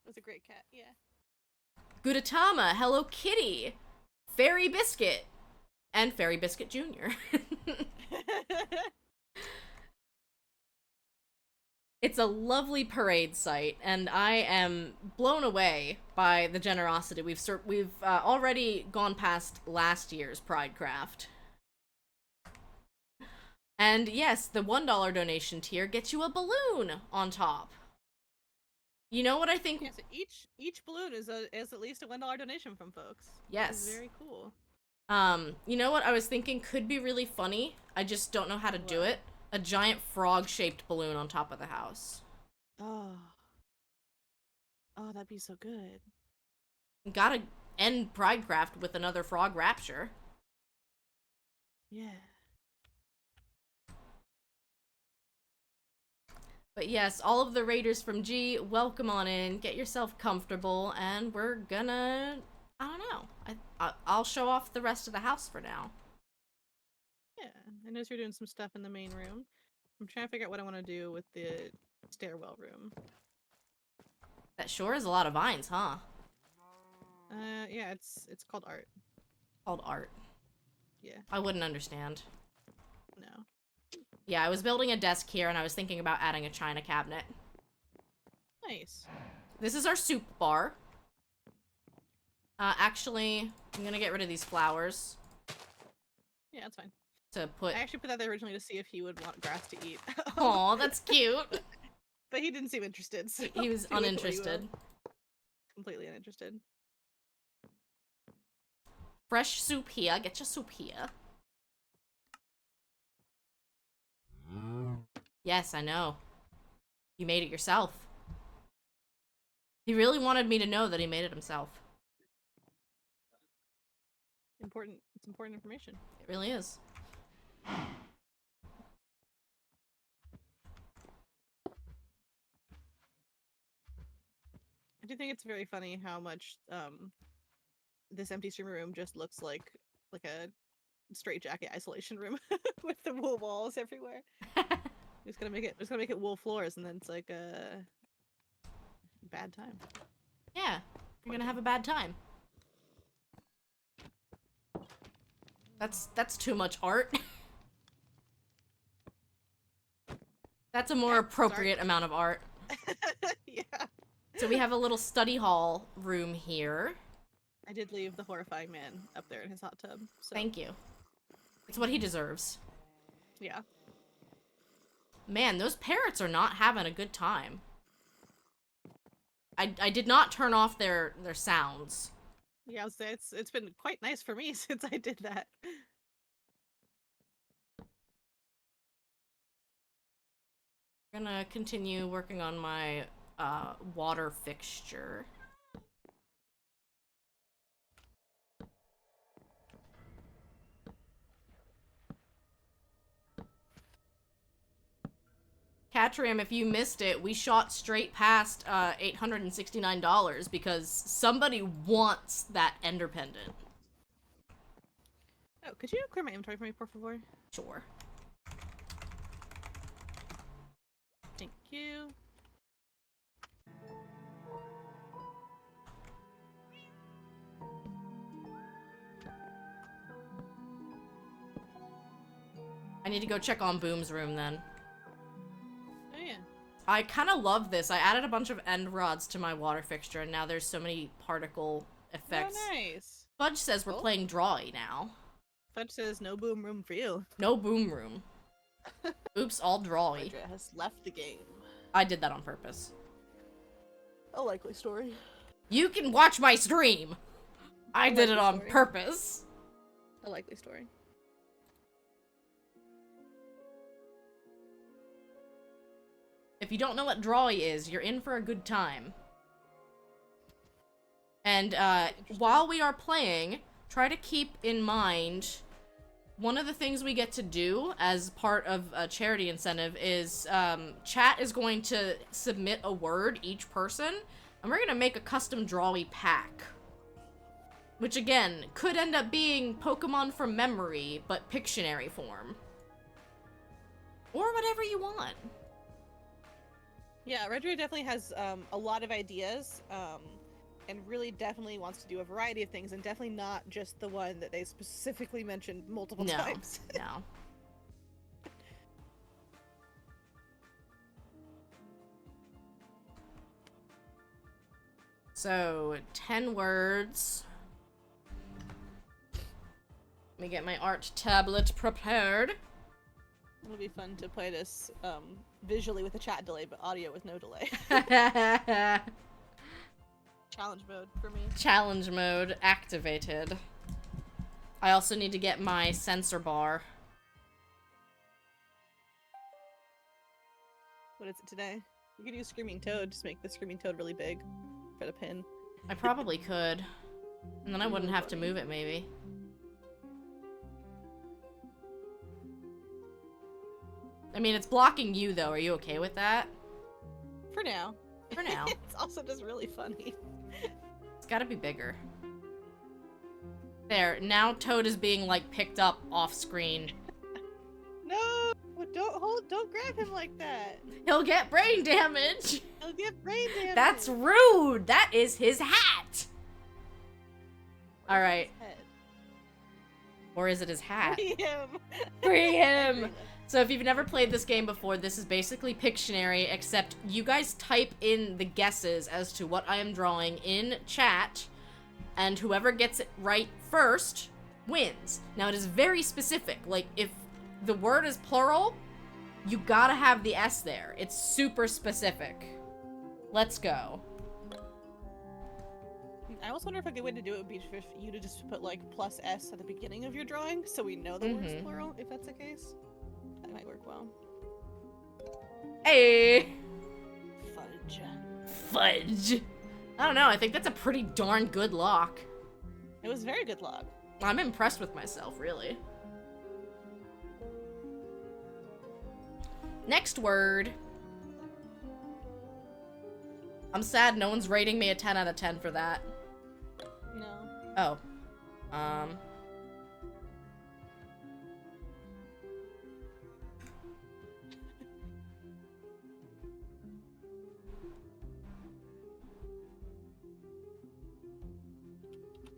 D: It was a great cat, yeah.
B: Gudetama, Hello Kitty, Fairy Biscuit, and Fairy Biscuit Jr. It's a lovely parade site, and I am blown away by the generosity. We've already gone past last year's Pridecraft. And yes, the $1 donation tier gets you a balloon on top. You know what I think?
D: Yeah, so each balloon is at least a $1 donation from folks.
B: Yes.
D: It's very cool.
B: You know what I was thinking could be really funny? I just don't know how to do it. A giant frog-shaped balloon on top of the house.
D: Oh, that'd be so good.
B: Gotta end Pridecraft with another frog rapture.
D: Yeah.
B: But yes, all of the raiders from G, welcome on in, get yourself comfortable, and we're gonna, I don't know, I'll show off the rest of the house for now.
D: Yeah, I noticed you're doing some stuff in the main room. I'm trying to figure out what I want to do with the stairwell room.
B: That sure is a lot of vines, huh?
D: Yeah, it's called art.
B: Called art.
D: Yeah.
B: I wouldn't understand.
D: No.
B: Yeah, I was building a desk here, and I was thinking about adding a china cabinet.
D: Nice.
B: This is our soup bar. Actually, I'm gonna get rid of these flowers.
D: Yeah, that's fine.
B: To put...
D: I actually put that there originally to see if he would want grass to eat.
B: Aw, that's cute.
D: But he didn't seem interested, so
B: He was
D: do with what you
B: uninterested.
D: will. Completely uninterested.
B: Fresh soup here. Get your soup here. Yes, I know. You made it yourself. He really wanted me to know that he made it himself.
D: Important. It's important information.
B: It really is.
D: I do think it's very funny how much this empty streamer room just looks like a straitjacket isolation room with the wool walls everywhere. Just gonna make it wool floors, and then it's like a bad time.
B: Yeah, you're gonna have a bad time. That's too much art. That's a more appropriate amount of art.
D: Yeah.
B: So we have a little study hall room here.
D: I did leave the horrifying man up there in his hot tub. So
B: Thank you. It's what he deserves.
D: yeah.
B: Man, those parrots are not having a good time. I did not turn off their sounds.
D: Yeah, I would say it's been quite nice for me since I did that.
B: I'm gonna continue working on my water fixture. Catrium, if you missed it, we shot straight past $869 because somebody wants that ender pendant.
D: Oh, could you clear my inventory for me, por favor?
B: Sure.
D: Thank you.
B: I need to go check on Boom's room then.
D: Oh yeah.
B: I kind of love this. I added a bunch of end rods to my water fixture, and now there's so many particle effects.
D: Oh, nice.
B: Fudge says we're
D: Cool.
B: playing Drawy now.
D: Fudge says no boom room for you.
B: No boom room. Oops, all Drawy.
D: Andrea has left the game.
B: I did that on purpose.
D: A likely story.
B: You can watch my stream! I did it
D: likely
B: on
D: story.
B: purpose.
D: A likely story.
B: If you don't know what Drawy is, you're in for a good time. And while we are playing, try to keep in mind one of the things we get to do as part of a charity incentive is chat is going to submit a word, each person, and we're going to make a custom Drawy pack. Which again, could end up being Pokemon from memory, but Pictionary form. Or whatever you want.
D: Yeah, Redray definitely has a lot of ideas, and really definitely wants to do a variety of things, and definitely not just the one that they specifically mentioned multiple times.
B: No. So, 10 words. Let me get my art tablet prepared.
D: It'll be fun to play this visually with a chat delay, but audio with no delay. Challenge mode for me.
B: Challenge mode activated. I also need to get my sensor bar.
D: What is it today? You could use Screaming Toad, just make the Screaming Toad really big for the pin.
B: I probably could. And then I wouldn't have to move it, maybe. I mean, it's blocking you, though. Are you okay with that?
D: For now.
B: For now.
D: It's also just really funny.
B: It's gotta be bigger. There, now Toad is being, like, picked up off screen.
D: No! Don't grab him like that!
B: He'll get brain damage!
D: He'll get brain damage!
B: That's rude! That is his hat! Alright.
D: His head.
B: Or is it his hat?
D: Free him!
B: Free him! So if you've never played this game before, this is basically Pictionary, except you guys type in the guesses as to what I am drawing in chat, and whoever gets it right first wins. Now, it is very specific. Like, if the word is plural, you gotta have the S there. It's super specific. Let's go.
D: I also wonder if a good way to do it would be for you to just put, like, plus S at the beginning of your drawing, so we know the word's plural, if that's the case. That might work well.
B: Hey!
D: Fudge.
B: Fudge. I don't know, I think that's a pretty darn good lock.
D: It was very good log.
B: I'm impressed with myself, really. Next word. I'm sad no one's rating me a 10 out of 10 for that.
D: No.
B: Oh.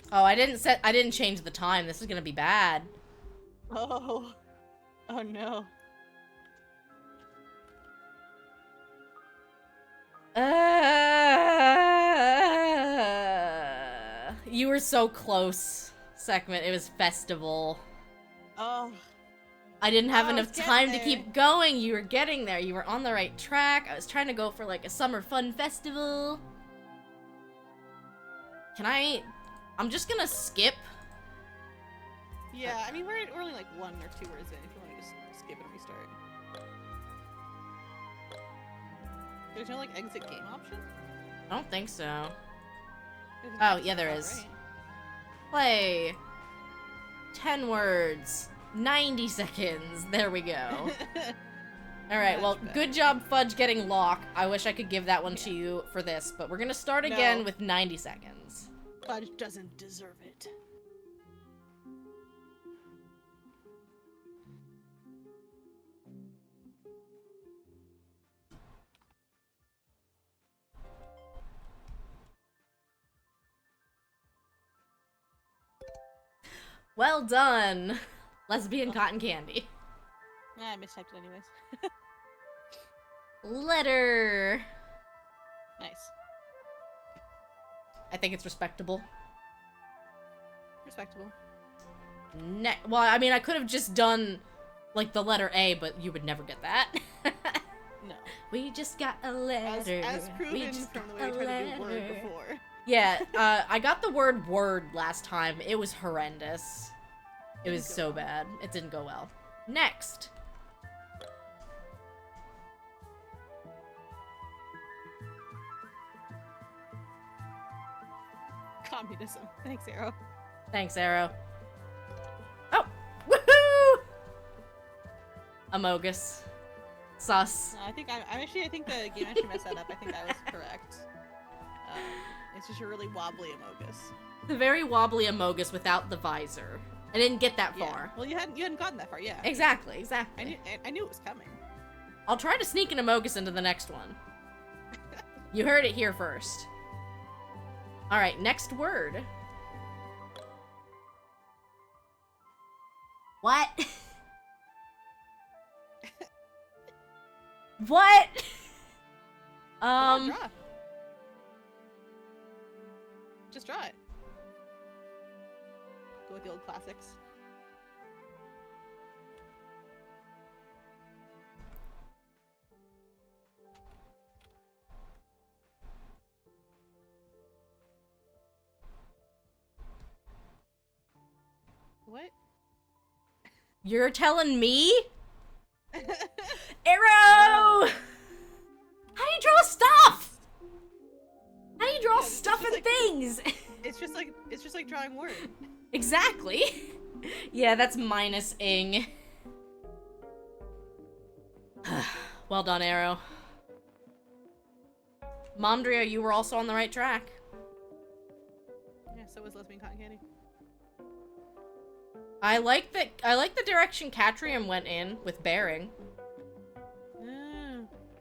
B: Oh, I didn't change the time. This is gonna be bad.
D: Oh. Oh no.
B: You were so close, Segment. It was festival.
D: Oh.
B: I didn't have
D: I was
B: enough time to
D: getting
B: keep going. You were getting there. You were on the right track. I was trying to go for like a summer fun festival. I'm just gonna skip.
D: Yeah, I mean, we're only like 1 or 2 words in if you want to just skip and restart. There's no, like, exit game option?
B: I don't think so.
D: There's an
B: Oh,
D: exit
B: yeah, there
D: spot,
B: is.
D: right?
B: Play. 10 words. 90 seconds. There we go. Alright, well,
D: Much
B: good job, Fudge, getting lock. I wish I could give that one to you for this, but we're gonna start again
D: No.
B: with 90 seconds.
D: Fudge doesn't deserve it.
B: Well done, lesbian cotton candy.
D: Nah, I mistyped it anyways.
B: Letter.
D: Nice.
B: I think it's respectable.
D: Respectable.
B: Well, I mean, I could have just done, like, the letter A, but you would never get that.
D: No.
B: We just got a letter.
D: As
B: We
D: proven
B: just
D: from the
B: got
D: way we
B: a
D: tried to do word
B: letter.
D: before.
B: Yeah, I got the word word last time. It was horrendous. It was so bad. It didn't go well. Next.
D: Communism. Thanks, Arrow.
B: Thanks, Arrow. Oh! Woohoo! Amogus. Sus.
D: No, I think I think the game actually messed that up. I think I was correct. It's just a really wobbly Amogus.
B: The very wobbly Amogus without the visor. I didn't get that
D: Yeah.
B: far.
D: Well, you hadn't gotten that far, yeah.
B: Exactly, exactly.
D: I knew it was coming.
B: I'll try to sneak an Amogus into the next one. You heard it here first. Alright, next word. What? What?
D: Come on, draw. Just draw it. Go with the old classics. What?
B: You're telling me? Arrow! How do you draw stuff? How do you draw
D: Yeah, it's
B: stuff
D: just
B: and
D: like-
B: things?
D: It's just like drawing word.
B: Exactly. Yeah, that's minus ing. Well done, Arrow. Momdria, you were also on the right track.
D: Yeah, so was lesbian cotton candy.
B: I like the direction Catrium went in with bearing.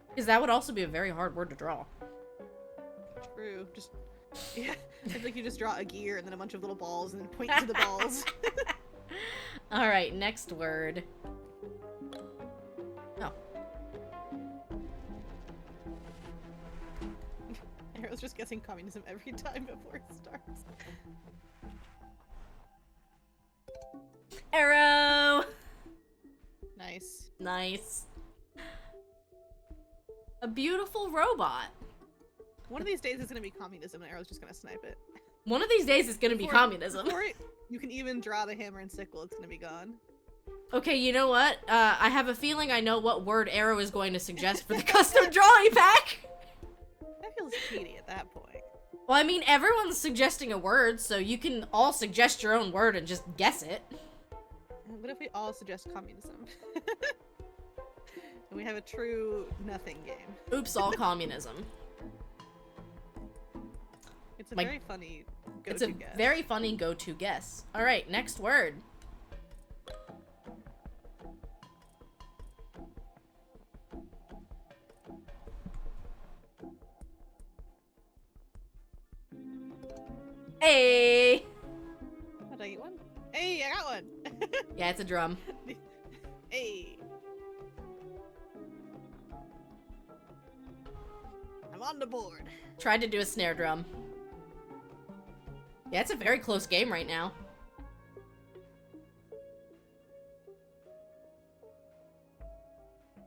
B: Because that would also be a very hard word to draw.
D: True. Just yeah. It's like you just draw a gear and then a bunch of little balls and then point to the balls.
B: Alright, next word. Oh.
D: Arrow's just guessing communism every time before it starts.
B: Arrow!
D: Nice.
B: Nice. A beautiful robot.
D: One of these days it's gonna be communism and Arrow's just gonna snipe it.
B: One of these days it's gonna be communism.
D: Before you can even draw the hammer and sickle, it's gonna be gone.
B: Okay, you know what? I have a feeling I know what word Arrow is going to suggest for the custom drawing pack.
D: That feels cheaty at that point.
B: Well, I mean, everyone's suggesting a word, so you can all suggest your own word and just guess it.
D: What if we all suggest communism? And we have a true nothing game.
B: Oops, all communism.
D: It's a
B: My-
D: very funny go-to
B: It's a
D: guess.
B: very funny go-to guess. Alright, next word. Hey!
D: Did I get one? Hey, I got one!
B: Yeah, it's a drum.
D: Hey! I'm on the board.
B: Tried to do a snare drum. Yeah, it's a very close game right now.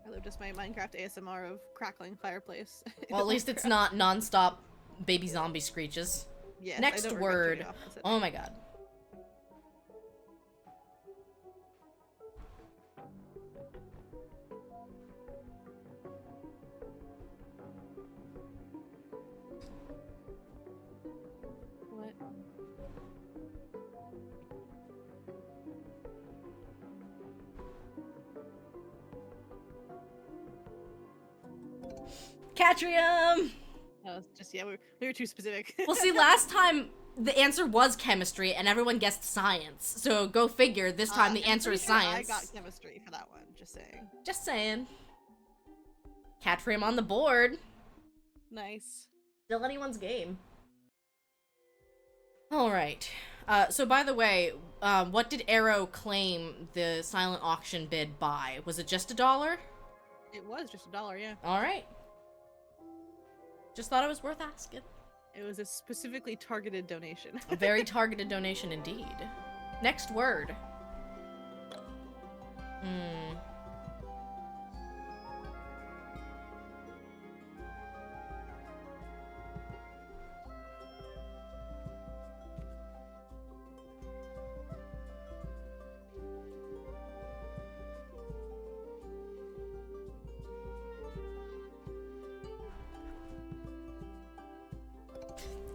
D: I love just my Minecraft ASMR of crackling fireplace. in
B: Well, at least it's
D: Minecraft.
B: not non-stop baby zombie screeches.
D: Yes, I
B: Next
D: don't regret
B: word.
D: turning off this at
B: Oh
D: night.
B: my god.
D: What?
B: Catrium!
D: No, it's just yeah, we were too specific.
B: Well, see, last time the answer was chemistry and everyone guessed science. So go figure, this time the
D: I'm
B: answer
D: pretty
B: is
D: sure
B: science.
D: I got chemistry for that one. Just saying.
B: Just saying. Catrium on the board.
D: Nice.
B: Still anyone's game. Alright. So by the way, what did Arrow claim the silent auction bid by? Was it just $1?
D: It was just $1, yeah.
B: Alright. Just thought it was worth asking.
D: It was a specifically targeted donation.
B: A very targeted donation indeed. Next word. Hmm.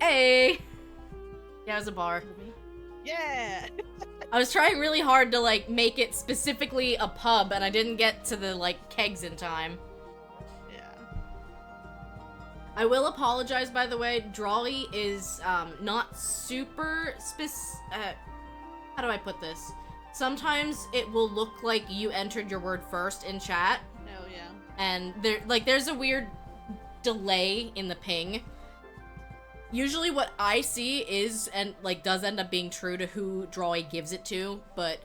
B: Hey! Yeah, it was a bar.
D: Yeah!
B: I was trying really hard to, like, make it specifically a pub, and I didn't get to the, like, kegs in time.
D: Yeah.
B: I will apologize, by the way. Drawly is, not super how do I put this? Sometimes it will look like you entered your word first in chat,
D: Oh, yeah.
B: and there's a weird delay in the ping. Usually what I see is, and like does end up being true to who Drawly gives it to, but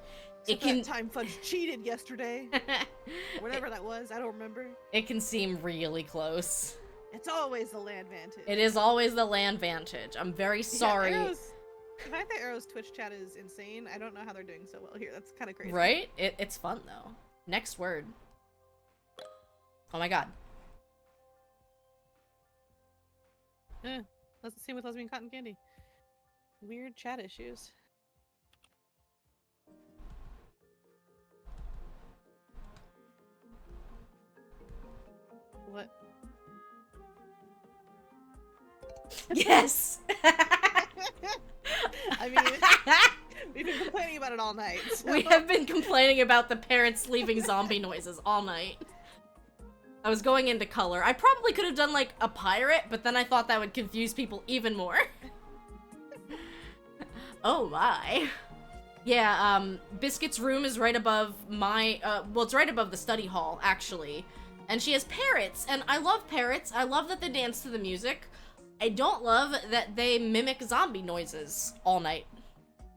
B: it can...
D: That time Fudge cheated yesterday. Whatever that was, I don't remember.
B: It can seem really close.
D: It's always the land vantage.
B: It is always the land vantage. I'm very sorry.
D: Yeah, the fact that Arrow's Twitch chat is insane, I don't know how they're doing so well here. That's kind of crazy.
B: Right? It's fun, though. Next word. Oh my god.
D: That's the same with lesbian cotton candy. Weird chat issues. What?
B: Yes!
D: I mean, we've been complaining about it all night. So.
B: We have been complaining about the parents leaving zombie noises all night. I was going into color. I probably could have done, like, a pirate, but then I thought that would confuse people even more. Oh my. Yeah, Biscuit's room is right above my, well, it's right above the study hall, actually. And she has parrots, and I love parrots. I love that they dance to the music. I don't love that they mimic zombie noises all night.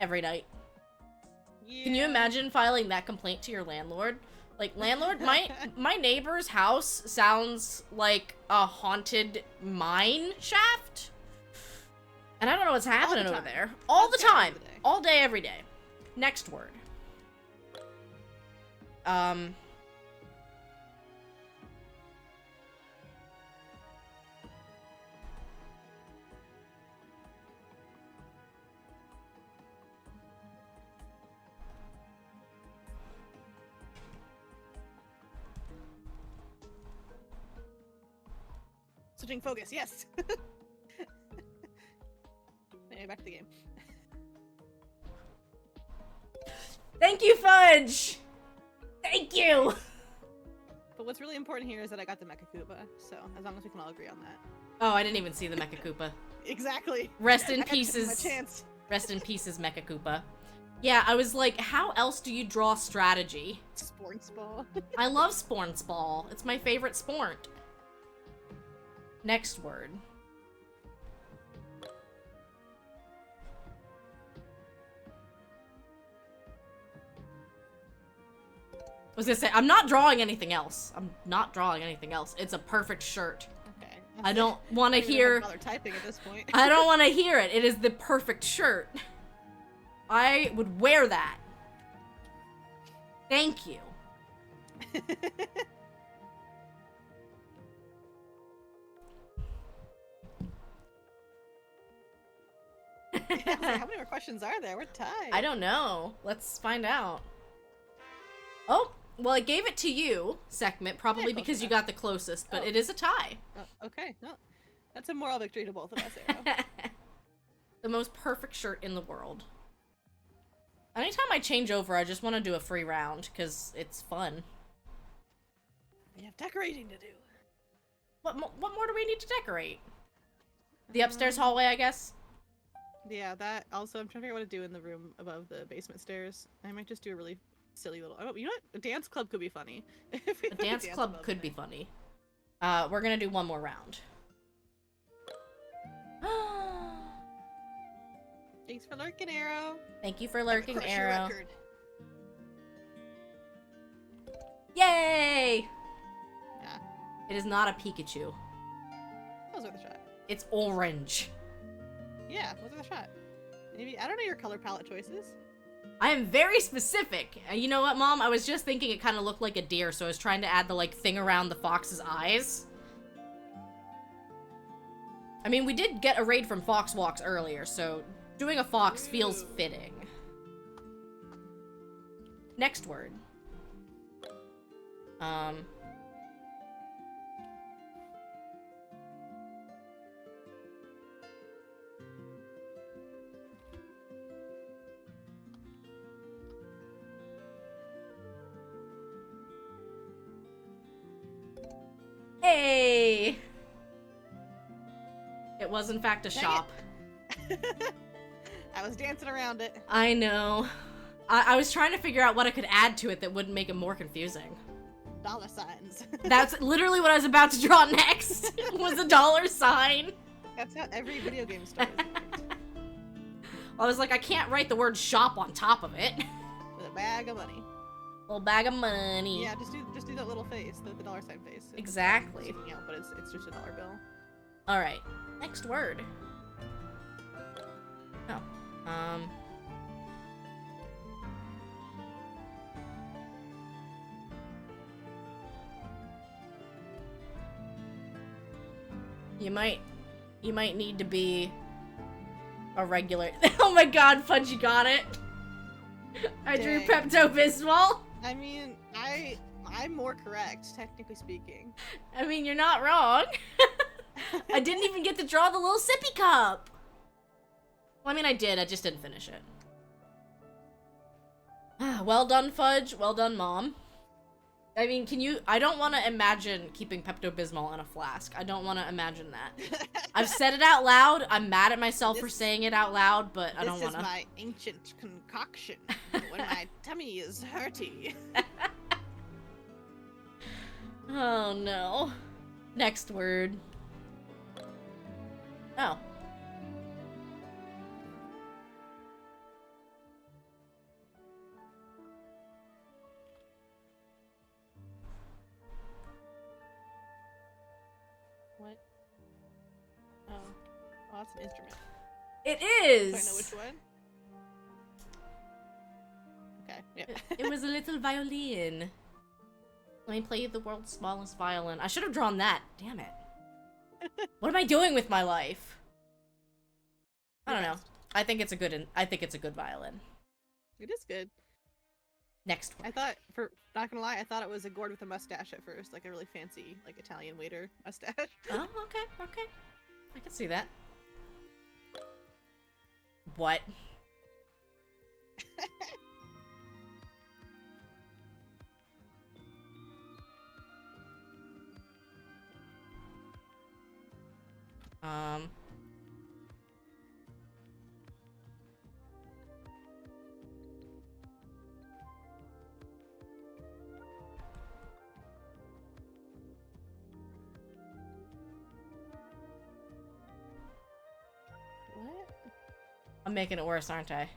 B: Every night.
D: Yeah.
B: Can you imagine filing that complaint to your landlord? Like, landlord, my neighbor's house sounds like a haunted mine shaft. And I don't know what's happening over there. All the time. All day, every day. Next word.
D: Switching focus, yes! Anyway, back to the game.
B: Thank you, Fudge! Thank you!
D: But what's really important here is that I got the Mecha Koopa, so as long as we can all agree on that.
B: Oh, I didn't even see the Mecha Koopa.
D: Exactly!
B: Rest in
D: I got to give him
B: pieces.
D: a chance.
B: Rest in pieces, Mecha Koopa. Yeah, I was like, how else do you draw strategy?
D: Spornsball.
B: I love Spornsball. It's my favorite sport. Next word. I was gonna say, I'm not drawing anything else. I'm not drawing anything else. It's a perfect shirt.
D: Okay.
B: I don't want to hear...
D: Bother typing at this point.
B: I don't want to hear it. It is the perfect shirt. I would wear that. Thank you.
D: Yeah, how many more questions are there? We're tied.
B: I don't know. Let's find out. Oh, well, I gave it to you, Sekhmet, probably
D: Yeah,
B: because you
D: enough.
B: got the closest, but
D: Oh.
B: it is a tie.
D: Oh, okay, no. That's a moral victory to both of us, Arrow.
B: The most perfect shirt in the world. Anytime I change over, I just want to do a free round, because it's fun.
D: We have decorating to do.
B: What more do we need to decorate? The upstairs hallway, I guess?
D: Yeah, that. Also, I'm trying to figure out what to do in the room above the basement stairs. I might just do a really silly little... Oh, you know what? A dance club could be funny. If we
B: A
D: put a
B: dance club
D: above
B: could
D: there.
B: be funny. We're gonna do one more round.
D: Thanks for lurking, Arrow.
B: Thank you for lurking,
D: Crush your
B: Arrow.
D: record.
B: Yay! It is not a Pikachu.
D: Those are the shot.
B: It's orange.
D: Yeah, those are the shot. Maybe I don't know your color palette choices.
B: I am very specific. You know what, Mom? I was just thinking it kind of looked like a deer, so I was trying to add the, like, thing around the fox's eyes. I mean, we did get a raid from Fox Walks earlier, so doing a fox feels fitting. Next word. Hey! It was in fact a
D: Dang
B: shop.
D: I was dancing around it.
B: I know. I was trying to figure out what I could add to it that wouldn't make it more confusing.
D: Dollar signs.
B: That's literally what I was about to draw next, was a dollar sign.
D: That's how every video game starts.
B: I was like, I can't write the word shop on top of it.
D: With a bag of money.
B: Little bag of money.
D: Yeah, just do that little face, the dollar sign face. It's
B: Exactly.
D: sticking out, but it's just a dollar bill.
B: Alright, next word. Oh, You might need to be a regular. Oh my god, Fudge, you got it. I drew
D: Dang.
B: Pepto-Bismol.
D: I mean, I'm more correct, technically speaking.
B: I mean, you're not wrong. I didn't even get to draw the little sippy cup. Well, I mean, I did. I just didn't finish it. Well done, Fudge. Well done, Mom. I mean, I don't want to imagine keeping Pepto-Bismol in a flask. I don't want to imagine that. I've said it out loud. I'm mad at myself for saying it out loud, but I don't want to.
D: This is my ancient concoction when my tummy is hurty.
B: Oh, no. Next word. Oh.
D: What? Oh, that's an instrument.
B: It
D: Do I know
B: is!
D: which one? Okay, yeah.
B: It was a little violin. Let me play you the world's smallest violin. I should have drawn that. Damn it. What am I doing with my life? I don't know. I think it's a good violin.
D: It is good.
B: Next
D: I
B: word.
D: thought, not gonna lie, I thought it was a gourd with a mustache at first, like a really fancy, like Italian waiter mustache.
B: Oh, okay. I can see that. What?
D: What?
B: I'm making it worse, aren't I?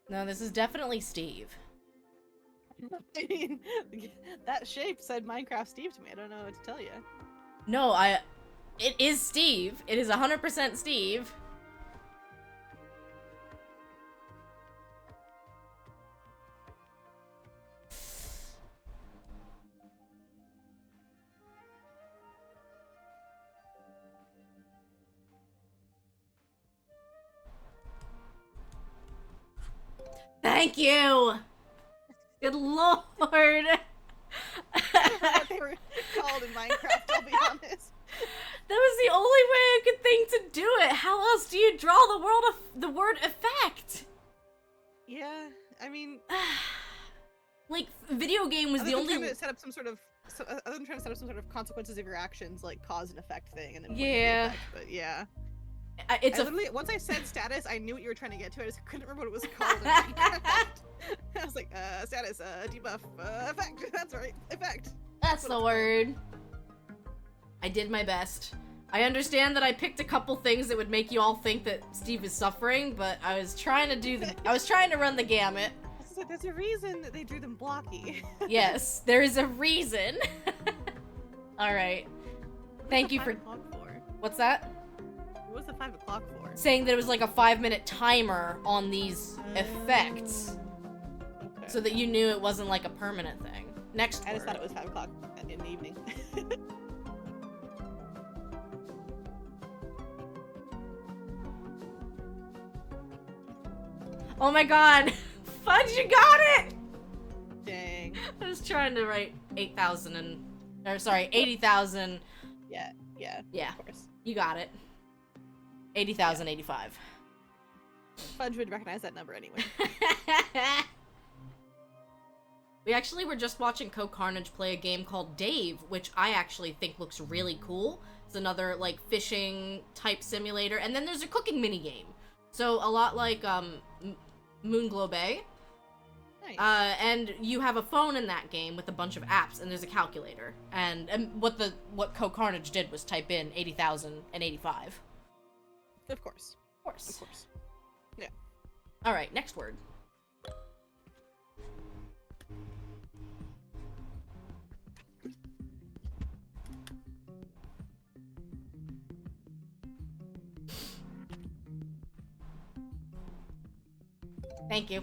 B: No, this is definitely Steve.
D: I mean, that shape said Minecraft Steve to me. I don't know what to tell you.
B: No, it is Steve. It is 100% Steve. Thank you! Good lord!
D: I don't know what they were called in Minecraft, I'll be honest.
B: That was the only way I could think to do it. How else do you draw the word effect?
D: Yeah, I mean,
B: Like, video game was
D: other
B: the
D: than
B: only.
D: trying to set up some sort of, other than trying to set up some sort of consequences of your actions, like cause and effect thing, and then point to the
B: Yeah.
D: effect, but yeah.
B: It's
D: I
B: a.
D: literally, once I said status, I knew what you were trying to get to. I just couldn't remember what it was called. In Minecraft. I was like, status, debuff, effect. That's right, effect.
B: That's the word. I did my best. I understand that I picked a couple things that would make you all think that Steve is suffering, but I was trying to run the gamut.
D: So there's a reason that they drew them blocky.
B: Yes, there is a reason. All right. Thank you for.
D: 5 o'clock for?
B: What's that?
D: What was the 5 o'clock for?
B: Saying that it was like a 5-minute timer on these effects,
D: Okay.
B: so that you knew it wasn't like a permanent thing. Next
D: I just
B: word.
D: thought it was 5 o'clock in the evening.
B: Oh my god! Fudge, you got it!
D: Dang.
B: I was trying to write 8,000 and... Or sorry, 80,000.
D: Yeah, yeah.
B: Yeah,
D: Of course.
B: you got it. 80,085.
D: Fudge would recognize that number anyway.
B: We actually were just watching Carnage play a game called Dave, which I actually think looks really cool. It's another, like, fishing type simulator. And then there's a cooking mini game. So a lot like, Moonglow Bay.
D: Nice.
B: And you have a phone in that game with a bunch of apps, and there's a calculator. And what Carnage did was type in 80,085.
D: Of course.
B: Of course.
D: Of course. Yeah.
B: Alright, next word. Thank you.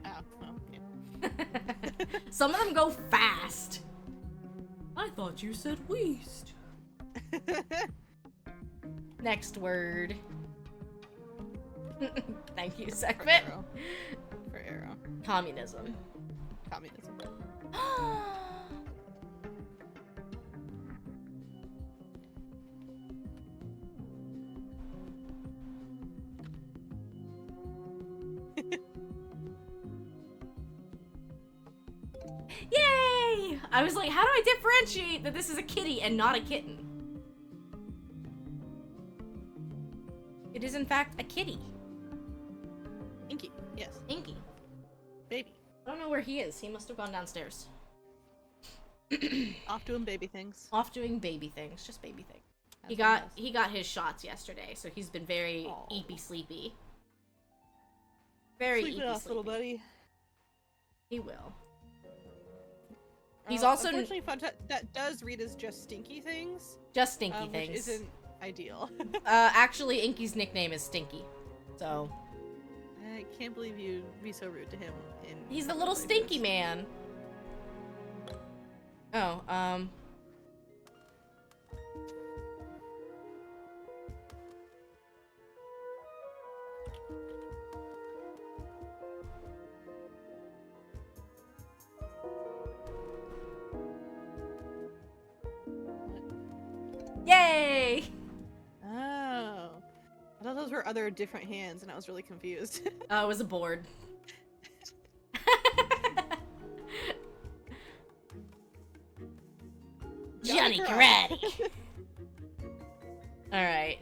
D: Oh, well, yeah.
B: Some of them go fast. I thought you said weast. Next word. Thank you,
D: For
B: Segment.
D: arrow. For arrow.
B: Communism.
D: Communism.
B: Yay! I was like, how do I differentiate that this is a kitty and not a kitten? It is in fact a kitty.
D: Inky. Yes.
B: Inky.
D: Baby.
B: I don't know where he is. He must have gone downstairs.
D: Off doing baby things.
B: Off doing baby things. Just baby things.
D: As
B: He
D: one
B: got
D: does.
B: he got his shots yesterday, so he's been very
D: Aw.
B: eepy sleepy. Very
D: Sleep it
B: eepy
D: off, little
B: sleepy.
D: buddy.
B: He will. He's also
D: unfortunately that does read as just stinky things.
B: just stinky
D: Which
B: things.
D: isn't ideal.
B: Actually, Inky's nickname is Stinky. So
D: I can't believe you'd be so rude to him.
B: he's the little stinky man. Oh, Yay!
D: Oh. I thought those were other different hands, and I was really confused.
B: Oh, it was a board. Johnny Karate. All right.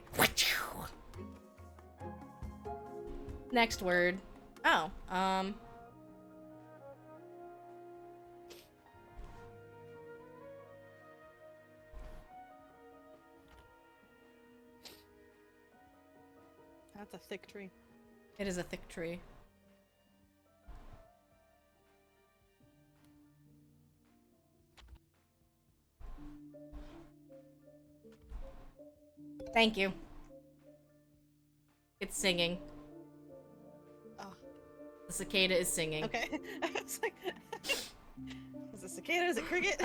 B: Next word. Oh,
D: That's a thick tree.
B: it is a thick tree. Thank you. It's singing.
D: Oh,
B: The cicada is singing.
D: okay. I was like, is it cicada? Is it cricket?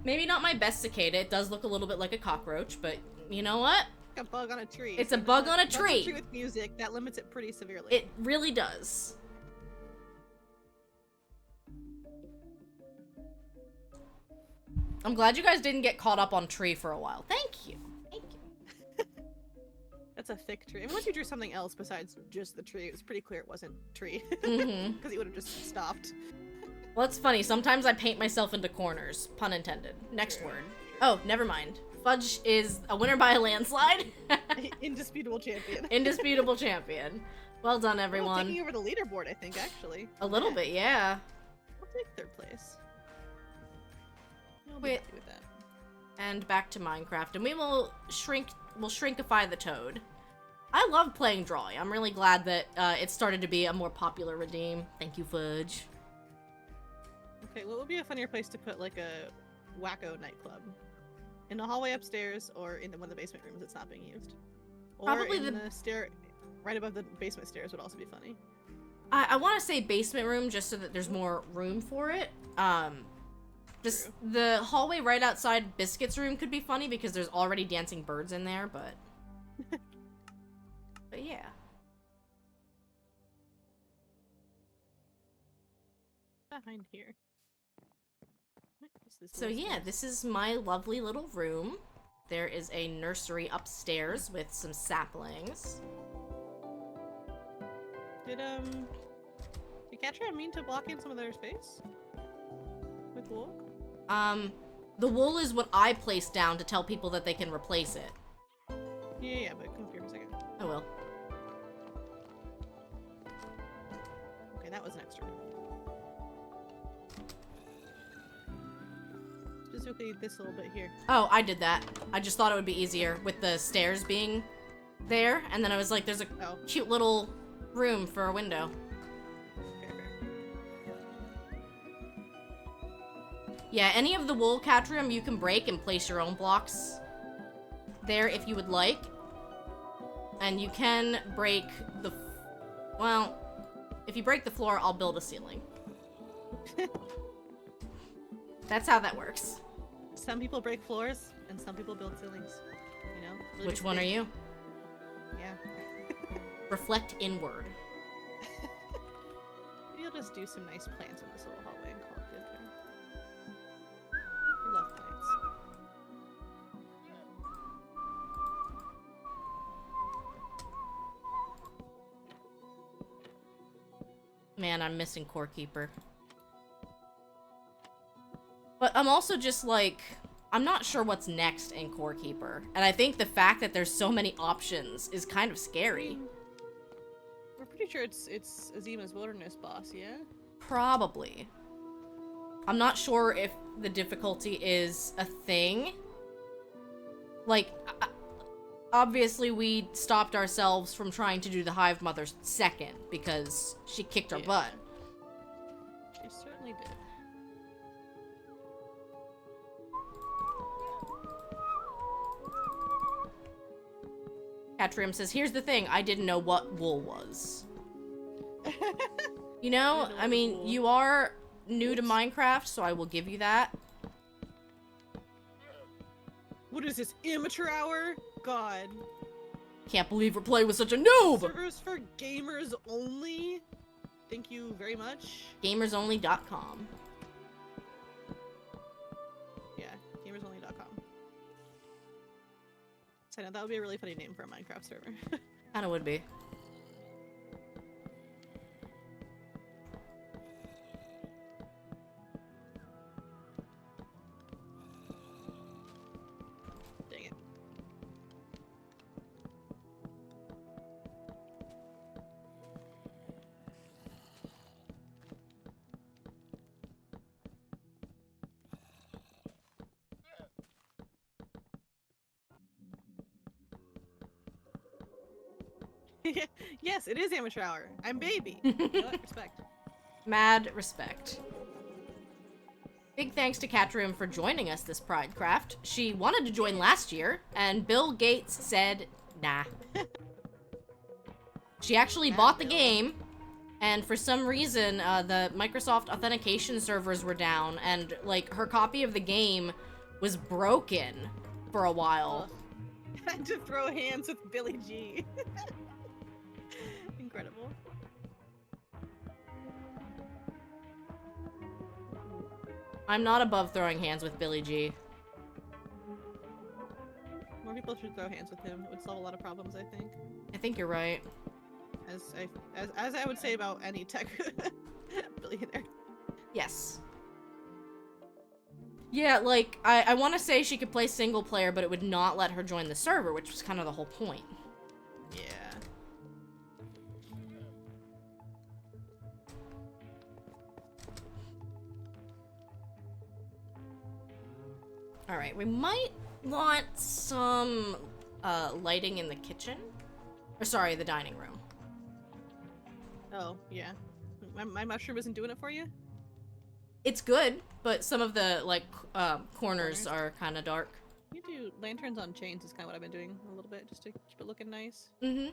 B: Maybe not my best cicada. It does look a little bit like a cockroach, but you know what?
D: A bug on a tree.
B: It's a bug on a
D: Bug
B: tree.
D: with music that limits it pretty severely.
B: It really does. I'm glad you guys didn't get caught up on tree for a while. Thank you. Thank you.
D: That's a thick tree. Unless you drew something else besides just the tree, it was pretty clear it wasn't tree.
B: Mm-hmm.
D: Because he would have just stopped.
B: Well, it's funny. Sometimes I paint myself into corners. Pun intended. Next word. Oh, never mind. Fudge is a winner by a landslide.
D: Indisputable champion.
B: Indisputable champion. Well done,
D: Oh,
B: everyone.
D: taking over the leaderboard, I think, actually.
B: A little bit, yeah.
D: take third place. I'll be
B: Wait.
D: happy with that.
B: And back to Minecraft, and we'll shrinkify the toad. I love playing Drawly. I'm really glad that it started to be a more popular redeem. Thank you, Fudge.
D: Okay, what would be a funnier place to put like a wacko nightclub? In the hallway upstairs, or in one of the basement rooms that's not being used? Or
B: Probably
D: in
B: the-
D: the stair, right above the basement stairs would also be funny.
B: I want to say basement room just so that there's more room for it. Just
D: True.
B: the hallway right outside Biscuit's room could be funny because there's already dancing birds in there, but... but yeah.
D: Behind here. What is this
B: So
D: little
B: yeah,
D: stairs?
B: this is my lovely little room. There is a nursery upstairs with some saplings.
D: Did Catria mean to block in some of their space? With wool?
B: The wool is what I placed down to tell people that they can replace it.
D: Yeah, but come up here for a second.
B: I will.
D: Okay, that was an extra. Specifically this little bit here.
B: Oh, I did that. I just thought it would be easier with the stairs being there, and then I was like, there's a
D: Oh,
B: cute little room for a window.
D: fair, fair.
B: Yeah, any of the wool catrium you can break and place your own blocks there if you would like. And you can break the... well, if you break the floor, I'll build a ceiling. That's how that works.
D: Some people break floors, and some people build ceilings. You know? Really
B: Which one are you?
D: Yeah.
B: Reflect inward.
D: You'll just do some nice plants in this little hallway and call it good there. We love plants.
B: Man, I'm missing Core Keeper. But I'm also just like, I'm not sure what's next in Core Keeper. And I think the fact that there's so many options is kind of scary.
D: We're pretty sure it's Azima's wilderness boss, yeah?
B: Probably. I'm not sure if the difficulty is a thing. Like, obviously we stopped ourselves from trying to do the Hive Mother second because she kicked our
D: Yeah.
B: butt.
D: She certainly did.
B: Catrium says, here's the thing, I didn't know what wool was. You know,
D: know
B: I
D: what
B: mean,
D: wool.
B: you are new to Minecraft, so I will give you that.
D: What is this, amateur hour? God.
B: Can't believe we're playing with such a noob!
D: Servers for gamers only? Thank you very much.
B: Gamersonly.com.
D: Yeah, gamersonly.com. So that would be a really funny name for a Minecraft server.
B: Kinda would be.
D: Dang it. Yes, it is amateur hour. I'm baby. You know what? Respect.
B: Mad respect. Big thanks to Catrium for joining us this Pridecraft. She wanted to join last year, and Bill Gates said, nah. She actually bought the game, and for some reason, the Microsoft authentication servers were down, and, like, her copy of the game was broken for a while.
D: Ugh. Had to throw hands with Billy G. Incredible.
B: I'm not above throwing hands with Billy G.
D: More people should throw hands with him. It would solve a lot of problems, I think.
B: I think you're right.
D: As I would say about any tech billionaire.
B: Yes. Yeah, like, I want to say she could play single player, but it would not let her join the server, which was kind of the whole point.
D: Yeah.
B: Alright, we might want some lighting in the kitchen. Or sorry, the dining room.
D: Oh, yeah. My mushroom isn't doing it for you?
B: It's good, but some of the like corners
D: Corners?
B: are kind of dark.
D: You do lanterns on chains is kind of what I've been doing a little bit, just to keep it looking nice.
B: Mm-hmm.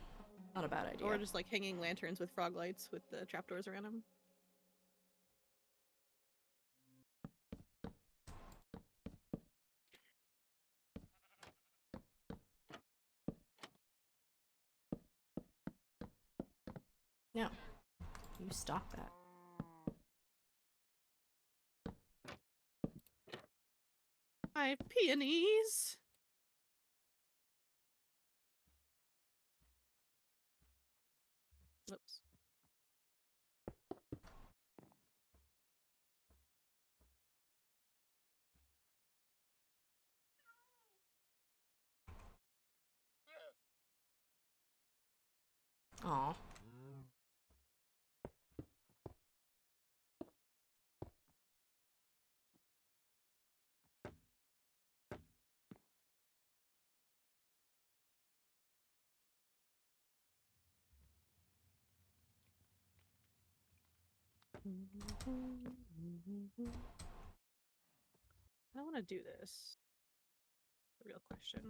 B: Not a bad idea.
D: Or just like hanging lanterns with frog lights with the trapdoors around them.
B: No. You stop that.
D: I have peonies! Whoops.
B: Aw.
D: I want to do this. The real question.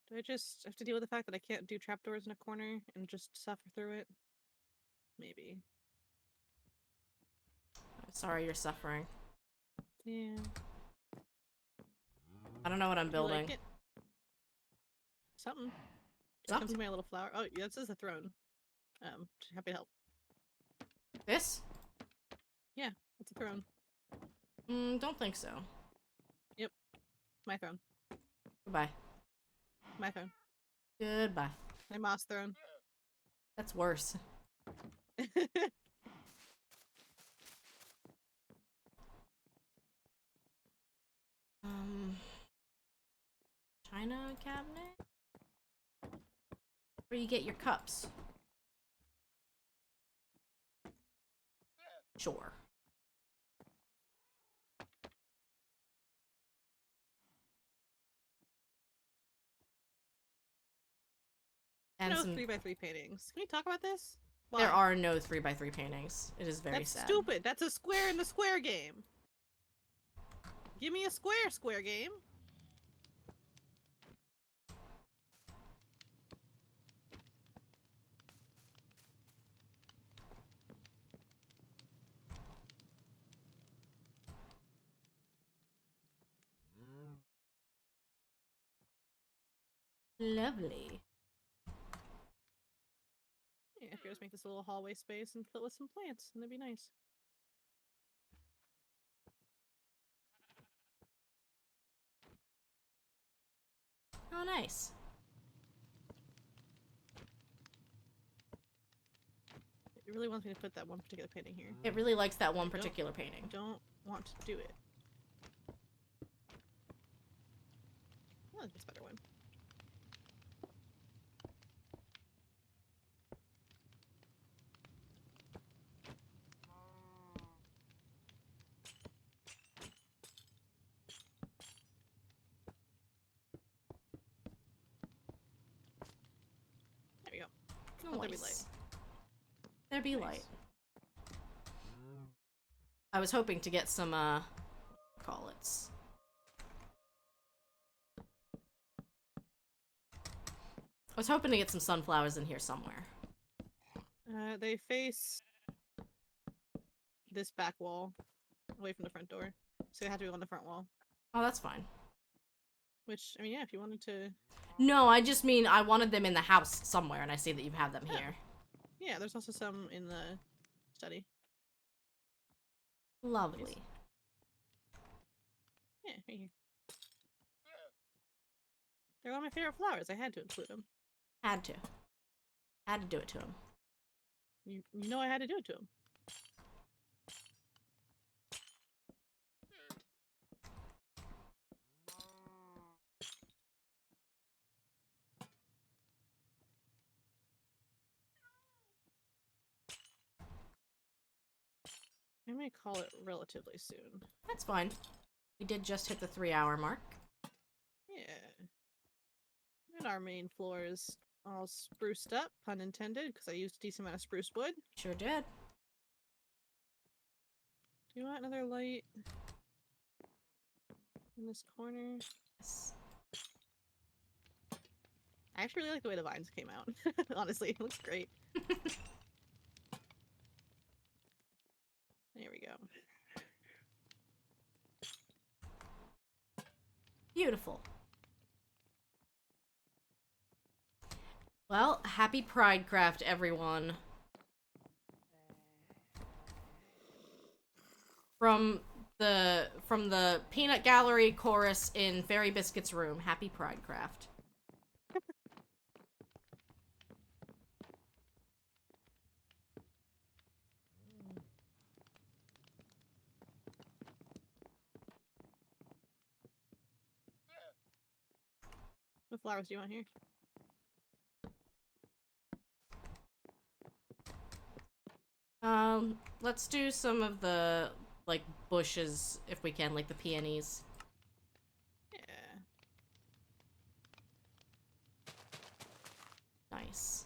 D: Do I just have to deal with the fact that I can't do trapdoors in a corner and just suffer through it? Maybe.
B: Sorry you're suffering.
D: Yeah.
B: I don't know what I'm
D: You
B: building.
D: like it? Something. Just
B: Something.
D: comes to my little flower. Oh, yeah, this is a throne. Happy to help.
B: This?
D: Yeah, it's a throne.
B: Don't think so.
D: My throne.
B: Goodbye.
D: My throne.
B: Goodbye.
D: My moss throne.
B: That's worse. China cabinet? Where you get your cups? Sure. And
D: No
B: some
D: 3x3 paintings. Can we talk about this? Why?
B: there are no 3x3 paintings. It is very
D: That's
B: sad.
D: stupid. That's a square in the square game. Give me a square game.
B: Lovely.
D: Yeah, if you just make this a little hallway space and fill it with some plants, and that'd be nice.
B: Oh, nice.
D: It really wants me to put that one particular painting here.
B: It really likes that one
D: I don't-
B: particular
D: I
B: painting.
D: don't want to do it. I like this better one. There we go. Oh, there be light.
B: Nice. There be
D: Nice.
B: light. I was hoping to get some, call it. I was hoping to get some sunflowers in here somewhere.
D: They face this back wall, away from the front door, so they have to go on the front wall.
B: Oh, that's fine.
D: Which, I mean, yeah, if you wanted to...
B: No, I just mean I wanted them in the house somewhere, and I see that you have them
D: Yeah.
B: here.
D: Yeah, there's also some in the study.
B: Lovely.
D: Yeah, right here. They're one of my favorite flowers. I had to include them.
B: Had to. Had to do it to him.
D: You know I had to do it to them. I may call it relatively soon.
B: That's fine. We did just hit the 3-hour mark.
D: Yeah. And our main floor is all spruced up, pun intended, because I used a decent amount of spruce wood.
B: Sure did.
D: Do you want another light in this corner?
B: Yes.
D: I actually really like the way the vines came out. Honestly, it looks great. There we go.
B: Beautiful. Well, happy Pridecraft, everyone. From the Peanut Gallery chorus in Fairy Biscuit's room, happy Pridecraft.
D: What flowers do you want here?
B: Let's do some of the, like, bushes, if we can, like the peonies.
D: Yeah.
B: Nice.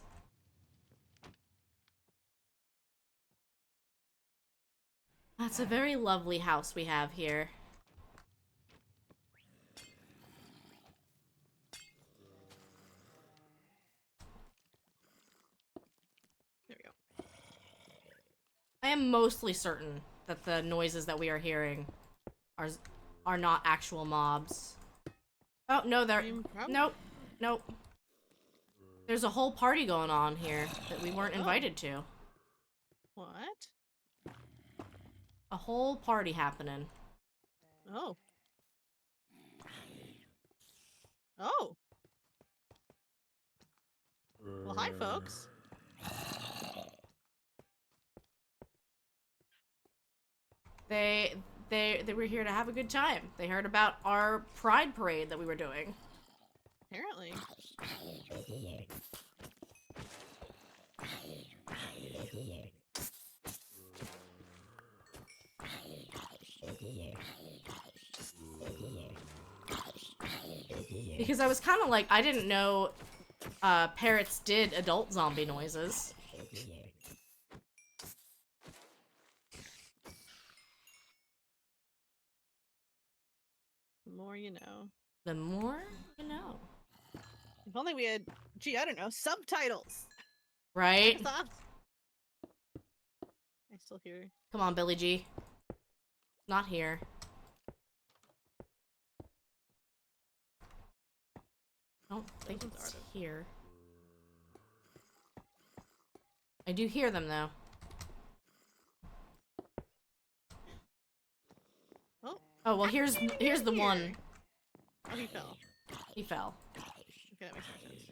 B: That's a very lovely house we have here.
D: There we go.
B: I am mostly certain that the noises that we are hearing are not actual mobs. Oh, no, they're... Nope. Nope. There's a whole party going on here that we weren't invited to.
D: What?
B: A whole party happening.
D: Oh. Oh. Well, hi, folks.
B: They were here to have a good time. They heard about our pride parade that we were doing.
D: Apparently.
B: Because I was kind of like, I didn't know parrots did adult zombie noises.
D: The more you know.
B: The more you know.
D: If only we had, gee, I don't know, subtitles.
B: Right?
D: Microsoft. I still hear.
B: Come on, Billy G. Not here. I don't think
D: Those ones
B: it's
D: are
B: here. I do hear them, though. Oh, well, here's the one.
D: Oh, he fell.
B: He fell.
D: Okay, that makes more sense.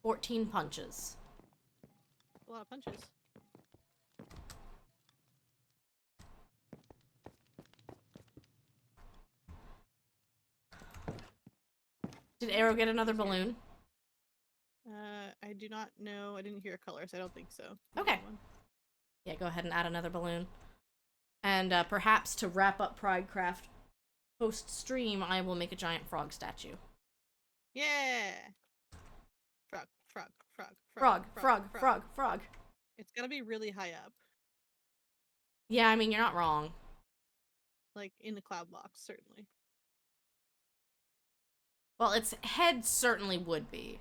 B: 14 punches.
D: A lot of punches.
B: Did Arrow get another balloon?
D: I do not know. I didn't hear a color, so I don't think so.
B: Okay. Yeah, go ahead and add another balloon. And perhaps to wrap up Pridecraft post-stream, I will make a giant frog statue.
D: Yeah! Frog, frog, frog,
B: Frog, frog, frog, frog.
D: It's gotta be really high up.
B: Yeah, I mean, you're not wrong.
D: Like, in the cloud box, certainly.
B: Well, its head certainly would be.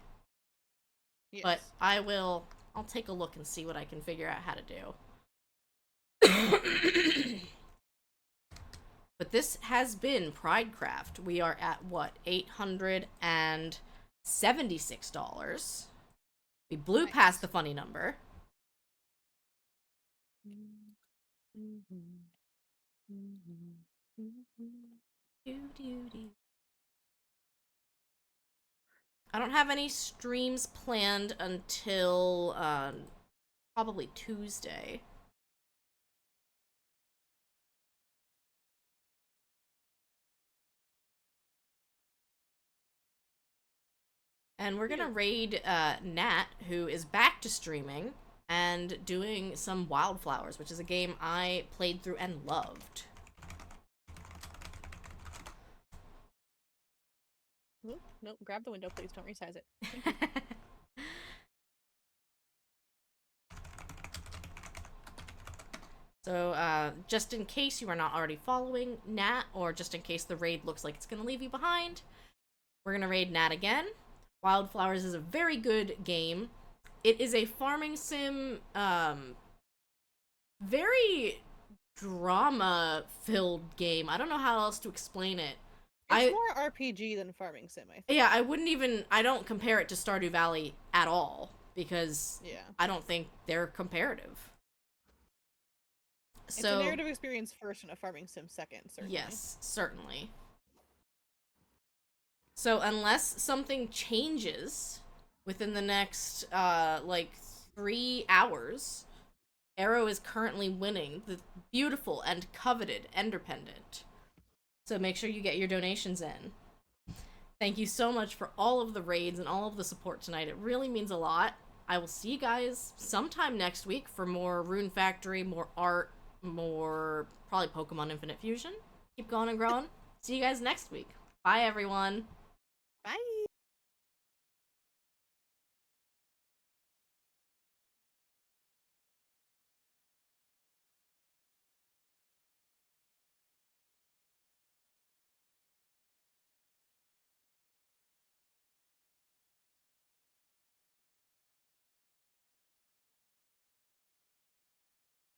D: Yes.
B: But I'll take a look and see what I can figure out how to do. But this has been Pridecraft. We are at, what, $876. We blew
D: Nice.
B: past the funny number. I don't have any streams planned until probably Tuesday. And we're gonna raid Nat, who is back to streaming and doing some Wildflowers, which is a game I played through and loved.
D: Nope, nope, grab the window, please. Don't resize it.
B: So, just in case you are not already following Nat, or just in case the raid looks like it's gonna leave you behind, we're gonna raid Nat again. Wildflowers is a very good game. It is a farming sim, very drama-filled game. I don't know how else to explain it.
D: It's more RPG than farming sim, I think.
B: Yeah, I don't compare it to Stardew Valley at all, because I don't think they're comparative.
D: It's a narrative experience first and a farming sim second, certainly.
B: Yes, certainly. So unless something changes within the next, 3 hours, Arrow is currently winning the beautiful and coveted Ender Pendant. So make sure you get your donations in. Thank you so much for all of the raids and all of the support tonight. It really means a lot. I will see you guys sometime next week for more Rune Factory, more art, more probably Pokemon Infinite Fusion. Keep going and growing. See you guys next week. Bye, everyone.
D: Bye.